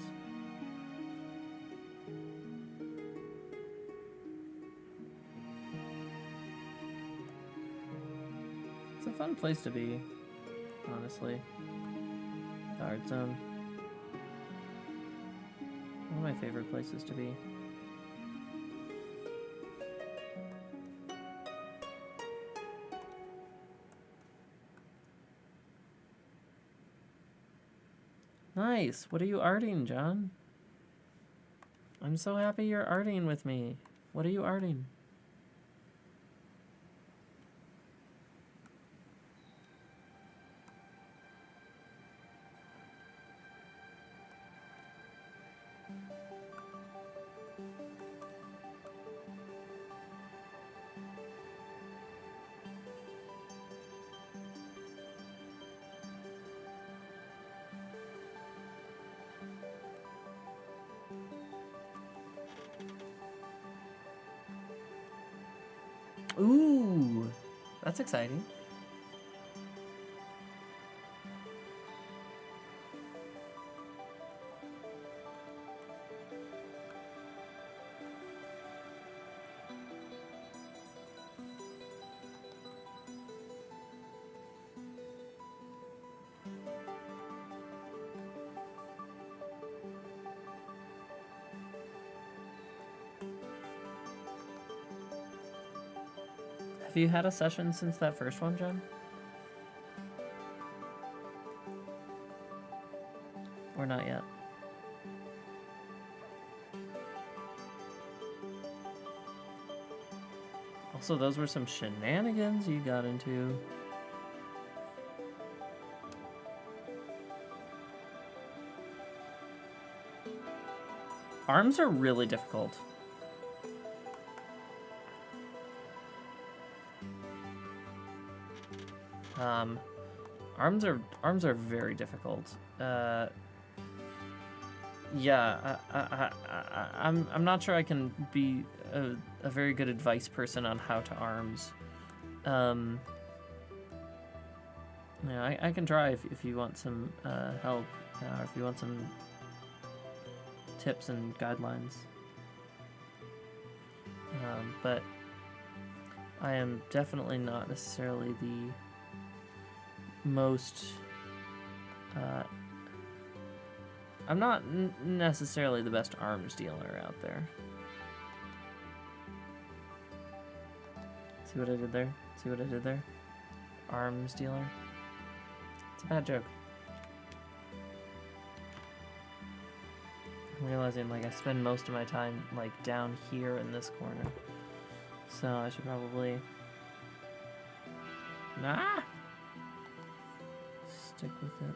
It's a fun place to be, honestly. The art zone. One of my favorite places to be. Nice. What are you arting, John? I'm so happy you're arting with me. What are you arting? Ooh, that's exciting. Have you had a session since that first one, Jen? Or not yet? Also, those were some shenanigans you got into. Arms are really difficult. Arms are very difficult. Yeah, I'm not sure I can be a very good advice person on how to arms. Yeah, I can try if you want some help, or if you want some tips and guidelines. But I am definitely not necessarily the most... I'm not necessarily the best arms dealer out there. See what I did there? See what I did there? Arms dealer. It's a bad joke. I'm realizing, like, I spend most of my time, like, down here in this corner. So I should probably... stick with it.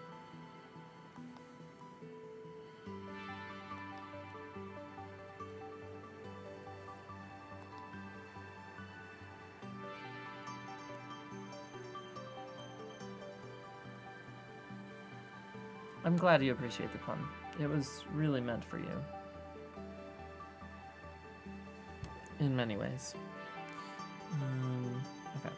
I'm glad you appreciate the pun. It was really meant for you. In many ways. Okay.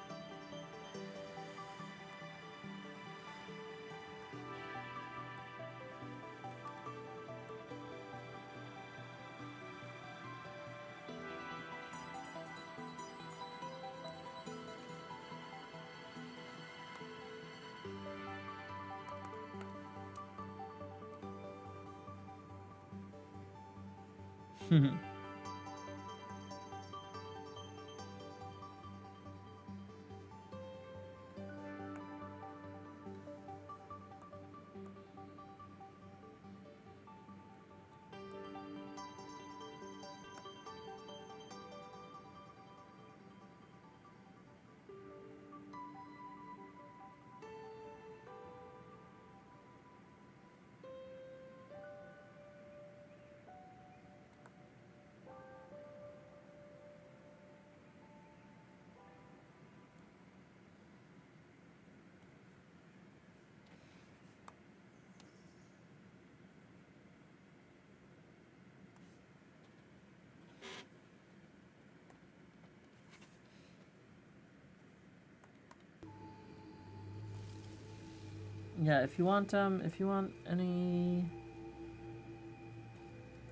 Yeah, if you want any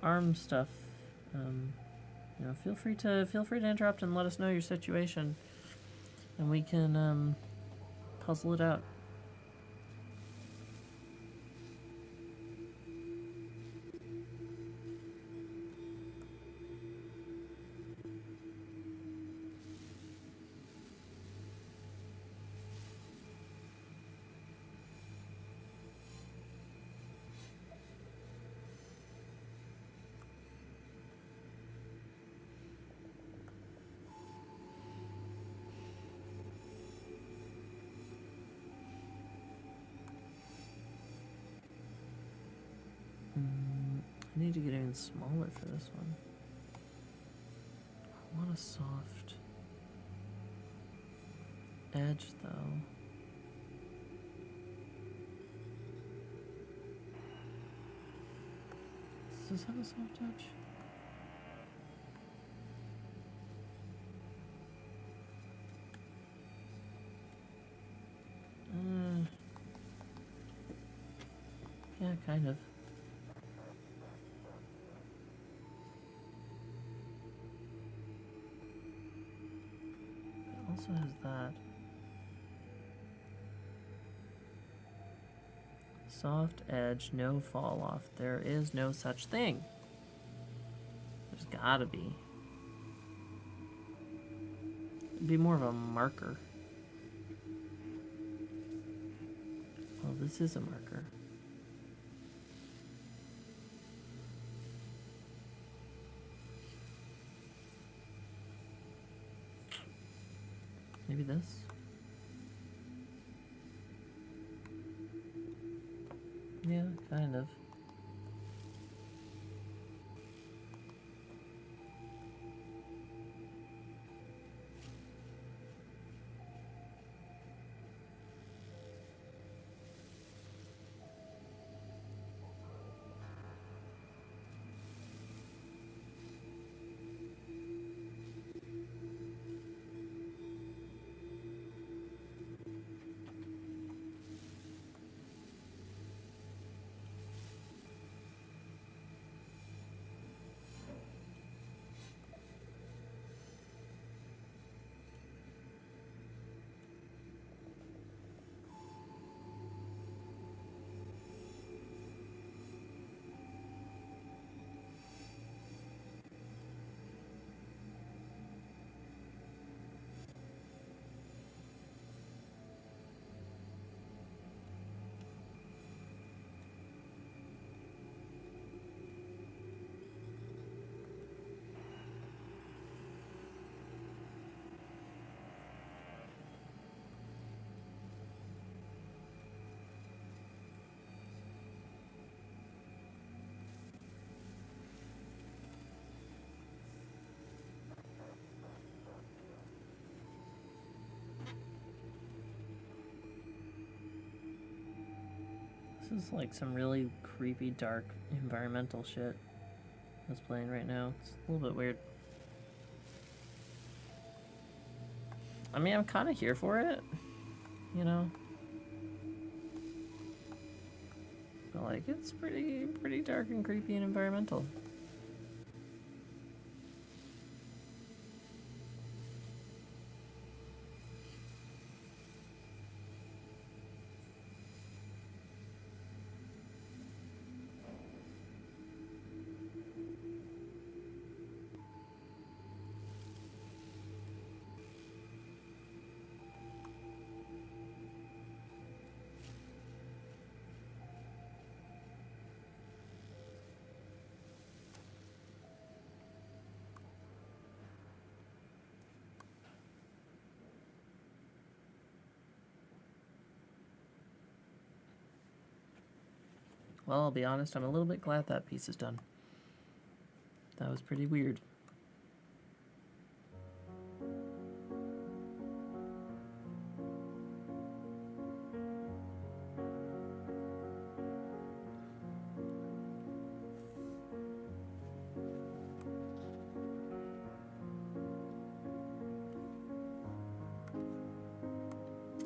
arm stuff, you know, feel free to interrupt and let us know your situation, and we can puzzle it out. I need to get even smaller for this one. I want a soft edge, though. Does this have a soft edge? Yeah, kind of. It also has that. Soft edge, no fall off. There is no such thing. There's gotta be. It'd be more of a marker. Well, this is a marker. Maybe this? Yeah, kind of. This is like some really creepy, dark, environmental shit that's playing right now. It's a little bit weird. I mean, I'm kind of here for it, you know? But like, it's pretty dark and creepy and environmental. Well, I'll be honest, I'm a little bit glad that piece is done. That was pretty weird.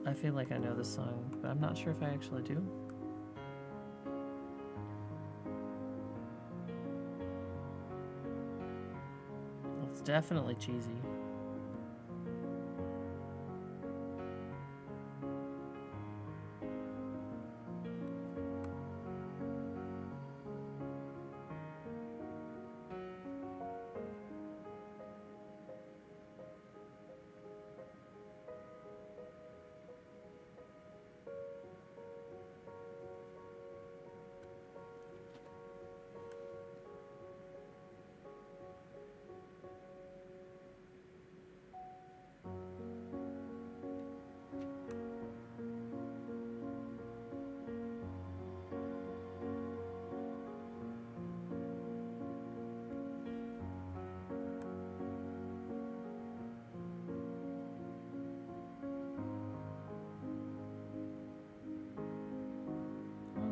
I feel like I know this song, but I'm not sure if I actually do. It's definitely cheesy.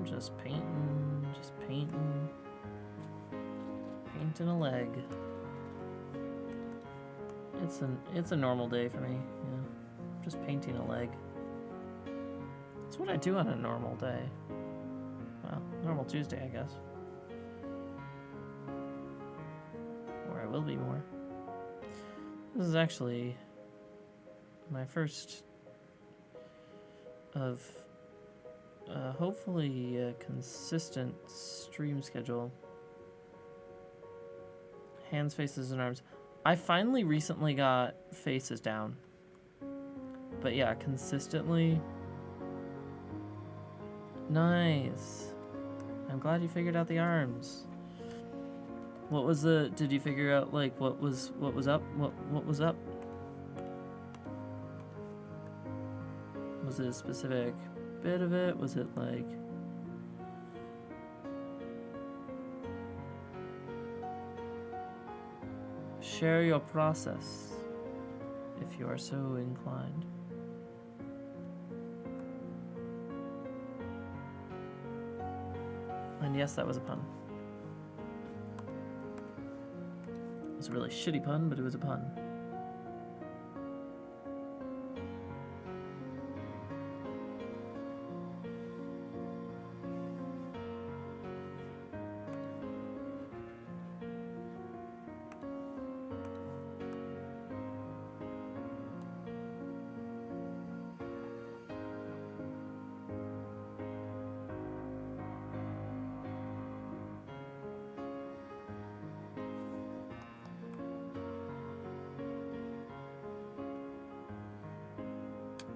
Just painting a leg. It's a normal day for me, yeah. Just painting a leg. That's what I do on a normal day. Well, normal Tuesday, I guess. Or I will be more. This is actually my first of hopefully a consistent stream schedule. Hands, faces, and arms. I finally recently got faces down. But yeah, consistently. Nice. I'm glad you figured out the arms. What was the? Did you figure out like what was up? What was up? Was it a specific bit of it? Was it like? Share your process, if you are so inclined. And yes, that was a pun. It was a really shitty pun, but it was a pun.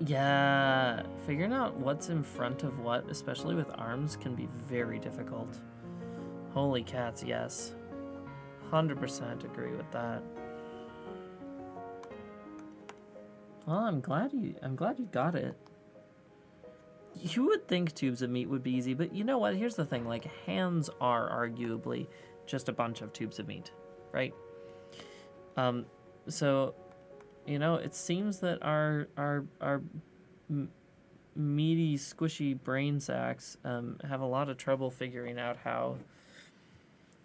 Yeah, figuring out what's in front of what, especially with arms, can be very difficult. Holy cats, yes. 100% agree with that. Well, I'm glad you got it. You would think tubes of meat would be easy, but you know what? Here's the thing, like hands are arguably just a bunch of tubes of meat, right? So you know, it seems that our meaty, squishy brain sacs have a lot of trouble figuring out how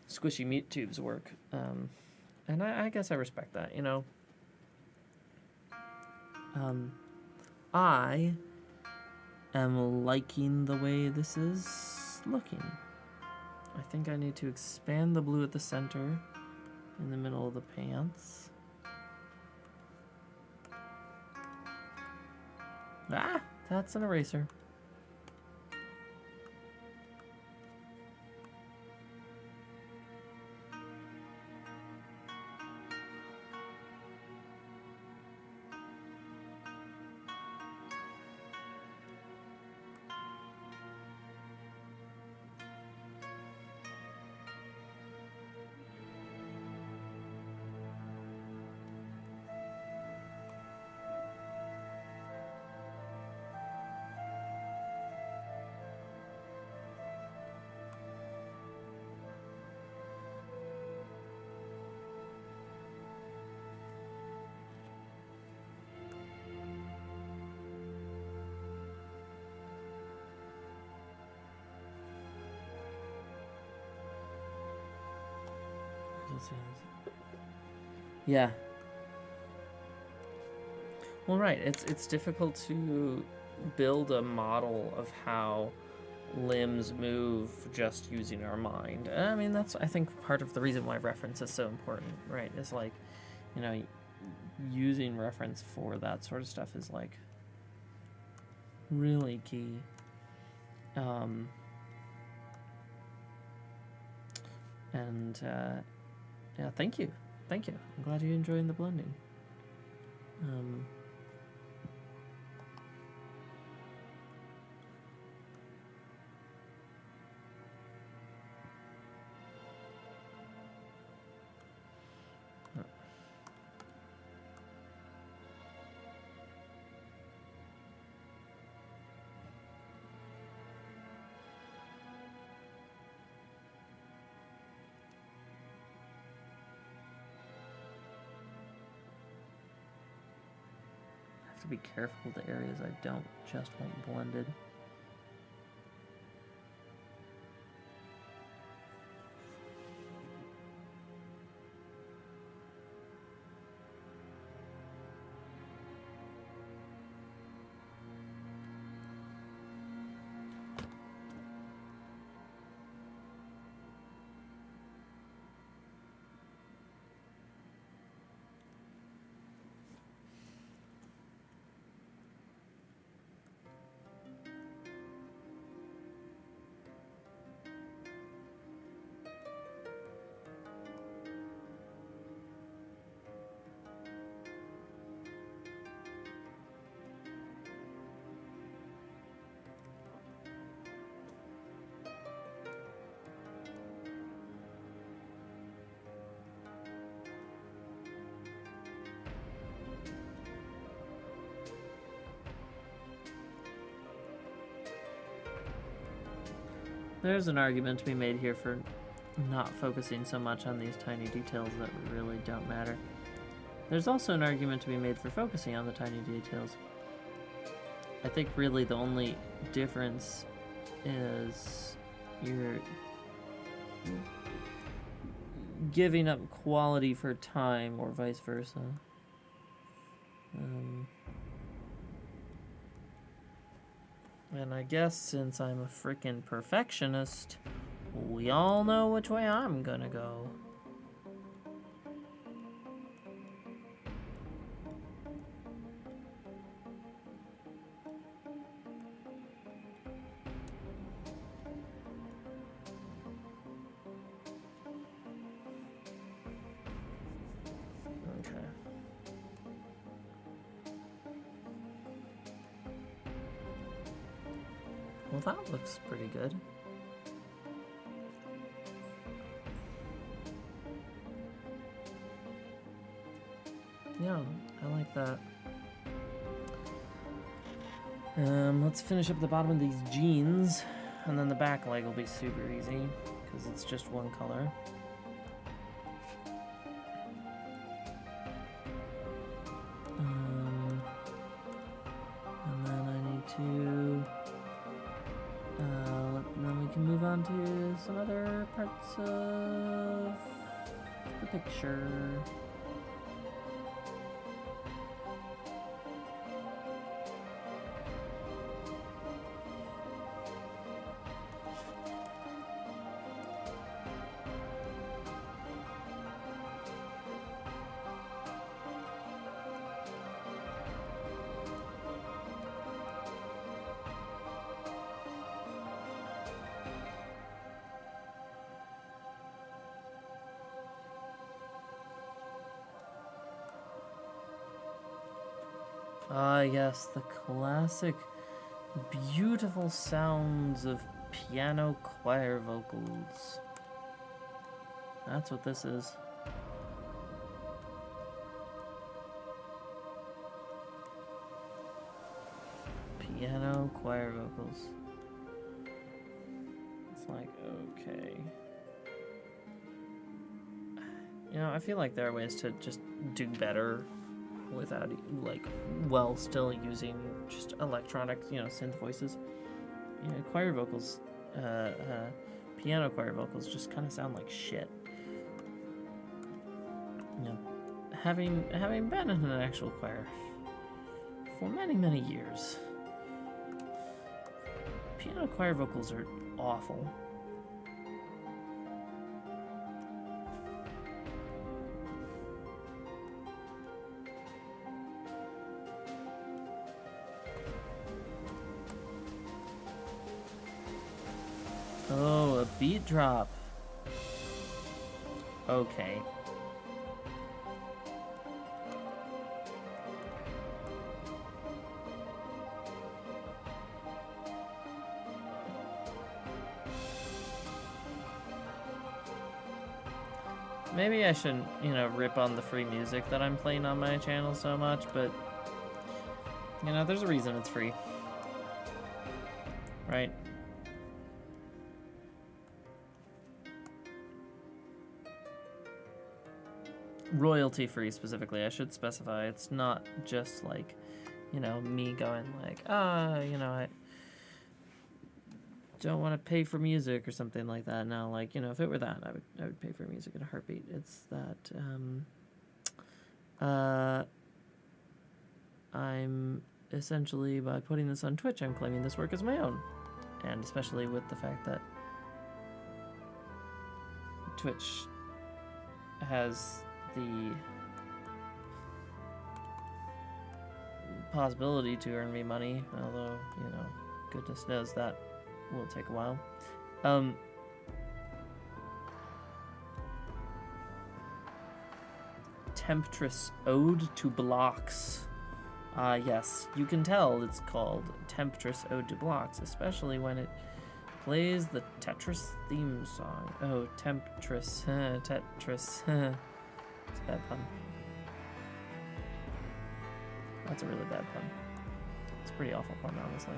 squishy meat tubes work. And I guess I respect that, you know. I am liking the way this is looking. I think I need to expand the blue at the center, in the middle of the pants. Ah, that's an eraser. Yeah. Well, right. It's difficult to build a model of how limbs move just using our mind. I mean, that's, I think, part of the reason why reference is so important, right? Is like, you know, using reference for that sort of stuff is like really key. Yeah, thank you. I'm glad you're enjoying the blending. To be careful with the areas I don't just want blended. There's an argument to be made here for not focusing so much on these tiny details that really don't matter. There's also an argument to be made for focusing on the tiny details. I think really the only difference is you're giving up quality for time or vice versa. And I guess since I'm a freaking perfectionist, we all know which way I'm gonna go. Okay. Well, that looks pretty good. Yeah, I like that. Let's finish up the bottom of these jeans, and then the back leg will be super easy, because it's just one color. And then I need to... then we can move on to some other parts of the picture. Ah, yes, the classic, beautiful sounds of piano choir vocals. That's what this is. Piano choir vocals. It's like, okay. You know, I feel like there are ways to just do better without, like, while still using just electronic, you know, synth voices. You know, choir vocals, piano choir vocals just kind of sound like shit. You know, having been in an actual choir for many, many years, piano choir vocals are awful. Oh, a beat drop. Okay. Maybe I shouldn't, you know, rip on the free music that I'm playing on my channel so much, but, you know, there's a reason it's free. Right? Royalty free specifically, I should specify. It's not just like, you know, me going like, you know, I don't want to pay for music or something like that. No, like, you know, if it were that, I would pay for music in a heartbeat. It's that I'm essentially, by putting this on Twitch, I'm claiming this work as my own. And especially with the fact that Twitch has the possibility to earn me money, although, you know, goodness knows that will take a while. Temptress Ode to Blocks. Yes, you can tell it's called Temptress Ode to Blocks, especially when it plays the Tetris theme song. Oh, Temptress, Tetris, it's a bad pun. That's a really bad pun. It's a pretty awful pun, honestly.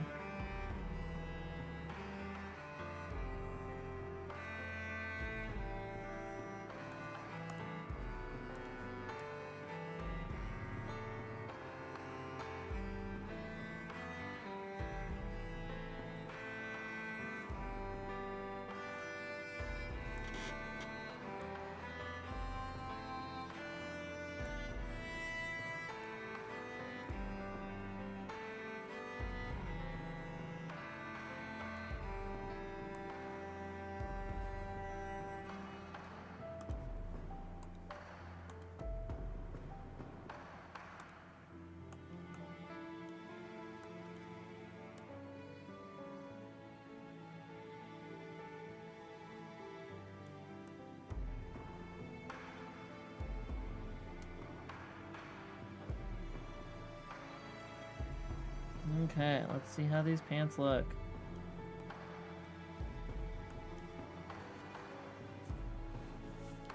Okay, let's see how these pants look.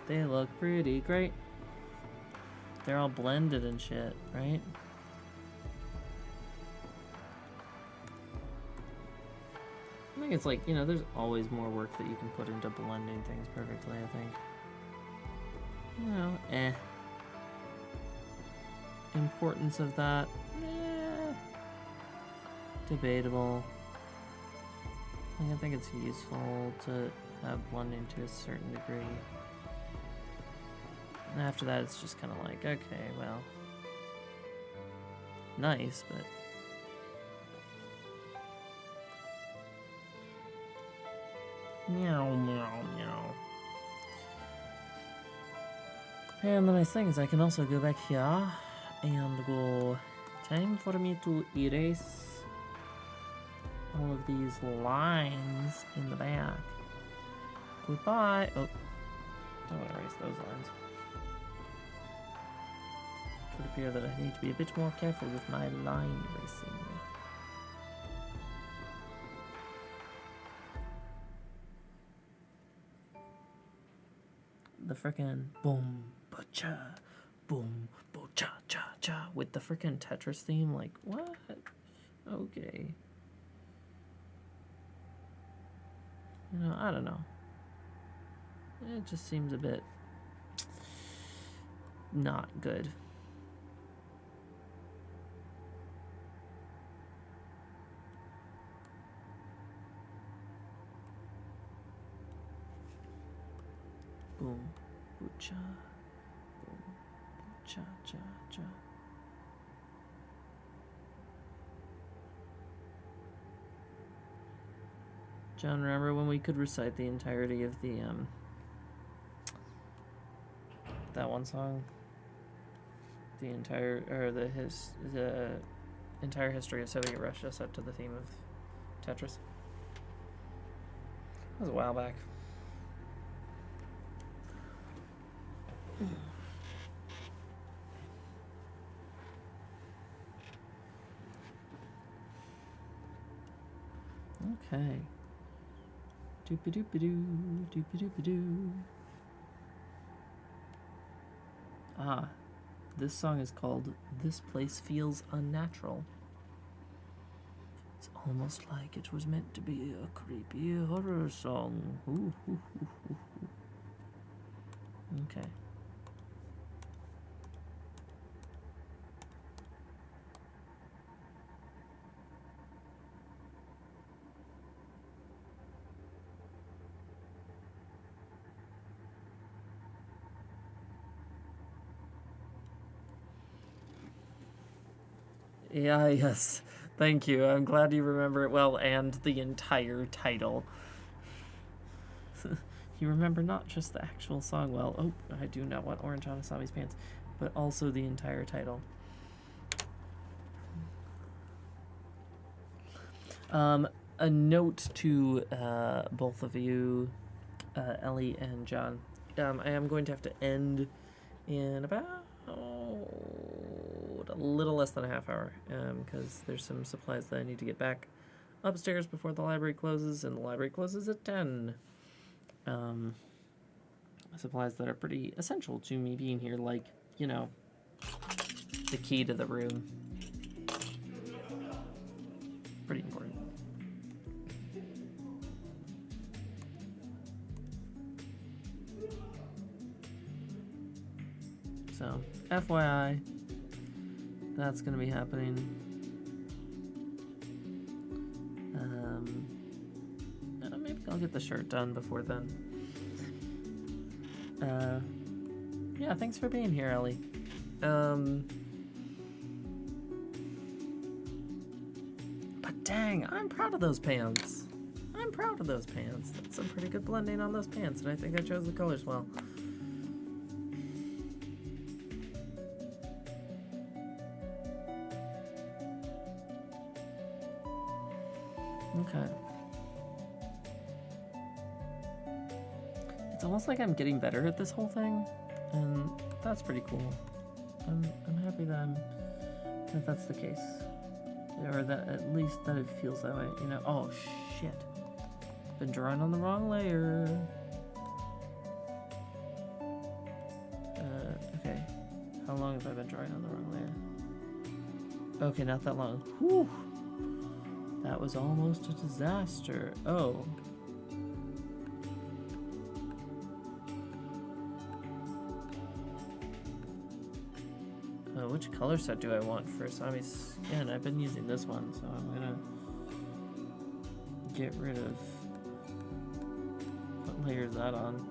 They look pretty great. They're all blended and shit, right? I think it's like, you know, there's always more work that you can put into blending things perfectly, I think. Well, Importance of that, debatable. I think it's useful to have blending to a certain degree. And after that, it's just kind of like, okay, well, nice, but meow, meow, meow. And the nice thing is I can also go back here and go, time for me to erase all of these lines in the back. Goodbye. Oh, I want to erase those lines. It could appear that I need to be a bit more careful with my line erasing. The frickin' boom, ba-cha, boom, bo-cha, cha, cha, with the frickin' Tetris theme, like, what? Okay. You know, I don't know. It just seems a bit not good. Boom, boo-cha, boom, boo-cha, cha, cha. John, remember when we could recite the entirety of the, that one song? The entire, or the entire history of Soviet Russia set to the theme of Tetris. That was a while back. Okay. Doopy-doopy-doo, doopy-doopy-doo. Ah, this song is called This Place Feels Unnatural. It's almost like it was meant to be a creepy horror song. Ooh, ooh, ooh, ooh, ooh. Okay. Yeah, yes. Thank you. I'm glad you remember it well, and the entire title. You remember not just the actual song well. Oh, I do not want orange on Asami's pants, but also the entire title. A note to both of you, Ellie and John. I am going to have to end in about a little less than a half hour, because there's some supplies that I need to get back upstairs before the library closes, and the library closes at 10. Supplies that are pretty essential to me being here, like, you know, the key to the room. Pretty important. So, FYI, that's going to be happening. Maybe I'll get the shirt done before then. Yeah, thanks for being here, Ellie. But dang, I'm proud of those pants. I'm proud of those pants. That's some pretty good blending on those pants, and I think I chose the colors well. Okay. It's almost like I'm getting better at this whole thing, and that's pretty cool. I'm happy that that's the case. Or that at least that it feels that way, you know. Oh shit. Been drawing on the wrong layer. Okay. How long have I been drawing on the wrong layer? Okay, not that long. Whew. That was almost a disaster. Oh. Which color set do I want for Asami's skin? I've been using this one, so I'm gonna get rid of... What layer is that on?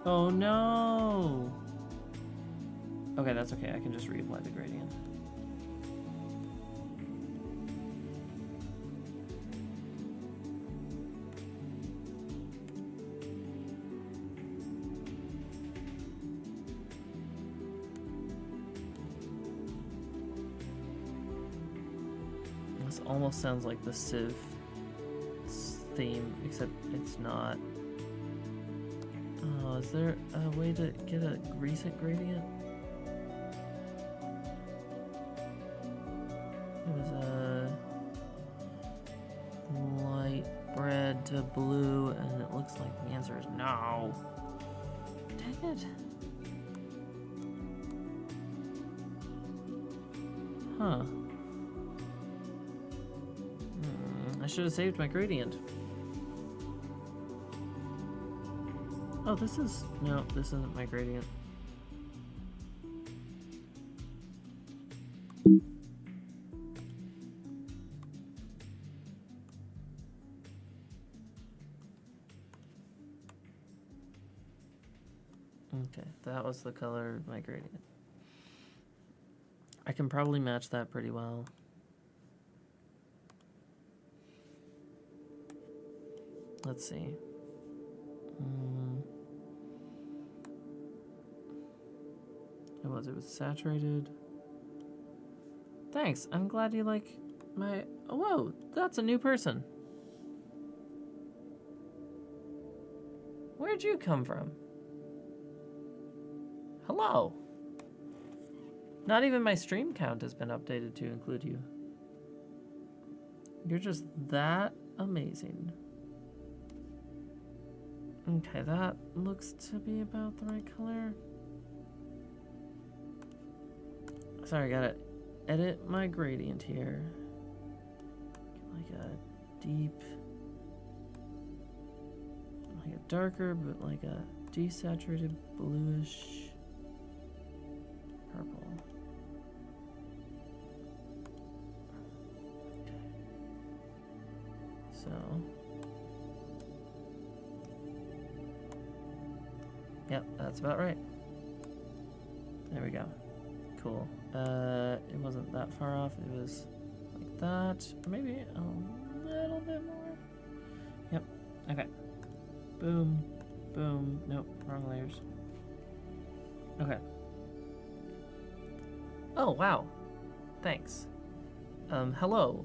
Oh no! Okay, that's okay. I can just reapply the gradient. This almost sounds like the Civ theme, except it's not. Oh, is there a way to get a recent gradient? It was a light red to blue, and it looks like the answer is no. Dang it. Huh. I should have saved my gradient. Oh, this is... No, this isn't my gradient. Okay, that was the color of my gradient. I can probably match that pretty well. Let's see. It was saturated. Thanks. I'm glad you like my... Oh, whoa, that's a new person. Where'd you come from? Hello. Not even my stream count has been updated to include you. You're just that amazing. Okay, that looks to be about the right color. Sorry, I gotta edit my gradient here. Like a deep, like a darker, but like a desaturated bluish purple. Okay. So. Yep, that's about right. There we go. Cool. It wasn't that far off. It was like that. Or maybe a little bit more. Yep. Okay. Boom. Boom. Nope. Wrong layers. Okay. Oh, wow. Thanks. Hello.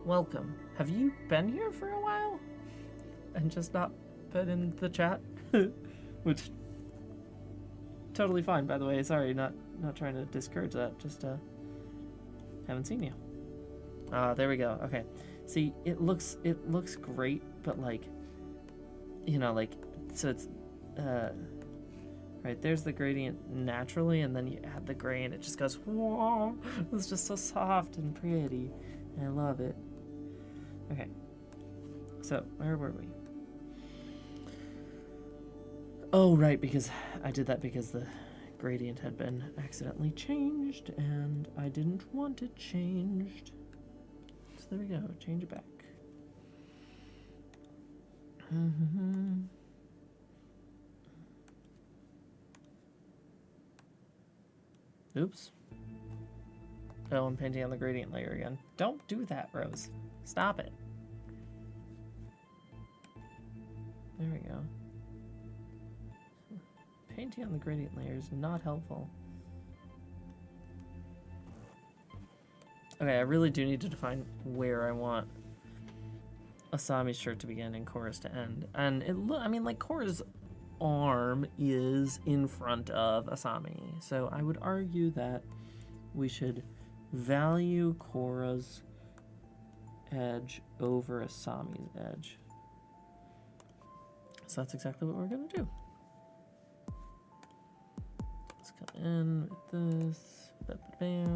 Welcome. Have you been here for a while? And just not put in the chat? Which... Totally fine, by the way. Sorry, not trying to discourage that. Just haven't seen you. There we go. Okay. See, it looks great, but like, you know, like, so it's right there's the gradient naturally, and then you add the gray, and it just goes whoa. It's just so soft and pretty, and I love it. Okay. So where were we? Oh, right, because I did that because the gradient had been accidentally changed, and I didn't want it changed. So there we go, change it back. Oops. Oh, I'm painting on the gradient layer again. Don't do that, Rose. Stop it. There we go. Painting on the gradient layer is not helpful. Okay, I really do need to define where I want Asami's shirt to begin and Korra's to end. And I mean, like, Korra's arm is in front of Asami. So I would argue that we should value Korra's edge over Asami's edge. So that's exactly what we're gonna do. Let's come in with this. Okay.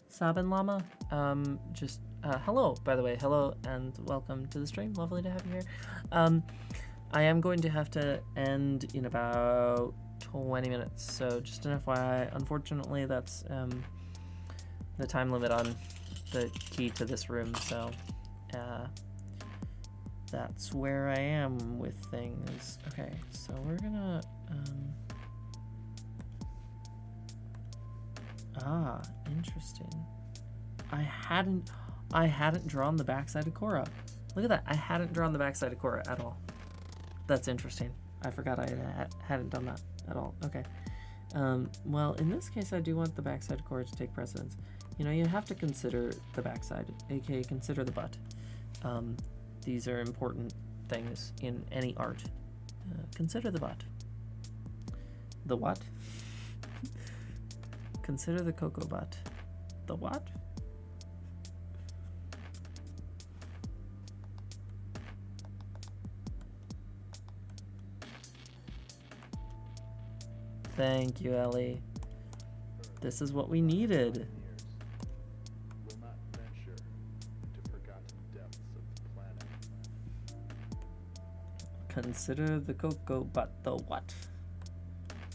Sabin Llama, hello, by the way, hello and welcome to the stream. Lovely to have you here. I am going to have to end in about 20 minutes, so just an FYI, unfortunately that's the time limit on the key to this room, so that's where I am with things. Okay, so we're gonna interesting. I hadn't drawn the backside of Korra. Look at that. I hadn't drawn the backside of Korra at all. That's interesting. I forgot I hadn't done that at all. Okay. Well, in this case, I do want the backside of Korra to take precedence. You know, you have to consider the backside, aka consider the butt. These are important things in any art. Consider the butt. The what? Consider the coco-butt. The what? Thank you, Ellie. This is what we needed. Will not venture into forgotten depths of the planet. Consider the coco-butt. The what?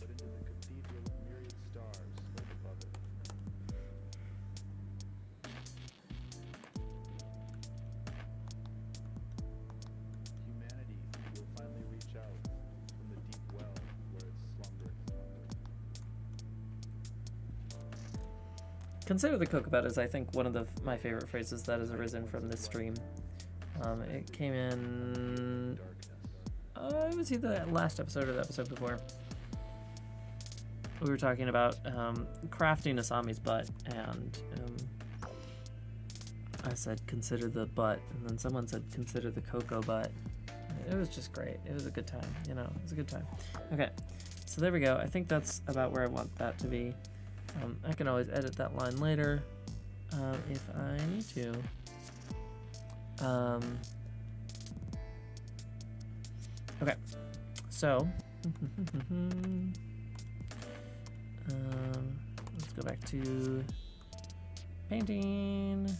But into the cathedral of myriad stars float above it. Humanity will finally reach out from the deep well where it slumbered. Consider the coco-butt is, I think, one of my favorite phrases that has arisen from this stream. It came in... it was either the last episode or the episode before. We were talking about crafting Asami's butt, and I said, consider the butt, and then someone said, consider the coco-butt. It was just great. It was a good time, you know, it was a good time. Okay, so there we go. I think that's about where I want that to be. I can always edit that line later if I need to. Okay, so let's go back to painting.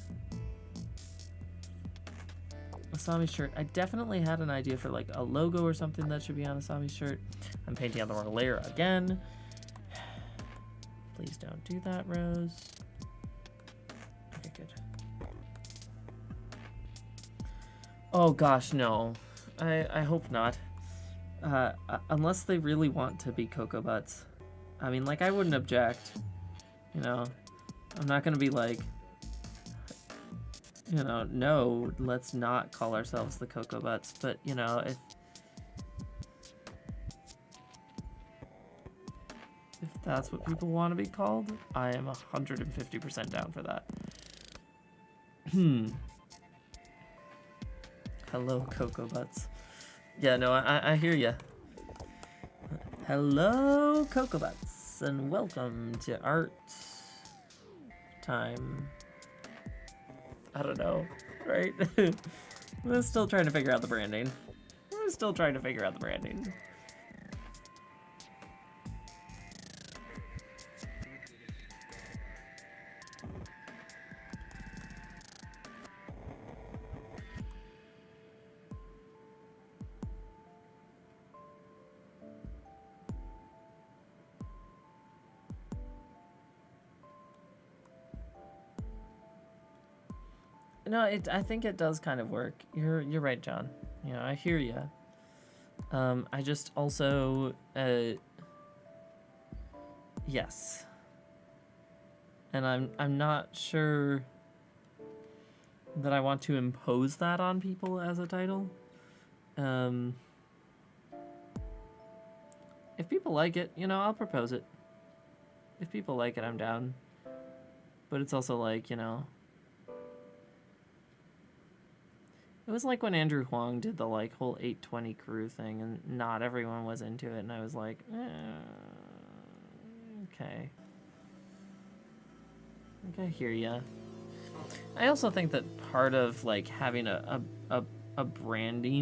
Asami's shirt. I definitely had an idea for like a logo or something that should be on Asami's shirt. I'm painting on the wrong layer again. Please don't do that, Rose. Okay, good. Oh gosh, no. I hope not. Unless they really want to be coco-butts. I mean, like, I wouldn't object. You know, I'm not gonna be like, you know, no, let's not call ourselves the coco-butts. But, you know, if that's what people want to be called, I am 150% down for that. Hello, coco-butts. Yeah, no, I hear ya. Hello, coco-butts, and welcome to art time. I don't know, right? We're still trying to figure out the branding. No, I think it does kind of work. You're right, John. You know, I hear you. I just also yes. And I'm not sure that I want to impose that on people as a title. If people like it, you know, I'll propose it. If people like it, I'm down. But it's also like, you know, it was like when Andrew Huang did the like whole 820 crew thing, and not everyone was into it, and I was like, okay. I think I hear ya. I also think that part of like having a branding,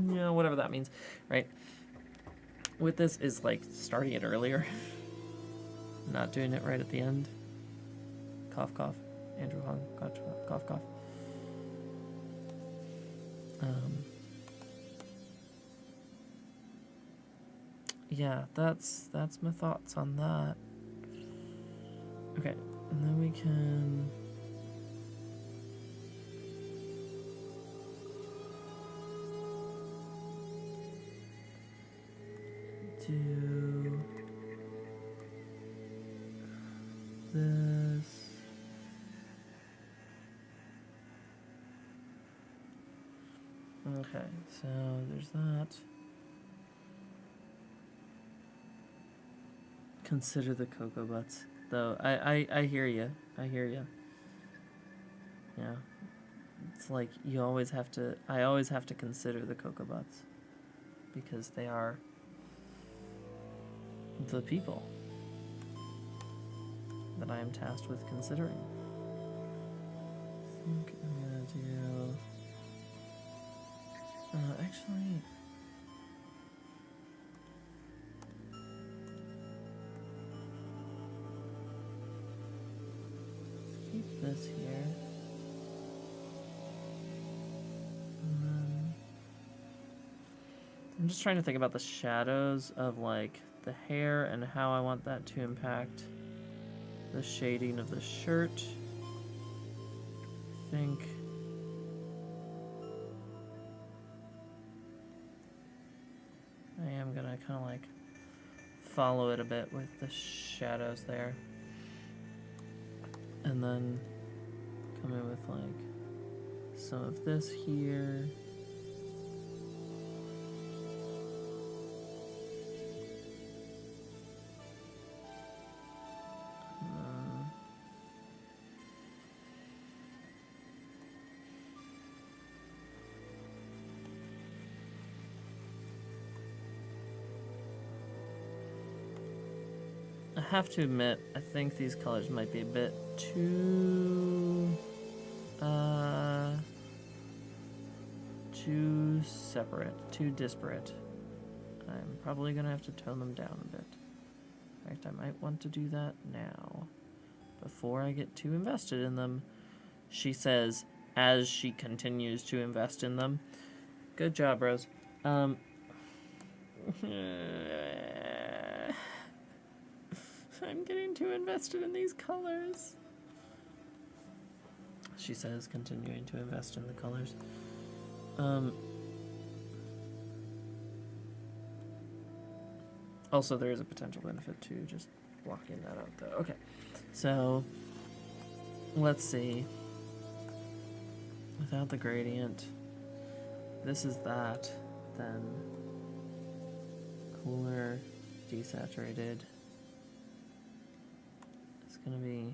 you know, whatever that means, right? With this is like starting it earlier, not doing it right at the end. Cough, cough. Andrew Huang, cough, cough. Yeah, that's my thoughts on that. Okay, and then we can do this. Okay, so there's that. Consider the coco-butts. Though, I hear you. I hear you. Yeah. It's like you always have to, I always have to consider the coco-butts. Because they are the people that I am tasked with considering. I think I'm gonna do... actually... let's keep this here. And then... I'm just trying to think about the shadows of, like, the hair and how I want that to impact the shading of the shirt. I think... I am gonna kind of, like, follow it a bit with the shadows there. And then come in with, like, some of this here. I have to admit, I think these colors might be a bit too separate, too disparate. I'm probably gonna have to tone them down a bit. In fact, I might want to do that now, before I get too invested in them. She says, as she continues to invest in them. Good job, Rose. I'm getting too invested in these colors. She says, continuing to invest in the colors. Also, there is a potential benefit to just blocking that out, though. Okay, so let's see. Without the gradient, this is that, then cooler, desaturated. It's gonna be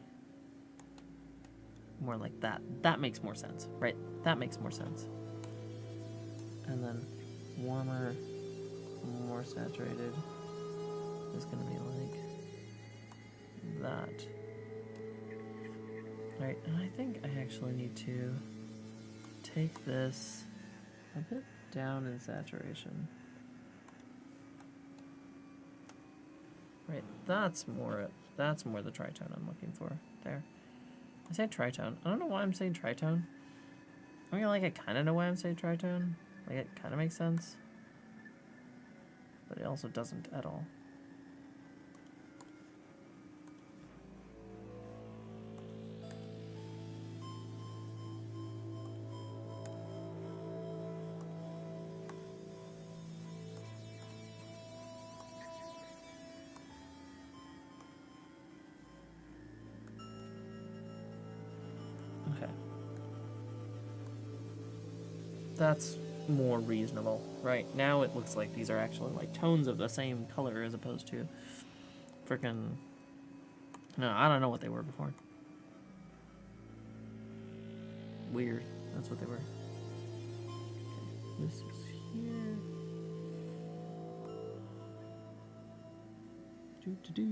more like that. That makes more sense, right? That makes more sense. And then warmer, more saturated is gonna be like that. Alright, and I think I actually need to take this a bit down in saturation. Right, that's more the tritone I'm looking for there. I say tritone. I don't know why I'm saying tritone. I mean, like, I kind of know why I'm saying tritone. Like, it kind of makes sense. But it also doesn't at all. Okay. That's more reasonable, right? Now it looks like these are actually like tones of the same color as opposed to frickin' No, I don't know what they were before. Weird. That's what they were. Okay, this is here. Do.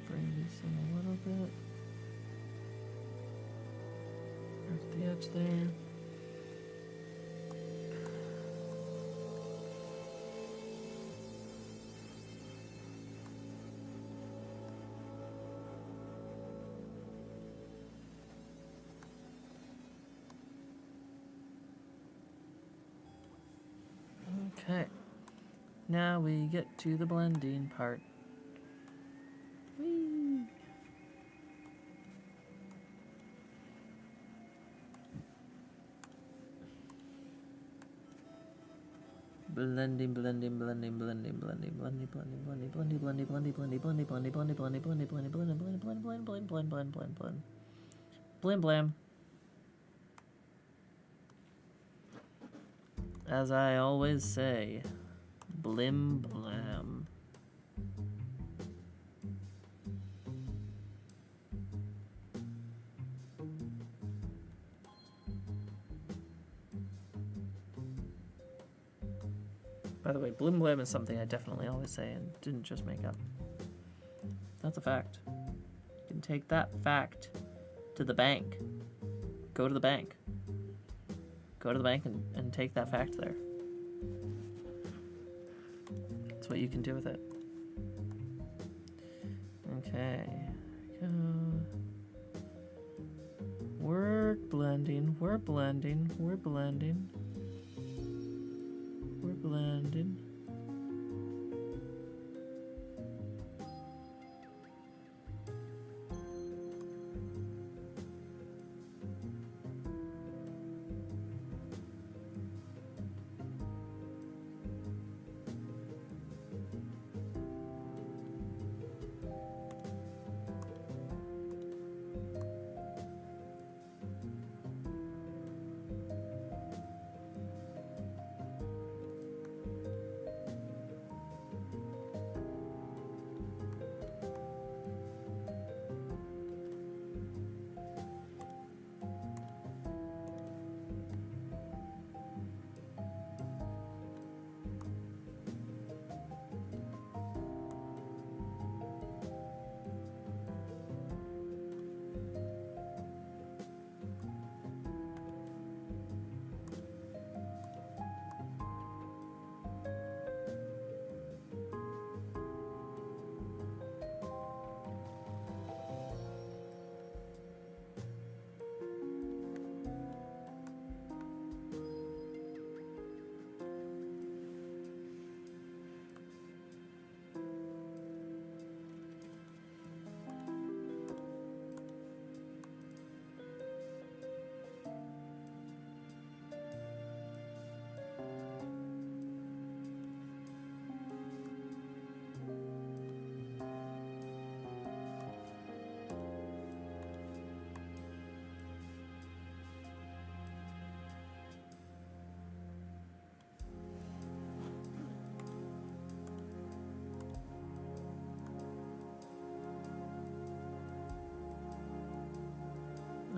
Bring this in a little bit. There's the edge there. Okay. Now we get to the blending part. Whee! Blending. Blam blam. As I always say, blim blam. By the way, blim blam is something I definitely always say and didn't just make up. That's a fact. You can take that fact to the bank. Go to the bank. Go to the bank and take that fact there. That's what you can do with it. Okay. Go. We're blending. We're blending. We're blending. We're blending.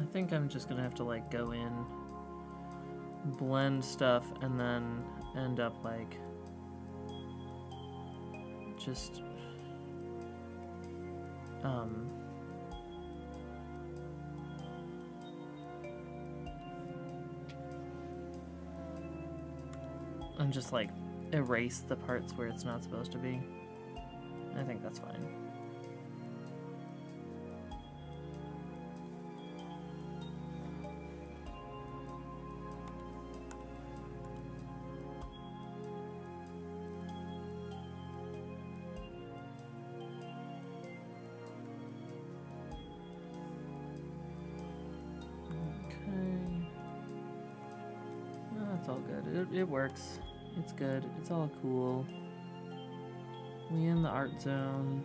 I think I'm just gonna have to like go in, blend stuff, and then end up like just and just like erase the parts where it's not supposed to be. I think that's fine. all good. It works. It's good. It's all cool. We in the art zone.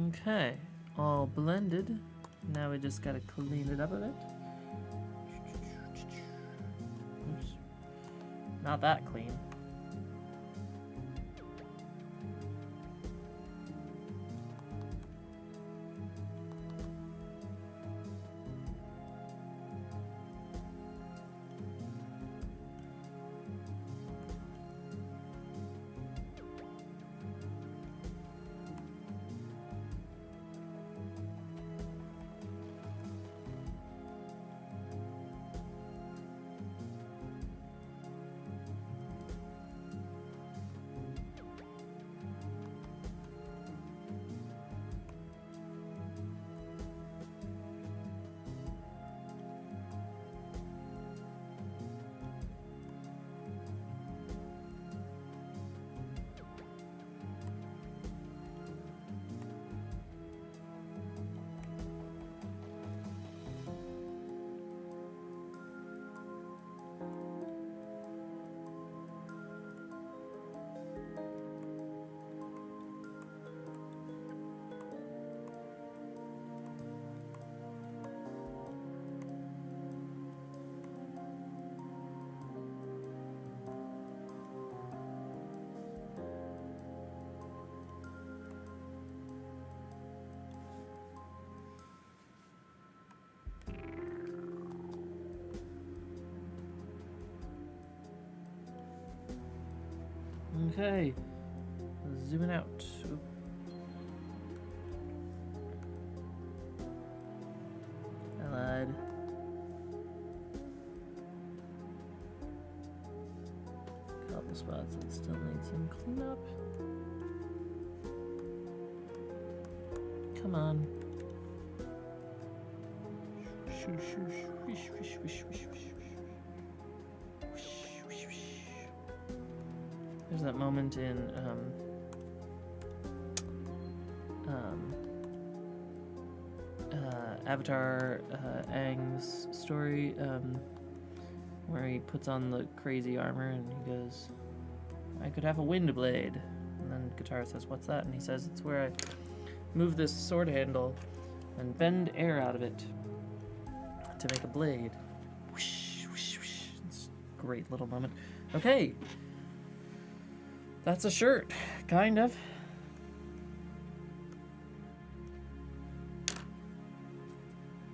Okay, all blended. Now we just gotta clean it up a bit. Oops. Not that clean. Okay, zooming out. Oop. I lied. Couple spots that still need some cleanup. Come on. There's that moment in Avatar Aang's story where he puts on the crazy armor and he goes, I could have a wind blade. And then Katara says, what's that? And he says, it's where I move this sword handle and bend air out of it to make a blade. Whoosh, whoosh, whoosh. It's a great little moment. Okay. That's a shirt, kind of.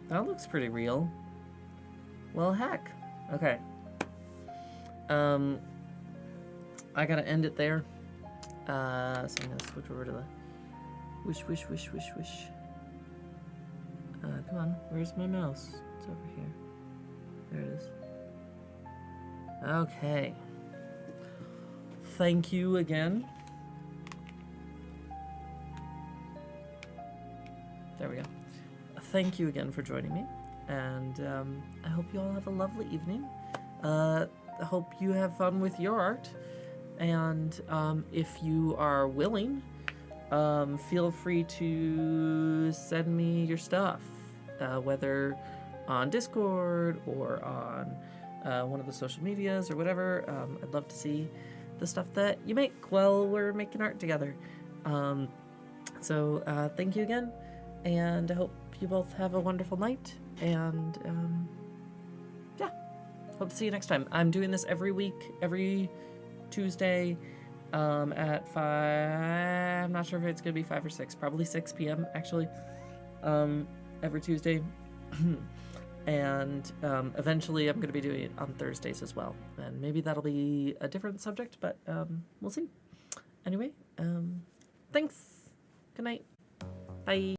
That looks pretty real. Well, heck. Okay. I gotta end it there. So I'm gonna switch over to the wish, wish, wish, wish, wish. Come on, where's my mouse? It's over here. There it is. Okay. Thank you again. There we go. Thank you again for joining me, and I hope you all have a lovely evening. I hope you have fun with your art, and if you are willing, feel free to send me your stuff, whether on Discord or on one of the social medias or whatever. I'd love to see the stuff that you make while we're making art together. So thank you again, and I hope you both have a wonderful night, and yeah, hope to see you next time. I'm doing this every week, every Tuesday at 5, I'm not sure if it's gonna be 5 or 6, probably 6 p.m. actually, every Tuesday. And eventually I'm going to be doing it on Thursdays as well. And maybe that'll be a different subject, but we'll see. Anyway, thanks. Good night. Bye.